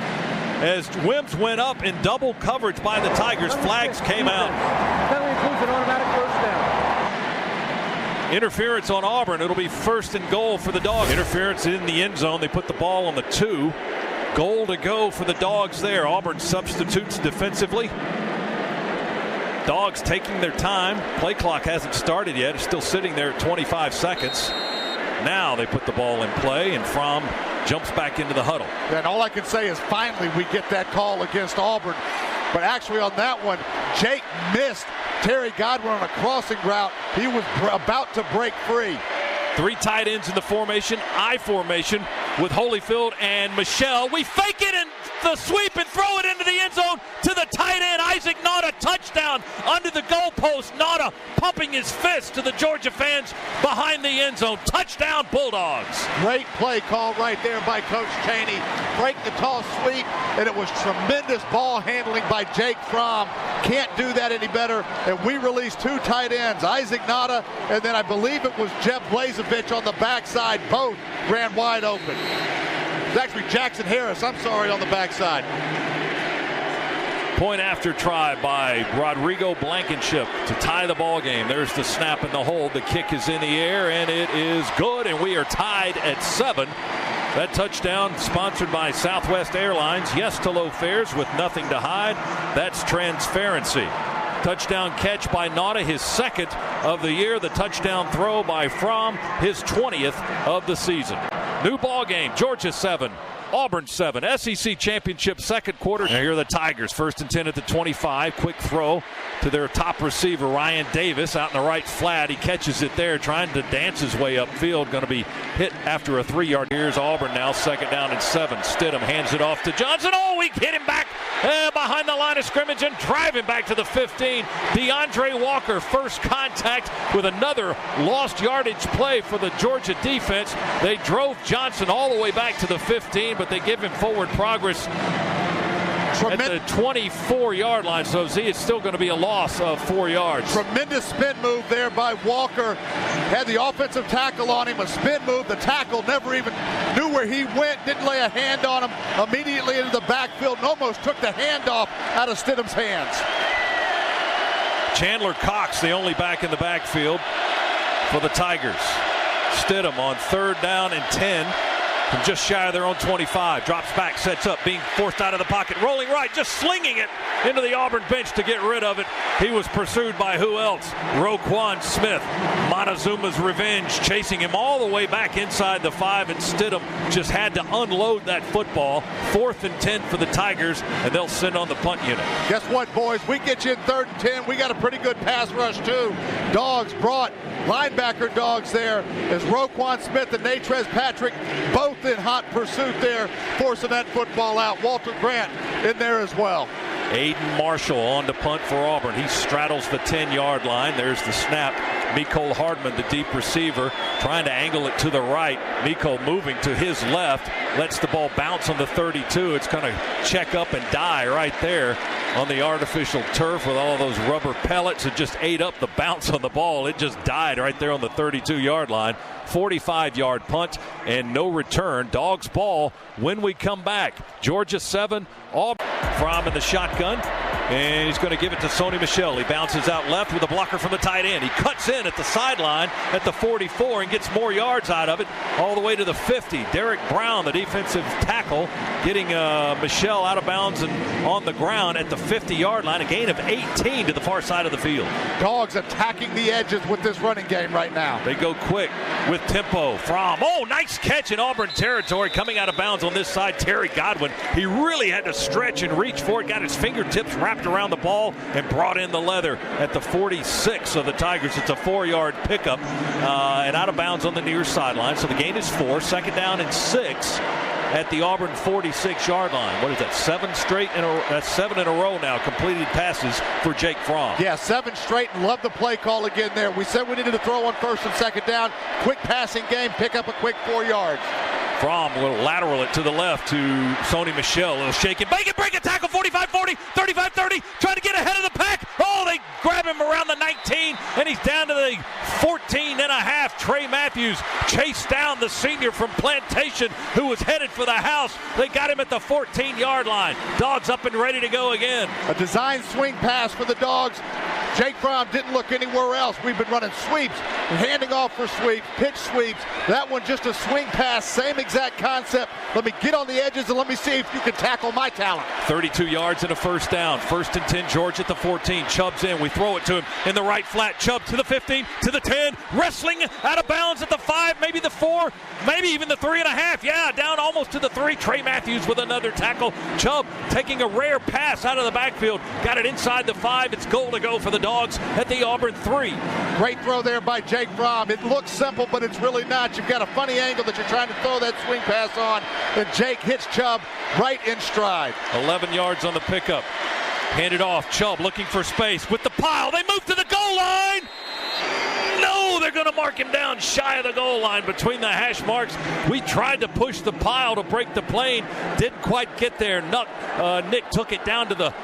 as Wims went up in double coverage by the Tigers. Flags came out. Penalty includes an automatic first down. Interference on Auburn. It'll be 1st and goal for the Dogs. Interference in the end zone. They put the ball on the 2. Goal to go for the Dogs there. Auburn substitutes defensively. Dogs taking their time. Play clock hasn't started yet. It's still sitting there at 25 seconds. Now they put the ball in play, and Fromm jumps back into the huddle. And all I can say is finally we get that call against Auburn. But actually on that one, Jake missed Terry Godwin on a crossing route. He was about to break free. 3 tight ends in the formation, I formation with Holyfield and Michel. We fake it and the sweep and throw it into the end zone to the tight end, Isaac Nauta. Touchdown under the goalpost. Nauta pumping his fist to the Georgia fans behind the end zone. Touchdown, Bulldogs. Great play call right there by Coach Chaney. Break the tall sweep, and it was tremendous ball handling by Jake Fromm. Can't do that any better. And we released 2 tight ends, Isaac Nauta, and then I believe it was Jeb Blazevich on the backside. Both ran wide open. It's actually Jackson Harris, I'm sorry, on the backside. Point after try by Rodrigo Blankenship to tie the ball game. There's the snap and the hold. The kick is in the air, and it is good, and we are tied at 7. That touchdown sponsored by Southwest Airlines. Yes to low fares with nothing to hide. That's transparency. Touchdown catch by Nauta, his 2nd of the year. The touchdown throw by Fromm, his 20th of the season. New ball game, Georgia 7, Auburn 7. SEC Championship second quarter. Now here are the Tigers, 1st and 10 at the 25. Quick throw to their top receiver, Ryan Davis, out in the right flat. He catches it there, trying to dance his way upfield. Going to be hit after a 3-yard. Here's Auburn now, 2nd down and 7. Stidham hands it off to Johnson. Oh, we hit him back behind the line of scrimmage and drive him back to the 15. DeAndre Walker, first contact with another lost yardage play for the Georgia defense. They drove Johnson all the way back to the 15, but they give him forward progress at the 24-yard line. So Z, it's still going to be a loss of 4 yards. Tremendous spin move there by Walker. Had the offensive tackle on him, a spin move. The tackle never even knew where he went, didn't lay a hand on him. Immediately into the backfield and almost took the handoff out of Stidham's hands. Chandler Cox, the only back in the backfield for the Tigers. Stidham on 3rd down and 10. From just shy of their own 25. Drops back, sets up, being forced out of the pocket. Rolling right, just slinging it into the Auburn bench to get rid of it. He was pursued by who else? Roquan Smith. Montezuma's revenge, chasing him all the way back inside the 5. And Stidham just had to unload that football. 4th and 10 for the Tigers, and they'll send on the punt unit. Guess what, boys? We get you in 3rd and 10. We got a pretty good pass rush, too. Dogs brought linebacker Dogs there as Roquan Smith and Natrez Patrick both in hot pursuit there, forcing that football out. Walter Grant in there as well. Aiden Marshall on to punt for Auburn. He straddles the 10-yard line. There's the snap. Mecole Hardman, the deep receiver, trying to angle it to the right. Mecole moving to his left, lets the ball bounce on the 32. It's going to check up and die right there on the artificial turf with all those rubber pellets. It just ate up the bounce on the ball. It just died right there on the 32-yard line. 45-yard punt and no return. Dogs ball when we come back. Georgia 7, Auburn. Fromm in the shotgun. And he's going to give it to Sony Michel. He bounces out left with a blocker from the tight end. He cuts in at the sideline at the 44 and gets more yards out of it all the way to the 50. Derek Brown, the defensive tackle, getting Michel out of bounds and on the ground at the 50-yard line. A gain of 18 to the far side of the field. Dogs attacking the edges with this running game right now. They go quick with tempo. Fromm, nice catch in Auburn territory, coming out of bounds on this side. Terry Godwin, he really had to stretch and reach for it, got his fingertips wrapped around the ball and brought in the leather at the 46 of the Tigers. It's a 4-yard pickup and out of bounds on the near sideline. So the gain is 4, second down and 6 at the Auburn 46-yard line. What is that? 7 in a row now, completed passes for Jake Fromm. Yeah, 7 straight, and love the play call again there. We said we needed to throw on first and second down. Quick passing game, pick up a quick 4 yards. Fromm will lateral it to the left to Sony Michel. He'll shake it, make it, break it, tackle, 45-40, 35-30, trying to get ahead of the pack. They grab him around the 19, and he's down to the 14.5. Trey Matthews chased down the senior from Plantation, who was headed for the house. They got him at the 14-yard line. Dogs up and ready to go again. A design swing pass for the Dogs. Jake Fromm didn't look anywhere else. We've been running sweeps, handing off for sweeps, pitch sweeps. That one just a swing pass, same exact concept. Let me get on the edges and let me see if you can tackle my talent. 32 yards and a first down. First and 10, George at the 14. Chubb's in. We throw it to him in the right flat. Chubb to the 15, to the 10, wrestling out of bounds at the 5, maybe the 4, maybe even the 3.5. Yeah, down almost to the 3. Trey Matthews with another tackle. Chubb taking a rare pass out of the backfield. Got it inside the 5. It's goal to go for the Dogs at the Auburn 3. Great throw there by Jake Fromm. It looks simple, but it's really not. You've got a funny angle that you're trying to throw that swing pass on, and Jake hits Chubb right in stride. 11 yards on the pickup. Handed off. Chubb looking for space with the pile. They move to the goal line. No, they're going to mark him down shy of the goal line between the hash marks. We tried to push the pile to break the plane. Didn't quite get there. Nick took it down to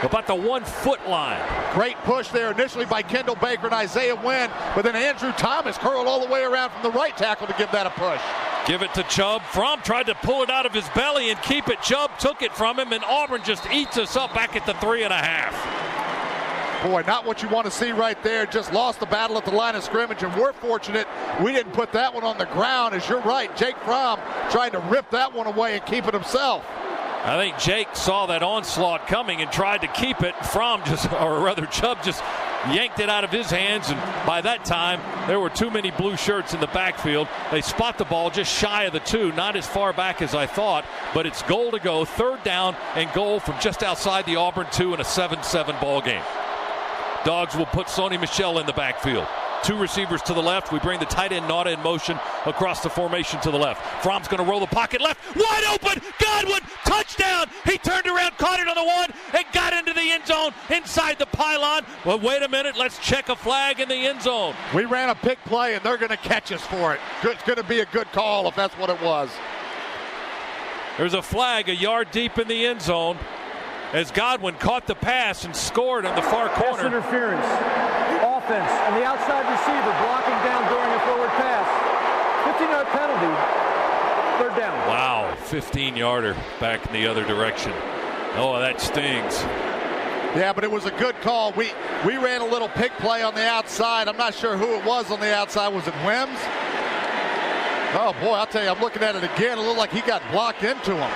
about the 1 foot line. Great push there initially by Kendall Baker and Isaiah Wynn, but then Andrew Thomas curled all the way around from the right tackle to give that a push. Give it to Chubb. Fromm tried to pull it out of his belly and keep it. Chubb took it from him, and Auburn just eats us up back at the 3.5. Boy, not what you want to see right there. Just lost the battle at the line of scrimmage, and we're fortunate we didn't put that one on the ground, as you're right. Jake Fromm trying to rip that one away and keep it himself. I think Jake saw that onslaught coming and tried to keep it. Chubb just yanked it out of his hands, and by that time there were too many blue shirts in the backfield. They spot the ball just shy of the 2, not as far back as I thought, but it's goal to go, third down and goal from just outside the Auburn 2 in a 7-7 ball game. Dogs will put Sony Michel in the backfield. 2 receivers to the left. We bring the tight end Nauta in motion across the formation to the left. Fromm's going to roll the pocket left. Wide open. Godwin. Touchdown. He turned around, caught it on the 1, and got into the end zone inside the pylon. Well, wait a minute. Let's check a flag in the end zone. We ran a big play, and they're going to catch us for it. It's going to be a good call if that's what it was. There's a flag a yard deep in the end zone as Godwin caught the pass and scored in the far corner. Pass interference. Offense and the outside receiver blocking down during a forward pass. 15-yard penalty. Third down. Wow, 15-yarder back in the other direction. Oh, that stings. Yeah, but it was a good call. We ran a little pick play on the outside. I'm not sure who it was on the outside. Was it Wims? Oh, boy, I'll tell you, I'm looking at it again. It looked like he got blocked into him.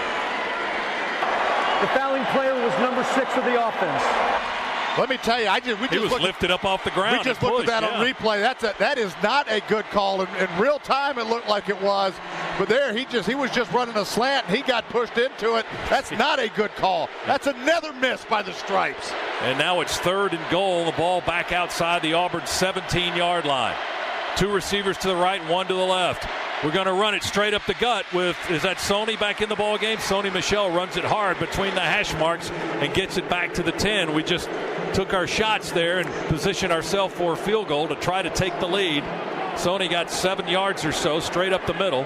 The fouling player was number 6 of the offense. Let me tell you, he was lifted up off the ground. We just looked at that on replay. That is not a good call. In real time, it looked like it was. But there, he was just running a slant, and he got pushed into it. That's not a good call. That's another miss by the Stripes. And now it's 3rd and goal. The ball back outside the Auburn 17-yard line. 2 receivers to the right and 1 to the left. We're going to run it straight up the gut with, is that Sony back in the ball game? Sony Michel runs it hard between the hash marks and gets it back to the 10. We just took our shots there and positioned ourselves for a field goal to try to take the lead. Sony got 7 yards or so straight up the middle.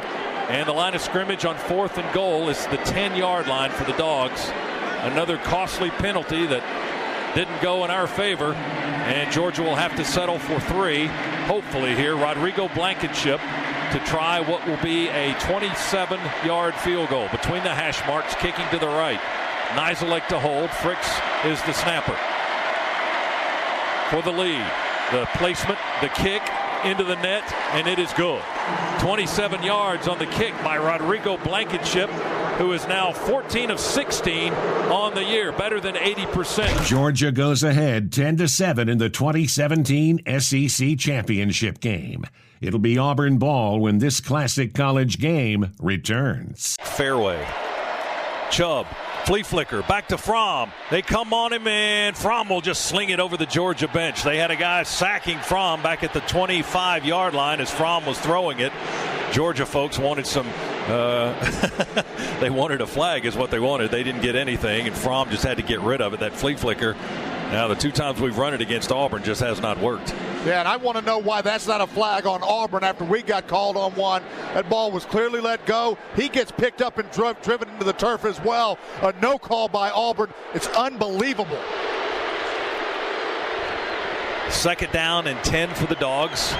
And the line of scrimmage on 4th and goal is the 10-yard line for the Dogs. Another costly penalty that didn't go in our favor. And Georgia will have to settle for 3, hopefully here. Rodrigo Blankenship to try what will be a 27-yard field goal between the hash marks, kicking to the right. Nizelek to hold. Fricks is the snapper for the lead. The placement, the kick into the net, and it is good. 27 yards on the kick by Rodrigo Blankenship, who is now 14 of 16 on the year, better than 80%. Georgia goes ahead 10-7 in the 2017 SEC Championship game. It'll be Auburn ball when this classic college game returns. Fairway. Chubb. Flea flicker. Back to Fromm. They come on him, and Fromm will just sling it over the Georgia bench. They had a guy sacking Fromm back at the 25-yard line as Fromm was throwing it. Georgia folks wanted some they wanted a flag is what they wanted. They didn't get anything, and Fromm just had to get rid of it. That flea flicker. Now, the 2 times we've run it against Auburn just has not worked. Yeah, and I want to know why that's not a flag on Auburn after we got called on one. That ball was clearly let go. He gets picked up and driven into the turf as well. A no call by Auburn. It's unbelievable. 2nd down and 10 for the Dogs.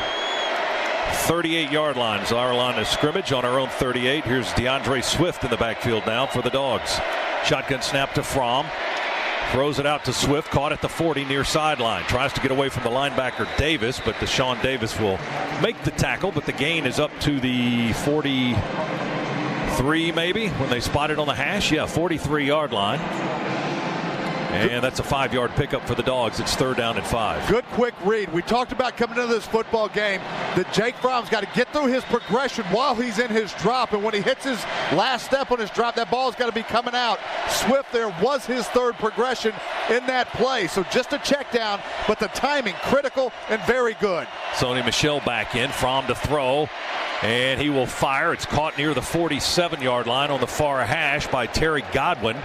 38-yard line is our line of scrimmage on our own 38. Here's DeAndre Swift in the backfield now for the Dogs. Shotgun snap to Fromm. Throws it out to Swift, caught at the 40 near sideline. Tries to get away from the linebacker Davis, but Deshaun Davis will make the tackle, but the gain is up to the 43 maybe when they spot it on the hash. Yeah, 43-yard line. And that's a 5-yard pickup for the Dogs. It's 3rd down and 5. Good quick read. We talked about coming into this football game that Jake Fromm's got to get through his progression while he's in his drop. And when he hits his last step on his drop, that ball's got to be coming out. Swift there was his 3rd progression in that play. So just a check down, but the timing critical and very good. Sony Michel back in. Fromm to throw. And he will fire. It's caught near the 47-yard line on the far hash by Terry Godwin.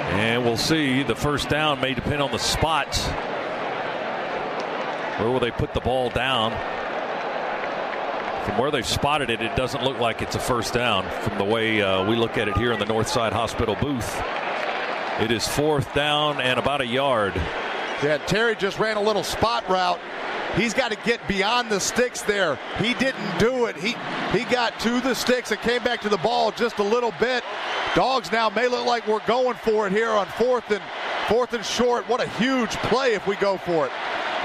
And we'll see. The 1st down may depend on the spot. Where will they put the ball down? From where they've spotted it, it doesn't look like it's a 1st down from the way we look at it here in the Northside Hospital booth. It is 4th down and about a yard. Yeah, Terry just ran a little spot route. He's got to get beyond the sticks there. He didn't do it. He got to the sticks and came back to the ball just a little bit. Dogs now may look like we're going for it here on 4th and short. What a huge play if we go for it.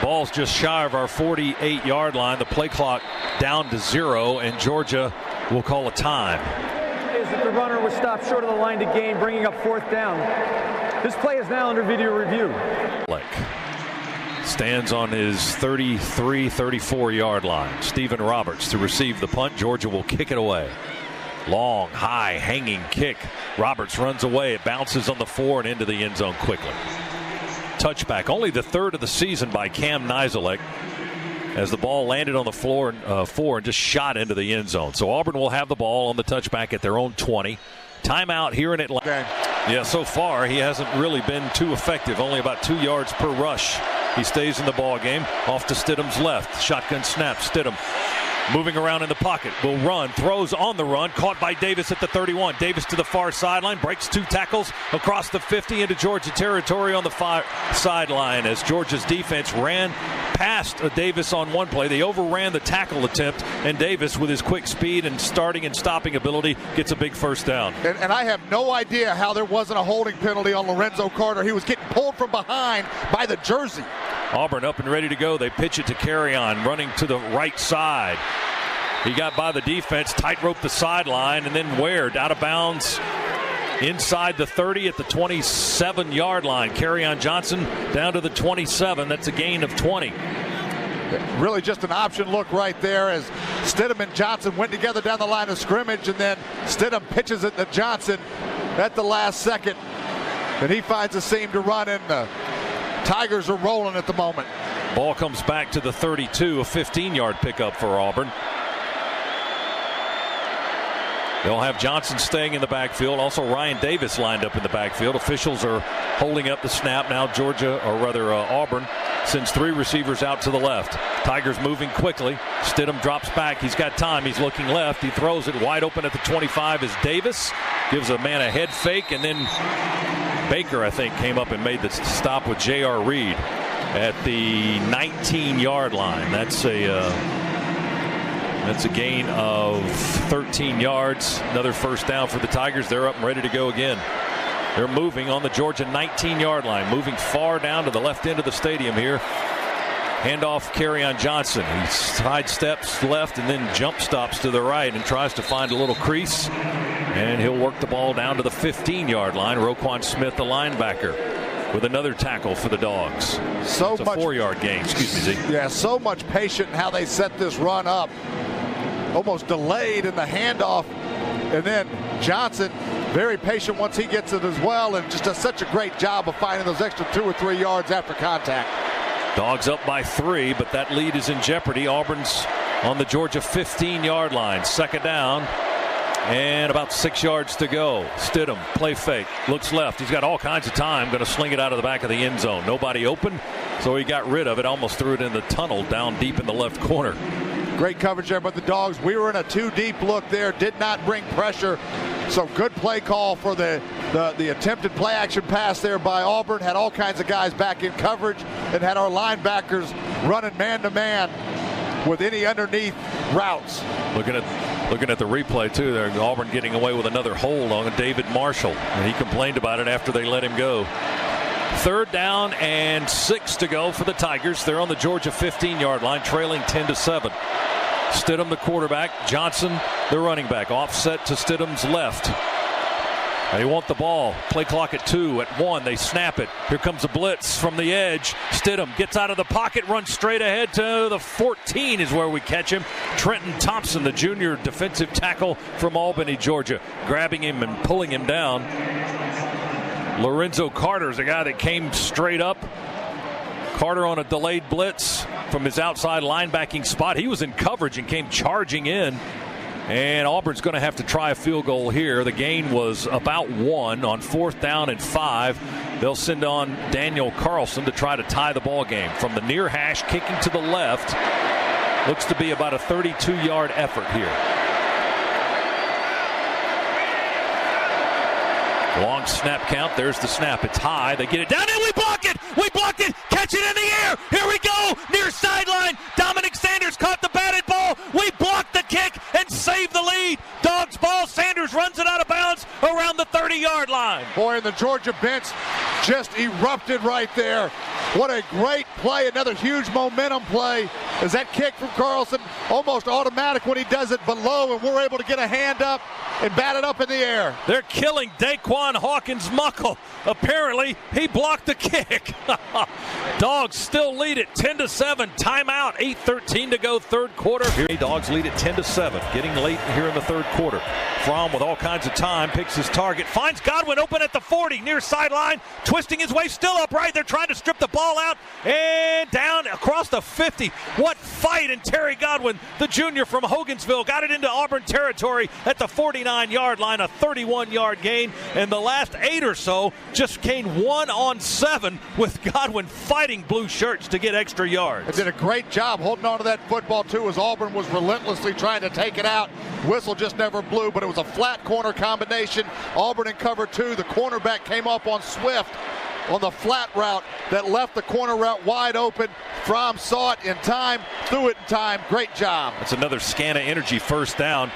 Ball's just shy of our 48-yard line. The play clock down to 0, and Georgia will call a time. Is that the runner was stopped short of the line to gain, bringing up 4th down. This play is now under video review. Stands on his 34-yard line. Stephen Roberts to receive the punt. Georgia will kick it away. Long, high, hanging kick. Roberts runs away. It bounces on the 4 and into the end zone quickly. Touchback. Only the 3rd of the season by Cam Nizelek as the ball landed on the floor 4 and just shot into the end zone. So Auburn will have the ball on the touchback at their own 20. Timeout here in Atlanta. Okay. Yeah, so far he hasn't really been too effective. Only about 2 yards per rush. He stays in the ball game. Off to Stidham's left. Shotgun snap. Stidham moving around in the pocket. Will run. Throws on the run. Caught by Davis at the 31. Davis to the far sideline. Breaks 2 tackles across the 50 into Georgia territory on the far sideline as Georgia's defense ran past Davis on one play. They overran the tackle attempt, and Davis, with his quick speed and starting and stopping ability, gets a big 1st down. And I have no idea how there wasn't a holding penalty on Lorenzo Carter. He was getting pulled from behind by the jersey. Auburn up and ready to go. They pitch it to Carrion, running to the right side. He got by the defense, tightrope the sideline, and then Ware out of bounds inside the 30 at the 27-yard line. Carrion Johnson down to the 27. That's a gain of 20. Really just an option look right there as Stidham and Johnson went together down the line of scrimmage, and then Stidham pitches it to Johnson at the last second. And he finds a seam to run, and the Tigers are rolling at the moment. Ball comes back to the 32, a 15-yard pickup for Auburn. They'll have Johnson staying in the backfield. Also Ryan Davis lined up in the backfield. Officials are holding up the snap. Now Auburn sends 3 receivers out to the left. Tigers moving quickly. Stidham drops back. He's got time. He's looking left. He throws it wide open at the 25 as Davis gives a man a head fake, and then Baker, I think, came up and made the stop with J.R. Reed at the 19-yard line. That's a gain of 13 yards. Another 1st down for the Tigers. They're up and ready to go again. They're moving on the Georgia 19-yard line, moving far down to the left end of the stadium here. Handoff carry on Johnson. He sidesteps left and then jump stops to the right and tries to find a little crease. And he'll work the ball down to the 15-yard line. Roquan Smith, the linebacker, with another tackle for the Dogs. So it's a much 4-yard gain. Excuse me, Zeke. Yeah, so much patient in how they set this run up. Almost delayed in the handoff. And then Johnson, very patient once he gets it as well, and just does such a great job of finding those extra 2 or 3 yards after contact. Dogs up by 3, but that lead is in jeopardy. Auburn's on the Georgia 15-yard line. Second down and about 6 yards to go. Stidham, play fake, looks left. He's got all kinds of time. Going to sling it out of the back of the end zone. Nobody open, so he got rid of it. Almost threw it in the tunnel down deep in the left corner. Great coverage there by the Dogs. We were in a 2-deep look there. Did not bring pressure. So good play call for the attempted play action pass there by Auburn. Had all kinds of guys back in coverage and had our linebackers running man-to-man with any underneath routes. Looking at the replay too there, Auburn getting away with another hold on David Marshall, and he complained about it after they let him go. Third down and 6 to go for the Tigers. They're on the Georgia 15-yard line, trailing 10-7. Stidham, the quarterback. Johnson, the running back. Offset to Stidham's left. They want the ball. Play clock at 2. At 1, they snap it. Here comes a blitz from the edge. Stidham gets out of the pocket, runs straight ahead to the 14 is where we catch him. Trenton Thompson, the junior defensive tackle from Albany, Georgia, grabbing him and pulling him down. Lorenzo Carter is a guy that came straight up. Carter on a delayed blitz from his outside linebacking spot. He was in coverage and came charging in. And Auburn's going to have to try a field goal here. The gain was about 1 on 4th down and 5. They'll send on Daniel Carlson to try to tie the ball game. From the near hash, kicking to the left. Looks to be about a 32-yard effort here. Long snap count. There's the snap. It's high. They get it down, and we block it. We blocked it. Catch it in the air. Here we go. Near sideline. Dominic Sanders caught the batted ball. We blocked the kick and saved the lead. Dogs ball. Sanders runs it out of bounds around the 30-yard line. Boy, and the Georgia bench just erupted right there. What a great play. Another huge momentum play. Is that kick from Carlson almost automatic when he does it below, and we're able to get a hand up and bat it up in the air. They're killing Daquan Hawkins-Muckle. Apparently, he blocked the kick. Dogs still lead it 10-7. Timeout. 8:13 to go, third quarter. Here, Dogs lead it 10-7. Getting late here in the third quarter. Fromm with all kinds of time picks his target. Finds Godwin open at the 40, near sideline. Twisting his way, still upright. They're trying to strip the ball out and down across the 50. What fight! And Terry Godwin, the junior from Hogansville, got it into Auburn territory at the 49-yard line, a 31-yard gain. And the last 8 or so just came 1-on-7 with Godwin fighting blue shirts to get extra yards. They did a great job holding on to that football too, as Auburn was relentlessly trying to take it out. Whistle just never blew, but it was a flat corner combination. Auburn in cover 2. The cornerback came up on Swift on the flat route that left the corner route wide open. Fromm saw it in time, threw it in time. Great job. That's another Scana Energy first down.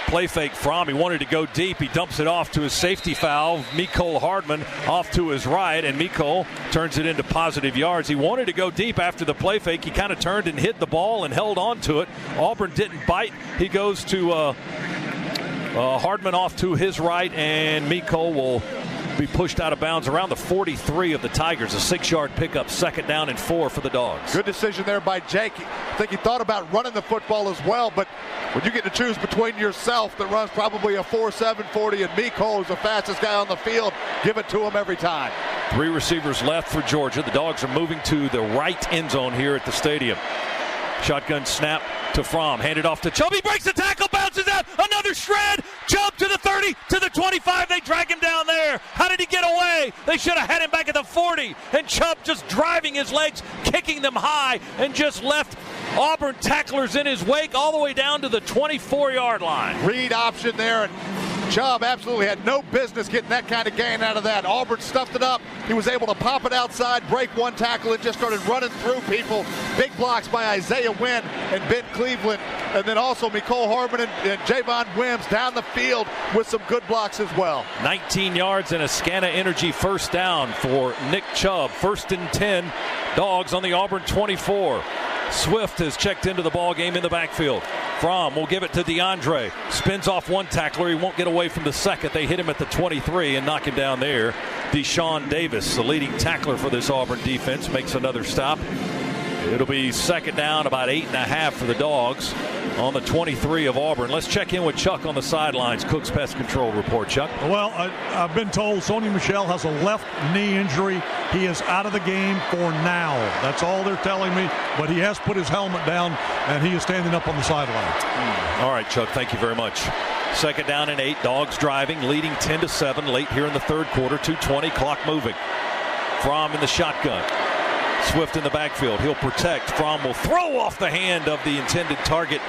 Play fake Fromm. He wanted to go deep. He dumps it off to his safety foul, Mecole Hardman, off to his right, and Mecole turns it into positive yards. He wanted to go deep after the play fake. He kind of turned and hit the ball and held on to it. Auburn didn't bite. He goes to Hardman off to his right, and Mecole will be pushed out of bounds around the 43 of the Tigers. A 6-yard pickup, second down and 4 for the Dogs. Good decision there by Jake. I think he thought about running the football as well, but when you get to choose between yourself that runs probably a 4.7 40 and Mecole, who's the fastest guy on the field, give it to him every time. 3 receivers left for Georgia. The Dogs are moving to the right end zone here at the stadium. Shotgun snap to Fromm. Handed off to Chubb. He breaks the tackle, bounces out. Another shred. Chubb to the 30, to the 25. They drag him down there. How did he get away? They should have had him back at the 40. And Chubb just driving his legs, kicking them high, and just left Auburn tacklers in his wake all the way down to the 24-yard line. Read option there, and Chubb absolutely had no business getting that kind of gain out of that. Auburn stuffed it up. He was able to pop it outside, break one tackle, and just started running through people. Big blocks by Isaiah Wynn and Ben Cleveland. And then also Mecole Hardman and Javon Wims down the field with some good blocks as well. 19 yards and a Scana Energy first down for Nick Chubb. 1st and 10, Dogs on the Auburn 24. Swift has checked into the ball game in the backfield. Fromm will give it to DeAndre. Spins off one tackler. He won't get away from the second. They hit him at the 23 and knock him down there. Deshaun Davis, the leading tackler for this Auburn defense, makes another stop. It'll be 2nd down, about 8.5 for the Dogs on the 23 of Auburn. Let's check in with Chuck on the sidelines. Cook's Pest Control report. Chuck? Well, I've been told Sony Michel has a left knee injury. He is out of the game for now. That's all they're telling me. But he has put his helmet down, and he is standing up on the sideline. All right, Chuck, thank you very much. 2nd down and 8. Dogs driving, leading 10-7 late here in the 3rd quarter. 2:20, clock moving. Fromm in the shotgun. Swift in the backfield. He'll protect. Fromm will throw off the hand of the intended target.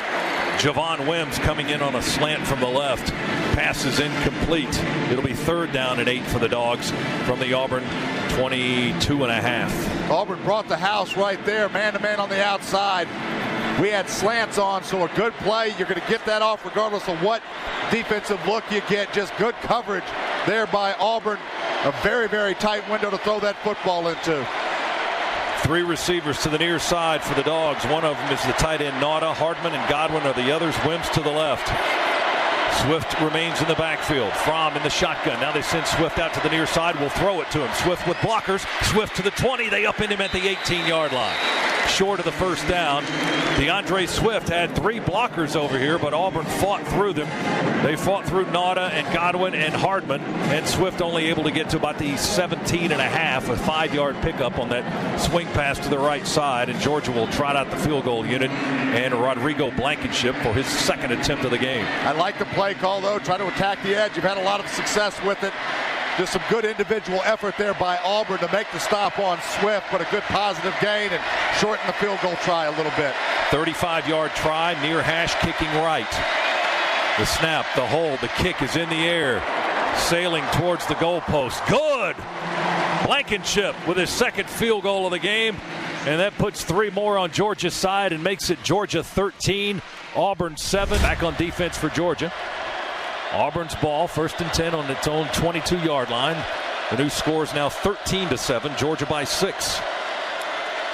Javon Wims coming in on a slant from the left. Pass is incomplete. It'll be 3rd down and 8 for the Dogs from the Auburn 22.5. Auburn brought the house right there, man-to-man on the outside. We had slants on, so a good play. You're going to get that off regardless of what defensive look you get. Just good coverage there by Auburn. A very, very tight window to throw that football into. 3 receivers to the near side for the Dogs. One of them is the tight end Nauta. Hardman and Godwin are the others. Wims to the left. Swift remains in the backfield. Fromm in the shotgun. Now they send Swift out to the near side. We'll throw it to him. Swift with blockers. Swift to the 20. They upend him at the 18-yard line. Short of the 1st down. DeAndre Swift had 3 blockers over here, but Auburn fought through them. They fought through Nauta and Godwin and Hardman, and Swift only able to get to about the 17.5, a 5-yard pickup on that swing pass to the right side, and Georgia will trot out the field goal unit and Rodrigo Blankenship for his 2nd attempt of the game. I like the play call, though. Try to attack the edge. You've had a lot of success with it. Just some good individual effort there by Auburn to make the stop on Swift, but a good positive gain and shorten the field goal try a little bit. 35-yard try, near hash, kicking right. The snap, the hold, the kick is in the air, sailing towards the goalpost. Good! Blankenship with his 2nd field goal of the game, and that puts 3 more on Georgia's side and makes it Georgia 13, Auburn 7. Back on defense for Georgia. Auburn's ball, 1st and 10 on its own 22-yard line. The new score is now 13-7. Georgia by 6.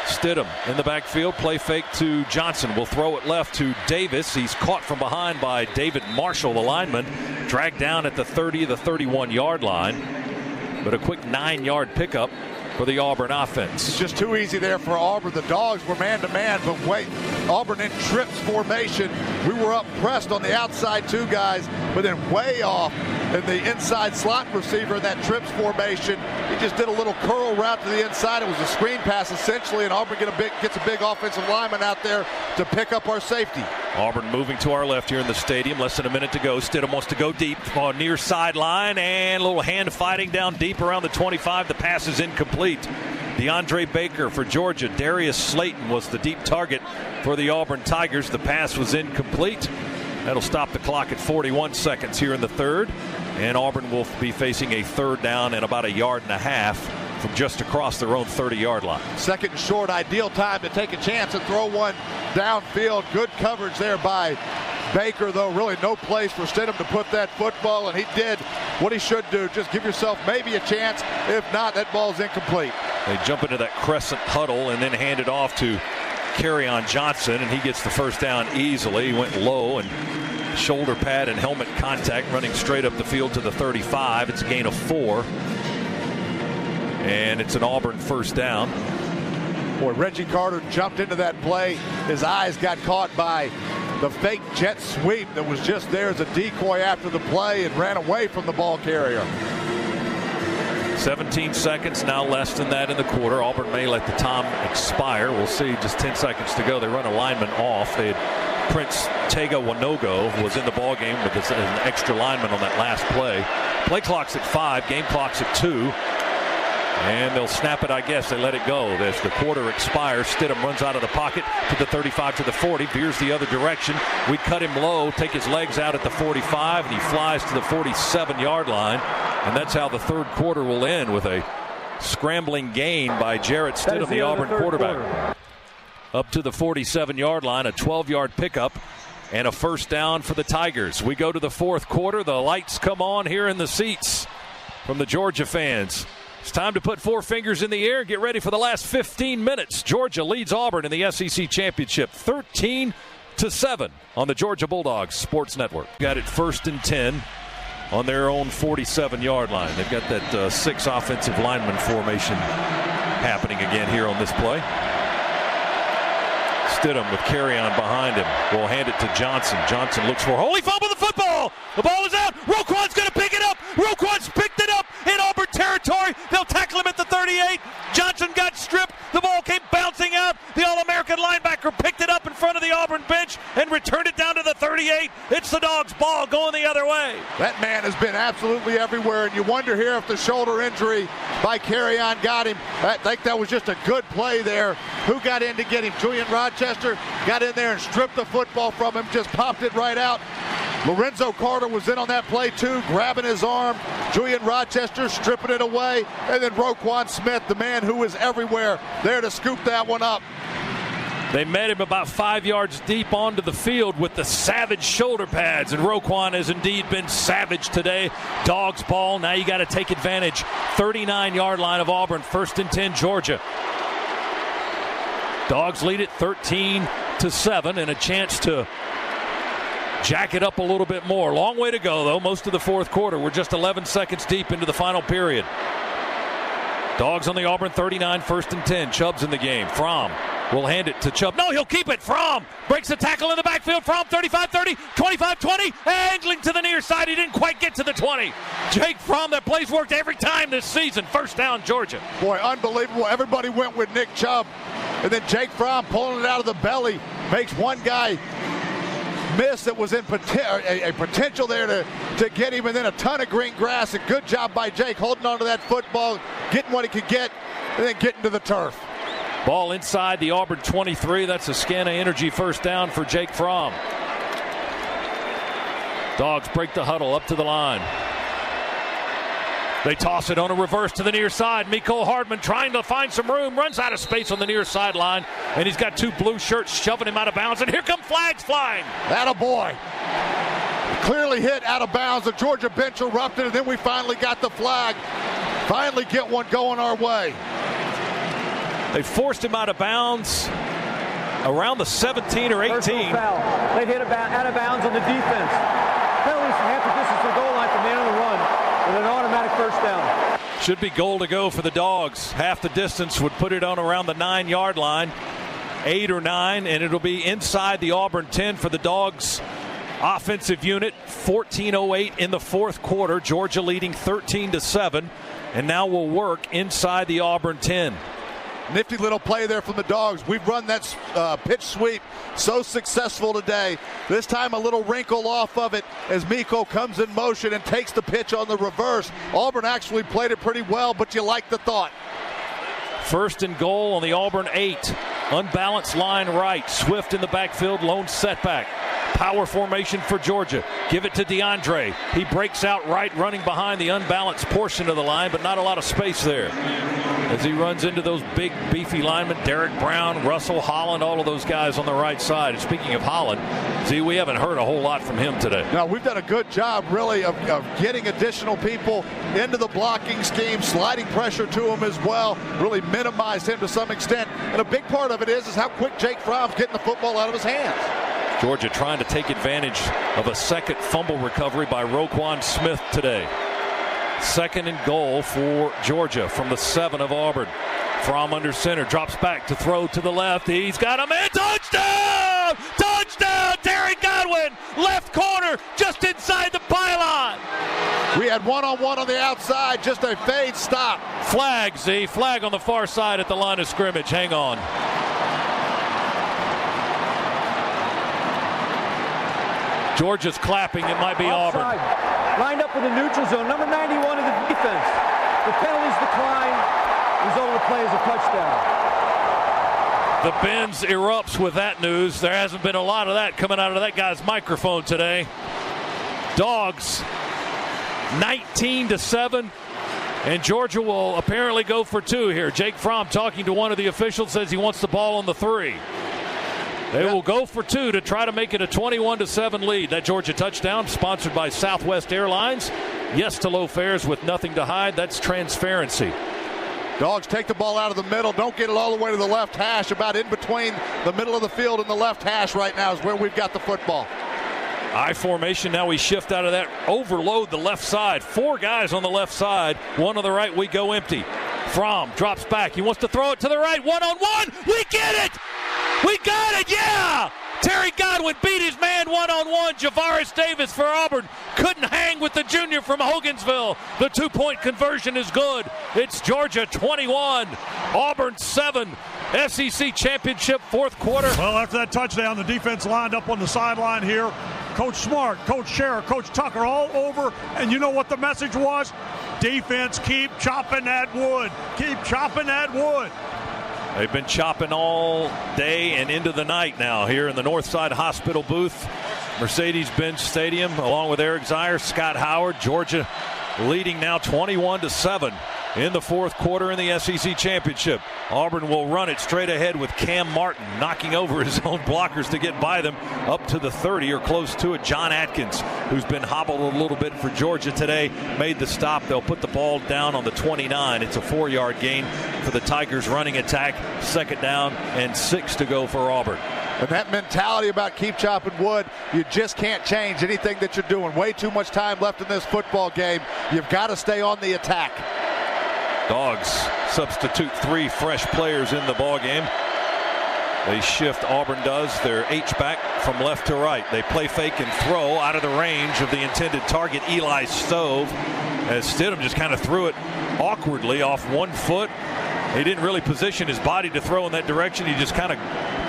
Stidham in the backfield. Play fake to Johnson. Will throw it left to Davis. He's caught from behind by David Marshall, the lineman. Dragged down at the 30, the 31-yard line. But a quick 9-yard pickup for the Auburn offense. It's just too easy there for Auburn. The Dogs were man-to-man, but wait, Auburn in trips formation. We were up pressed on the outside 2 guys, but then way off in the inside slot receiver in that trips formation. He just did a little curl route to the inside. It was a screen pass essentially, and Auburn gets a big offensive lineman out there to pick up our safety. Auburn moving to our left here in the stadium. Less than a minute to go. Stidham wants to go deep on near sideline, and a little hand fighting down deep around the 25. The pass is incomplete. DeAndre Baker for Georgia. Darius Slayton was the deep target for the Auburn Tigers. The pass was incomplete. That'll stop the clock at 41 seconds here in the 3rd. And Auburn will be facing a 3rd down and about 1.5 yards from just across their own 30-yard line. 2nd and short, ideal time to take a chance and throw one downfield. Good coverage there by Baker, though. Really no place for Stidham to put that football, and he did what he should do. Just give yourself maybe a chance. If not, that ball's incomplete. They jump into that crescent huddle and then hand it off to Kerryon Johnson, and he gets the 1st down easily. He went low and shoulder pad and helmet contact, running straight up the field to the 35. It's a gain of 4. And it's an Auburn 1st down. Boy, Reggie Carter jumped into that play. His eyes got caught by the fake jet sweep that was just there as a decoy after the play and ran away from the ball carrier. 17 seconds, now less than that in the quarter. Auburn may let the time expire. We'll see. Just 10 seconds to go. They run a lineman off. They had Prince Tega Wanogo was in the ball game with an extra lineman on that last play. Play clock's at 5. Game clock's at 2. And they'll snap it, I guess. They let it go. As the quarter expires, Stidham runs out of the pocket to the 35, to the 40, veers the other direction. We cut him low, take his legs out at the 45, and he flies to the 47-yard line. And that's how the third quarter will end, with a scrambling gain by Jarrett Stidham, the Auburn quarterback. Up to the 47-yard line, a 12-yard pickup, and a first down for the Tigers. We go to the fourth quarter. The lights come on here in the seats from the Georgia fans. It's time to put four fingers in the air and get ready for the last 15 minutes. Georgia leads Auburn in the SEC Championship 13-7 on the Georgia Bulldogs Sports Network. Got it 1st and 10 on their own 47-yard line. They've got that 6 offensive lineman formation happening again here on this play. Stidham with Carrion behind him. Will hand it to Johnson. Johnson looks for Holy fumble the football. The ball is out. Roquan's going to pick it up. Roquan's picked it up in Auburn territory. They'll tackle him at the 38. Johnson got stripped. The ball came bouncing out. The All-American linebacker picked it up in front of the Auburn bench and returned it down to the 38. It's the Dogs' ball going the other way. That man has been absolutely everywhere, and you wonder here if the shoulder injury by Carrion got him. I think that was just a good play there. Who got in to get him? Julian Rochester got in there and stripped the football from him, just popped it right out. Lorenzo Carter was in on that play too, grabbing his arm. Julian Rochester stripping it away. And then Roquan Smith, the man who is everywhere, there to scoop that one up. They met him about 5 yards deep onto the field with the savage shoulder pads, and Roquan has indeed been savage today. Dogs ball. Now you got to take advantage. 39-yard line of Auburn, 1st and 10, Georgia. Dogs lead it 13-7, and a chance to jack it up a little bit more. Long way to go, though. Most of the fourth quarter. We're just 11 seconds deep into the final period. Dogs on the Auburn 39, 1st and 10. Chubb's in the game. Fromm will hand it to Chubb. No, he'll keep it. Fromm breaks the tackle in the backfield. Fromm 35-30, 25-20, angling to the near side. He didn't quite get to the 20. Jake Fromm, that play's worked every time this season. First down, Georgia. Boy, unbelievable. Everybody went with Nick Chubb. And then Jake Fromm pulling it out of the belly makes one guy miss that was in a potential there to get him, and then a ton of green grass. A good job by Jake holding on to that football, getting what he could get, and then getting to the turf. Ball inside the Auburn 23. That's a Scana Energy first down for Jake Fromm. Dogs break the huddle up to the line. They toss it on a reverse to the near side. Mecole Hardman trying to find some room, runs out of space on the near sideline, and he's got 2 blue shirts shoving him out of bounds, and here come flags flying. Atta boy. Clearly hit out of bounds. The Georgia bench erupted, and then we finally got the flag. Finally get one going our way. They forced him out of bounds around the 17 or 18. Personal foul. They hit out of bounds on the defense. Penalties from half the distance to the goal line for man on the run. And an automatic first down. Should be goal to go for the Dogs. Half the distance would put it on around the 9-yard line. 8 or 9, and it'll be inside the Auburn 10 for the Dogs offensive unit. 14:08 in the fourth quarter. Georgia leading 13-7, and now will work inside the Auburn 10. Nifty little play there from the Dogs. We've run that pitch sweep so successful today. This time a little wrinkle off of it as Mecole comes in motion and takes the pitch on the reverse. Auburn actually played it pretty well, but you like the thought. First and goal on the Auburn 8. Unbalanced line right. Swift in the backfield, lone setback. Power formation for Georgia. Give it to DeAndre. He breaks out right, running behind the unbalanced portion of the line, but not a lot of space there as he runs into those big, beefy linemen. Derek Brown, Russell Holland, all of those guys on the right side. And speaking of Holland, see, we haven't heard a whole lot from him today. No, we've done a good job, really, of getting additional people into the blocking scheme, sliding pressure to him as well, really minimized him to some extent. And a big part of it is how quick Jake Fromm's getting the football out of his hands. Georgia trying to take advantage of a second fumble recovery by Roquan Smith today. Second and goal for Georgia from the 7 of Auburn. Fromm under center, drops back to throw to the left. He's got a man. Touchdown! Touchdown! Terry Godwin, left corner, just inside the pylon. We had one-on-one on the outside, just a fade stop. Flag, Z. Flag on the far side at the line of scrimmage. Hang on. Georgia's clapping. It might be Offside. Auburn. Lined up in the neutral zone. Number 91 of the defense. The penalties decline. result of the play is a touchdown. The Benz erupts with that news. There hasn't been a lot of that coming out of that guy's microphone today. Dogs 19-7, and Georgia will apparently go for 2 here. Jake Fromm, talking to one of the officials, says he wants the ball on the 3. They will go for 2 to try to make it a 21-7 lead. That Georgia touchdown sponsored by Southwest Airlines. Yes to low fares with nothing to hide. That's transparency. Dogs take the ball out of the middle. Don't get it all the way to the left hash. About in between the middle of the field and the left hash right now is where we've got the football. I formation. Now we shift out of that. Overload the left side. 4 guys on the left side. 1 on the right. We go empty. Fromm drops back. He wants to throw it to the right. 1-on-1. We get it. We got it. Yeah. Terry Godwin beat his man 1-on-1. Javaris Davis for Auburn couldn't hang with the junior from Hogansville. The 2-point conversion is good. It's Georgia 21, Auburn 7. SEC championship, 4th quarter. Well, after that touchdown, the defense lined up on the sideline here. Coach Smart, Coach Scherer, Coach Tucker all over. And you know what the message was? Defense, keep chopping that wood. Keep chopping that wood. They've been chopping all day and into the night now here in the Northside Hospital booth. Mercedes-Benz Stadium, along with Eric Zier, Scott Howard. Georgia leading now 21-7 in the 4th quarter in the SEC championship. Auburn will run it straight ahead with Cam Martin knocking over his own blockers to get by them up to the 30 or close to it. John Atkins, who's been hobbled a little bit for Georgia today, made the stop. They'll put the ball down on the 29. It's a 4-yard gain for the Tigers running attack. 2nd down and 6 to go for Auburn. And that mentality about keep chopping wood, you just can't change anything that you're doing. Way too much time left in this football game. You've got to stay on the attack. Dogs substitute 3 fresh players in the ballgame. They shift, Auburn does, their H-back from left to right. They play fake and throw out of the range of the intended target, Eli Stove, as Stidham just kind of threw it awkwardly off 1 foot. He didn't really position his body to throw in that direction. He just kind of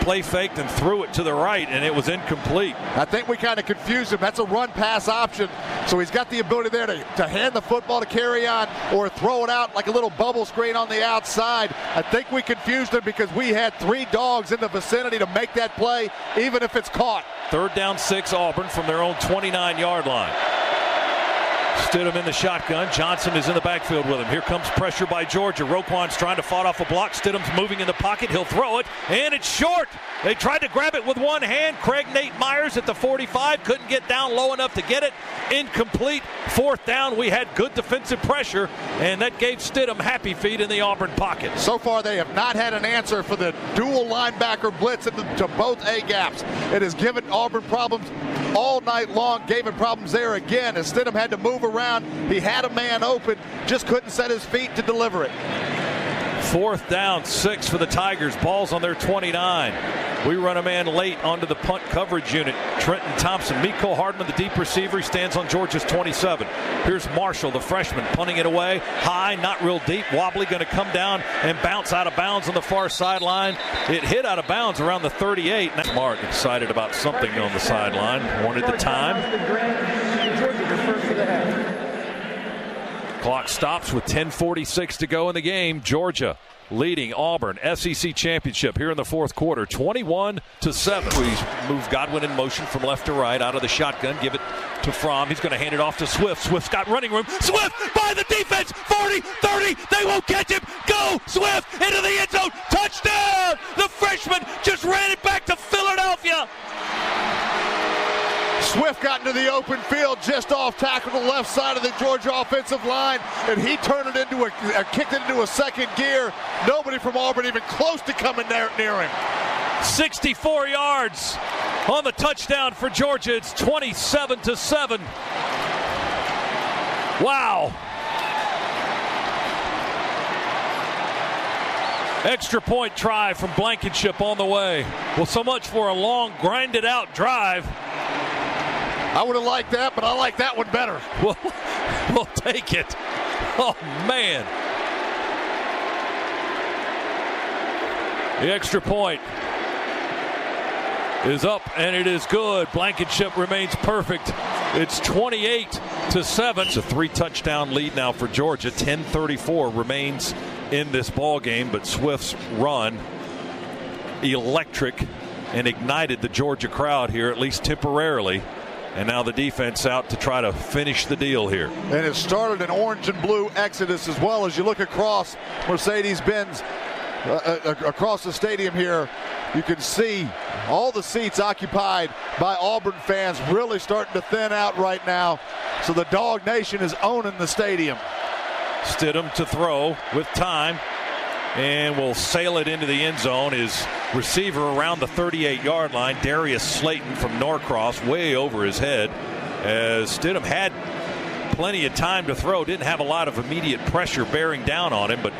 play faked and threw it to the right, and it was incomplete. I think we kind of confused him. That's a run-pass option, so he's got the ability there to hand the football to carry on or throw it out like a little bubble screen on the outside. I think we confused him because we had 3 dogs in the vicinity to make that play, even if it's caught. 3rd down 6, Auburn from their own 29-yard line. Stidham in the shotgun. Johnson is in the backfield with him. Here comes pressure by Georgia. Roquan's trying to fight off a block. Stidham's moving in the pocket. He'll throw it, and it's short. They tried to grab it with one hand. Craig Nate Myers at the 45 couldn't get down low enough to get it. Incomplete. 4th down. We had good defensive pressure, and that gave Stidham happy feet in the Auburn pocket. So far, they have not had an answer for the dual linebacker blitz to both A-gaps. It has given Auburn problems all night long. Gave it problems there again as Stidham had to move around. He had a man open, just couldn't set his feet to deliver it. 4th down 6 for the Tigers. Ball's on their 29. We run a man late onto the punt coverage unit. Trenton Thompson, Miko Hardman, the deep receiver. He stands on Georgia's 27. Here's Marshall, the freshman, punting it away. High, not real deep. Wobbly, going to come down and bounce out of bounds on the far sideline. It hit out of bounds around the 38. Mark excited about something on the sideline. Wanted the time. Clock stops with 10:46 to go in the game. Georgia leading Auburn SEC championship here in the 4th quarter, 21-7. We move Godwin in motion from left to right out of the shotgun. Give it to Fromm. He's going to hand it off to Swift. Swift's got running room. Swift by the defense. 40, 30. They won't catch him. Go Swift into the end zone. Touchdown! The freshman just ran it back to Philadelphia. Swift got into the open field just off tackle to the left side of the Georgia offensive line, and he turned it into kicked it into a 2nd gear. Nobody from Auburn even close to coming near him. 64 yards on the touchdown for Georgia. It's 27-7. Wow. Extra point try from Blankenship on the way. Well, so much for a long, grinded out drive. I would have liked that, but I like that one better. We'll take it. Oh, man. The extra point is up, and it is good. Blankenship remains perfect. It's 28-7. It's a 3-touchdown lead now for Georgia. 10:34 remains in this ball game, but Swift's run electric and ignited the Georgia crowd here, at least temporarily. And now the defense out to try to finish the deal here. And it started an orange and blue exodus as well. As you look across Mercedes-Benz, across the stadium here, you can see all the seats occupied by Auburn fans really starting to thin out right now. So the Dog Nation is owning the stadium. Stidham to throw with time, and will sail it into the end zone. His receiver around the 38-yard line, Darius Slayton from Norcross, way over his head, as Stidham had plenty of time to throw. Didn't have a lot of immediate pressure bearing down on him, but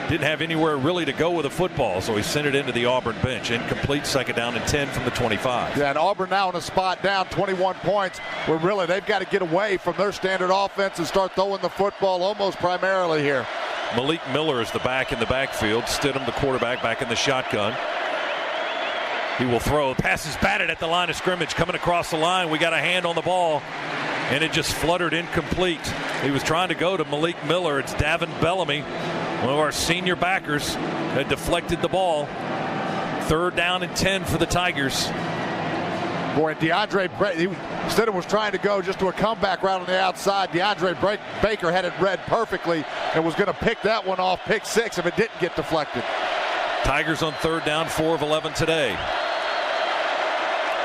didn't have anywhere really to go with the football, so he sent it into the Auburn bench. Incomplete, 2nd down and 10 from the 25. Yeah, and Auburn now in a spot down 21 points where really they've got to get away from their standard offense and start throwing the football almost primarily here. Malik Miller is the back in the backfield. Stidham, the quarterback, back in the shotgun. He will throw. Pass is batted at the line of scrimmage. Coming across the line, we got a hand on the ball, and it just fluttered incomplete. He was trying to go to Malik Miller. It's Davin Bellamy, one of our senior backers, that deflected the ball. 3rd down and 10 for the Tigers. Boy, Stidham was trying to go just to a comeback route on the outside. DeAndre Baker had it read perfectly and was going to pick that one off, pick 6, if it didn't get deflected. Tigers on 3rd down, 4 of 11 today.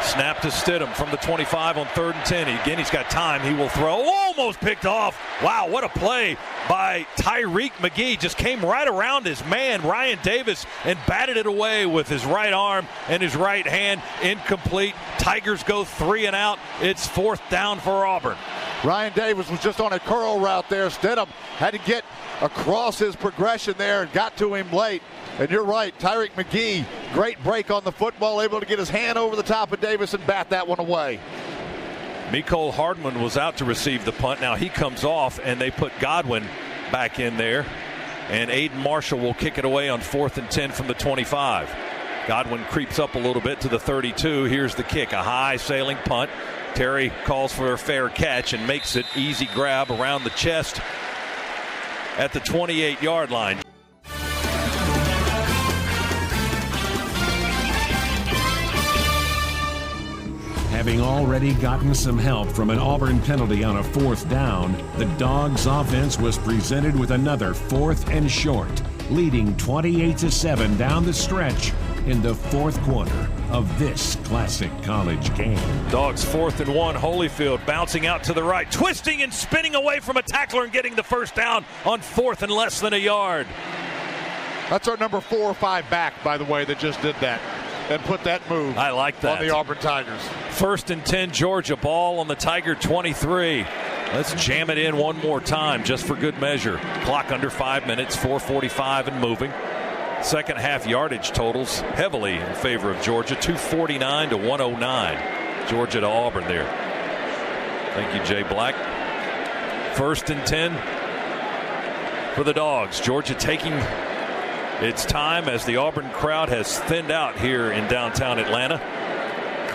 Snap to Stidham from the 25 on 3rd and 10. Again, he's got time. He will throw. Almost picked off. Wow, what a play by Tyreek McGee. Just came right around his man, Ryan Davis, and batted it away with his right arm and his right hand. Incomplete. Tigers go 3 and out. It's 4th down for Auburn. Ryan Davis was just on a curl route there. Stidham had to get across his progression there and got to him late. And you're right, Tyreek McGee, great break on the football, able to get his hand over the top of Davis and bat that one away. Mecole Hardman was out to receive the punt. Now he comes off, and they put Godwin back in there. And Aiden Marshall will kick it away on 4th and 10 from the 25. Godwin creeps up a little bit to the 32. Here's the kick, a high sailing punt. Terry calls for a fair catch and makes it easy grab around the chest at the 28-yard line. Having already gotten some help from an Auburn penalty on a 4th down, the Dogs offense was presented with another 4th and short, leading 28-7 down the stretch in the 4th quarter of this classic college game. Dogs 4th and 1. Holyfield bouncing out to the right, twisting and spinning away from a tackler and getting the 1st down on 4th and less than a yard. That's our number 4 or 5 back, by the way, that just did that and put that move. I like that. On the Auburn Tigers. 1st and 10, Georgia, ball on the Tiger 23. Let's jam it in one more time just for good measure. Clock under 5 minutes, 4:45 and moving. 2nd half yardage totals heavily in favor of Georgia, 249 to 109. Georgia to Auburn there. Thank you, Jay Black. 1st and 10 for the Dogs. Georgia taking its time as the Auburn crowd has thinned out here in downtown Atlanta.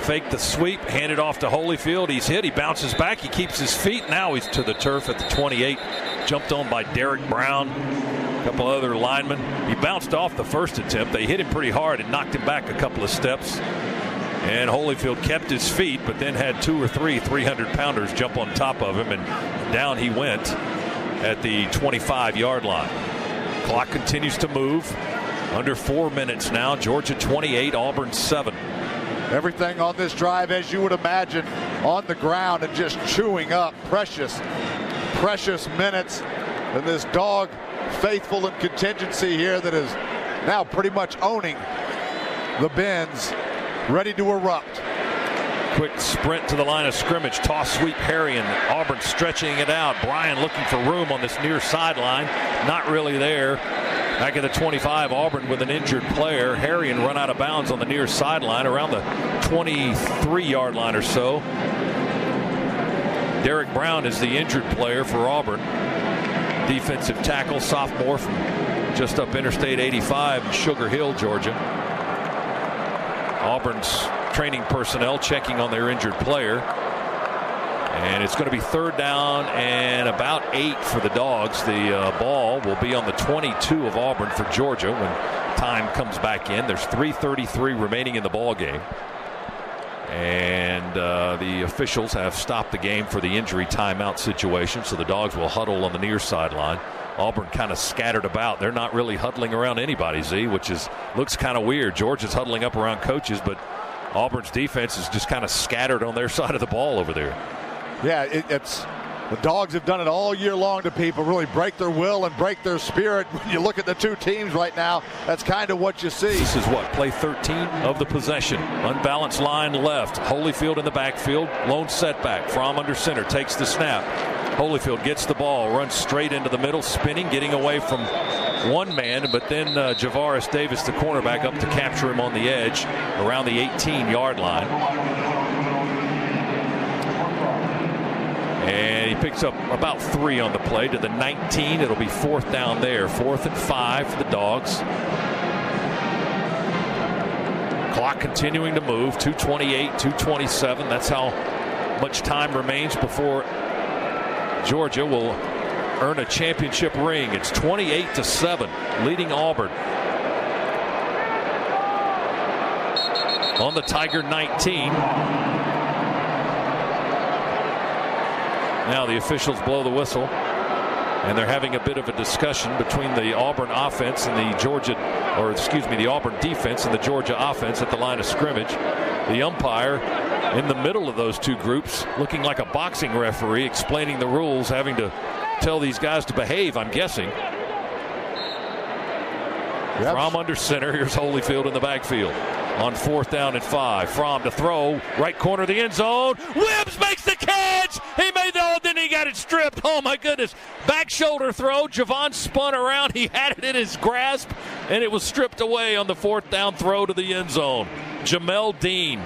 Fake the sweep, hand it off to Holyfield. He's hit, he bounces back, he keeps his feet. Now he's to the turf at the 28. Jumped on by Derek Brown, a couple other linemen. He bounced off the first attempt. They hit him pretty hard and knocked him back a couple of steps. And Holyfield kept his feet, but then had 2 or 3 300-pounders jump on top of him, and down he went at the 25-yard line. Clock continues to move. Under 4 minutes now. Georgia 28, Auburn 7. Everything on this drive, as you would imagine, on the ground and just chewing up precious minutes. And this Dog faithful and contingency here that is now pretty much owning the bends, ready to erupt. Quick sprint to the line of scrimmage. Toss sweep Harrion. Auburn stretching it out. Bryan looking for room on this near sideline. Not really there. Back at the 25, Auburn with an injured player. Harrion run out of bounds on the near sideline around the 23-yard line or so. Derek Brown is the injured player for Auburn. Defensive tackle, sophomore from just up Interstate 85, Sugar Hill, Georgia. Auburn's training personnel checking on their injured player. And it's going to be 3rd down and about 8 for the Dogs. The ball will be on the 22 of Auburn for Georgia when time comes back in. There's 3:33 remaining in the ball game. And the officials have stopped the game for the injury timeout situation, so the Dogs will huddle on the near sideline. Auburn kind of scattered about. They're not really huddling around anybody, Z, which looks kind of weird. Georgia's huddling up around coaches, but Auburn's defense is just kind of scattered on their side of the ball over there. Yeah, it's the Dogs have done it all year long to people, really break their will and break their spirit. When you look at the two teams right now, that's kind of what you see. This is what, play 13 of the possession. Unbalanced line left. Holyfield in the backfield. Lone setback. Fromm under center. Takes the snap. Holyfield gets the ball. Runs straight into the middle. Spinning. Getting away from one man. But then Javaris Davis, the cornerback, up to capture him on the edge around the 18-yard line. And he picks up about 3 on the play to the 19. It'll be 4th down there. 4th and 5 for the Dogs. Clock continuing to move. 2:28, 2:27. That's how much time remains before Georgia will earn a championship ring. It's 28-7, leading Auburn. On the Tiger 19. Now the officials blow the whistle, and they're having a bit of a discussion between the Auburn offense and the Auburn defense and the Georgia offense at the line of scrimmage. The umpire in the middle of those two groups, looking like a boxing referee, explaining the rules, having to tell these guys to behave, I'm guessing. Yep. Fromm under center. Here's Holyfield in the backfield. On 4th down and 5. Fromm to throw. Right corner of the end zone. Wibbs makes the catch. He made then he got it stripped. Oh, my goodness. Back shoulder throw. Javon spun around. He had it in his grasp, and it was stripped away on the 4th down throw to the end zone. Jamel Dean,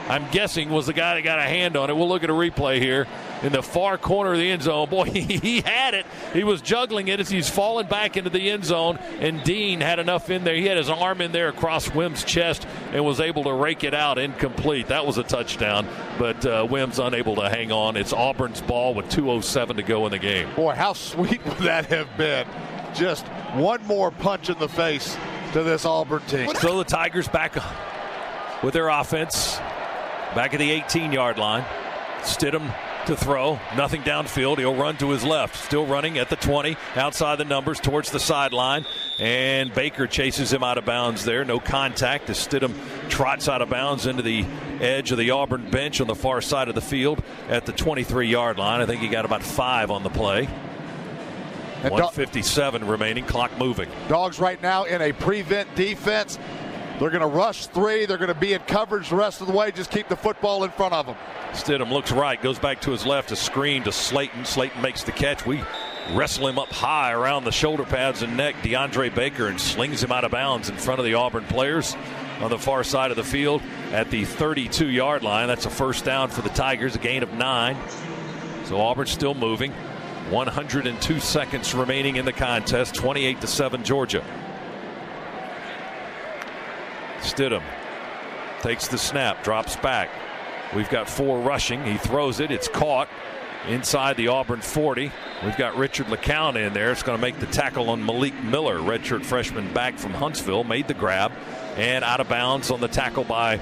I'm guessing, was the guy that got a hand on it. We'll look at a replay here. In the far corner of the end zone. Boy, he had it. He was juggling it as he's falling back into the end zone, and Dean had enough in there. He had his arm in there across Wims' chest and was able to rake it out incomplete. That was a touchdown, but Wims unable to hang on. It's Auburn's ball with 2:07 to go in the game. Boy, how sweet would that have been? Just one more punch in the face to this Auburn team. So the Tigers back with their offense, back at the 18-yard line. Stidham to throw, nothing downfield. He'll run to his left, still running at the 20, outside the numbers towards the sideline, and Baker chases him out of bounds there. No contact as Stidham trots out of bounds into the edge of the Auburn bench on the far side of the field at the 23-yard line. I think he got about 5 on the play. 1:57 remaining, clock moving. Dogs right now in a prevent defense. They're going to rush 3. They're going to be in coverage the rest of the way. Just keep the football in front of them. Stidham looks right, goes back to his left, a screen to Slayton. Slayton makes the catch. We wrestle him up high around the shoulder pads and neck, DeAndre Baker, and slings him out of bounds in front of the Auburn players on the far side of the field at the 32-yard line. That's a 1st down for the Tigers, a gain of 9. So Auburn's still moving. 102 seconds remaining in the contest. 28-7 Georgia. Stidham takes the snap, drops back. We've got 4 rushing. He throws it. It's caught inside the Auburn 40. We've got Richard LeCount in there. It's going to make the tackle on Malik Miller, redshirt freshman back from Huntsville. Made the grab and out of bounds on the tackle by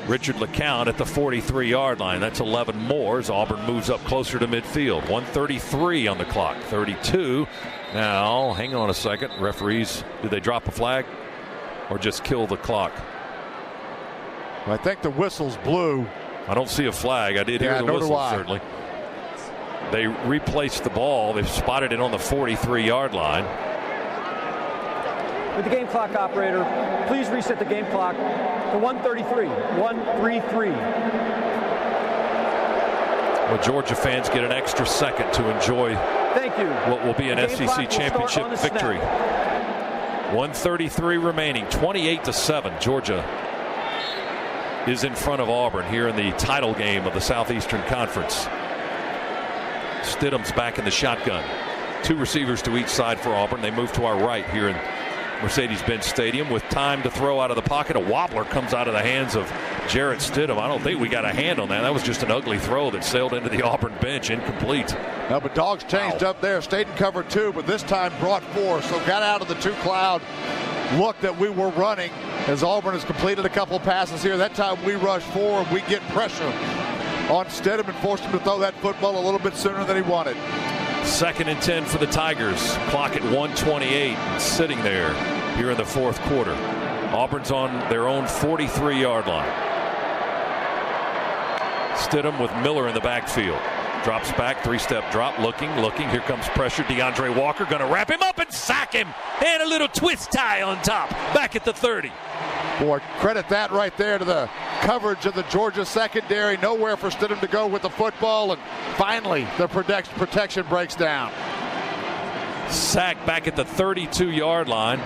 Richard LeCount at the 43-yard line. That's 11 more as Auburn moves up closer to midfield. 1:33 on the clock. 32. Now, hang on a second. Referees, did they drop a flag or just kill the clock? I think the whistle's blew. I don't see a flag. I did hear the whistle, certainly. They replaced the ball. They've spotted it on the 43-yard line. With the game clock operator, please reset the game clock to 1:33. 1:33. Well, Georgia fans get an extra second to enjoy what will be an SEC championship victory. 1:33 remaining. 28-7. Georgia is in front of Auburn here in the title game of the Southeastern Conference. Stidham's back in the shotgun. 2 receivers to each side for Auburn. They move to our right here in Mercedes-Benz Stadium with time to throw out of the pocket. A wobbler comes out of the hands of Jarrett Stidham. I don't think we got a hand on that. That was just an ugly throw that sailed into the Auburn bench, incomplete. No, but Dogs changed up there. Stayed in cover 2, but this time brought 4. So got out of the 2-cloud look that we were running as Auburn has completed a couple passes here. That time we rush 4 and we get pressure on Stidham and forced him to throw that football a little bit sooner than he wanted. 2nd and 10 for the Tigers. Clock at 1:28, sitting there here in the 4th quarter. Auburn's on their own 43-yard line. Stidham with Miller in the backfield. Drops back, 3-step drop, looking. Here comes pressure. DeAndre Walker going to wrap him up and sack him. And a little twist tie on top. Back at the 30. Boy, credit that right there to the coverage of the Georgia secondary. Nowhere for Stidham to go with the football. And finally, the protection breaks down. Sack back at the 32-yard line.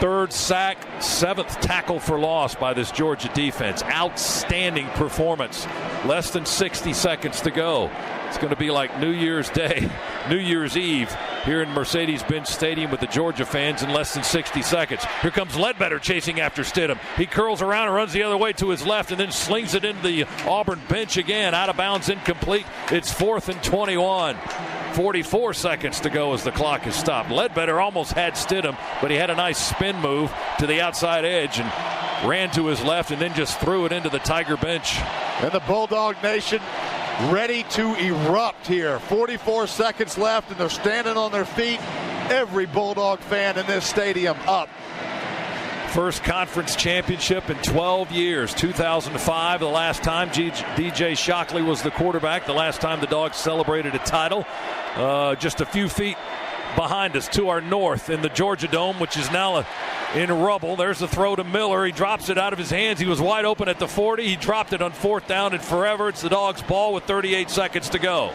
3rd sack, 7th tackle for loss by this Georgia defense. Outstanding performance. Less than 60 seconds to go. It's going to be like New Year's Day, New Year's Eve here in Mercedes-Benz Stadium with the Georgia fans in less than 60 seconds. Here comes Ledbetter chasing after Stidham. He curls around and runs the other way to his left and then slings it into the Auburn bench again. Out of bounds, incomplete. It's 4th and 21. 44 seconds to go as the clock is stopped. Ledbetter almost had Stidham, but he had a nice spin move to the outside edge and ran to his left and then just threw it into the Tiger bench. And the Bulldog Nation ready to erupt here. 44 seconds left, and they're standing on their feet. Every Bulldog fan in this stadium up. First conference championship in 12 years. 2005, the last time DJ Shockley was the quarterback. The last time the Dogs celebrated a title. Just a few feet behind us to our north in the Georgia Dome, which is now in rubble. There's the throw to Miller. He drops it out of his hands. He was wide open at the 40. He dropped it on 4th down and forever. It's the Dogs' ball with 38 seconds to go.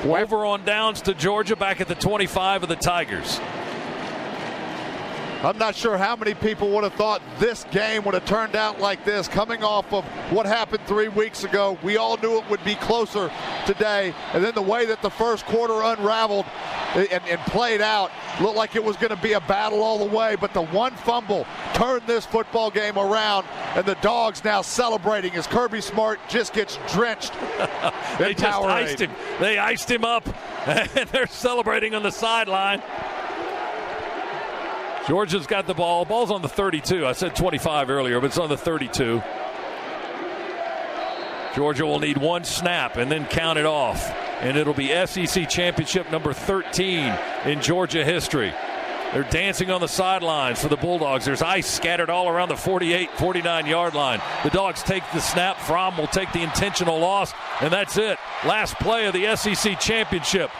Over on downs to Georgia, back at the 25 of the Tigers. I'm not sure how many people would have thought this game would have turned out like this. Coming off of what happened 3 weeks ago, we all knew it would be closer today. And then the way that the first quarter unraveled and played out, looked like it was going to be a battle all the way. But the one fumble turned this football game around, and the Dogs now celebrating as Kirby Smart just gets drenched They just iced him. They iced him up, and they're celebrating on the sideline. Georgia's got the ball. Ball's on the 32. I said 25 earlier, but it's on the 32. Georgia will need one snap and then count it off. And it'll be SEC championship number 13 in Georgia history. They're dancing on the sidelines for the Bulldogs. There's ice scattered all around the 48, 49-yard line. The Dogs take the snap. Fromm will take the intentional loss, and that's it. Last play of the SEC championship.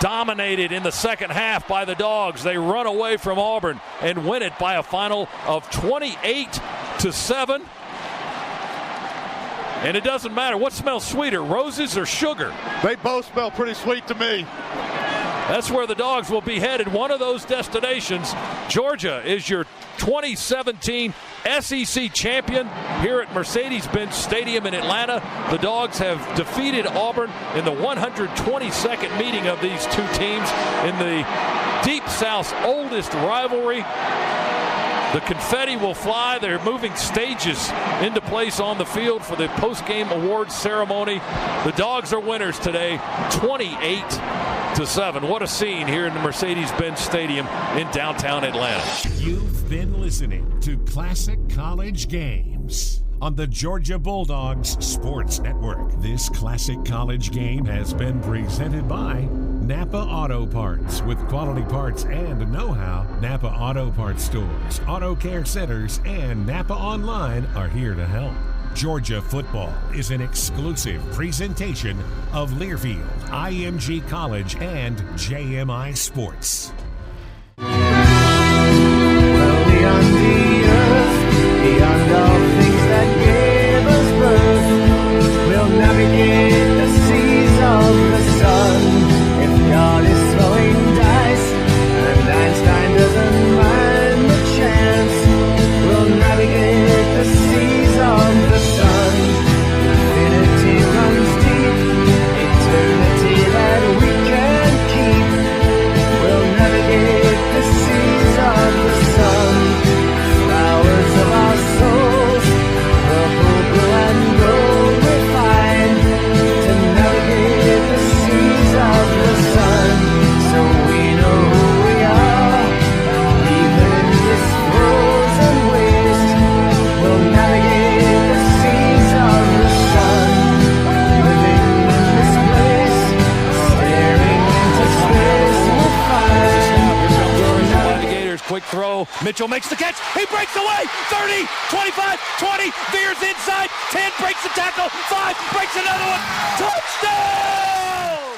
Dominated in the second half by the Dogs. They run away from Auburn and win it by a final of 28-7. And it doesn't matter. What smells sweeter, roses or sugar? They both smell pretty sweet to me. That's where the Dogs will be headed. One of those destinations. Georgia is your 2017 SEC champion here at Mercedes-Benz Stadium in Atlanta. The Dogs have defeated Auburn in the 122nd meeting of these two teams in the Deep South's oldest rivalry. The confetti will fly. They're moving stages into place on the field for the post-game awards ceremony. The Dogs are winners today, 28-7. What a scene here in the Mercedes-Benz Stadium in downtown Atlanta. You've been listening to Classic College Games on the Georgia Bulldogs Sports Network. This Classic College Game has been presented by Napa Auto Parts. With quality parts and know-how, Napa Auto Parts stores, auto care centers, and Napa Online are here to help. Georgia football is an exclusive presentation of Learfield, IMG College, and JMI Sports. Well, beyond the earth, beyond all things that gave us birth, we'll navigate the seas of the sun. If God is throwing dice and Einstein doesn't mind the chance, we'll navigate the seas of the sun. Infinity runs deep, eternity that we can keep. quick throw. Mitchell makes the catch. He breaks away. 30, 25, 20. Veers inside. 10 breaks the tackle. 5 breaks another one. Touchdown!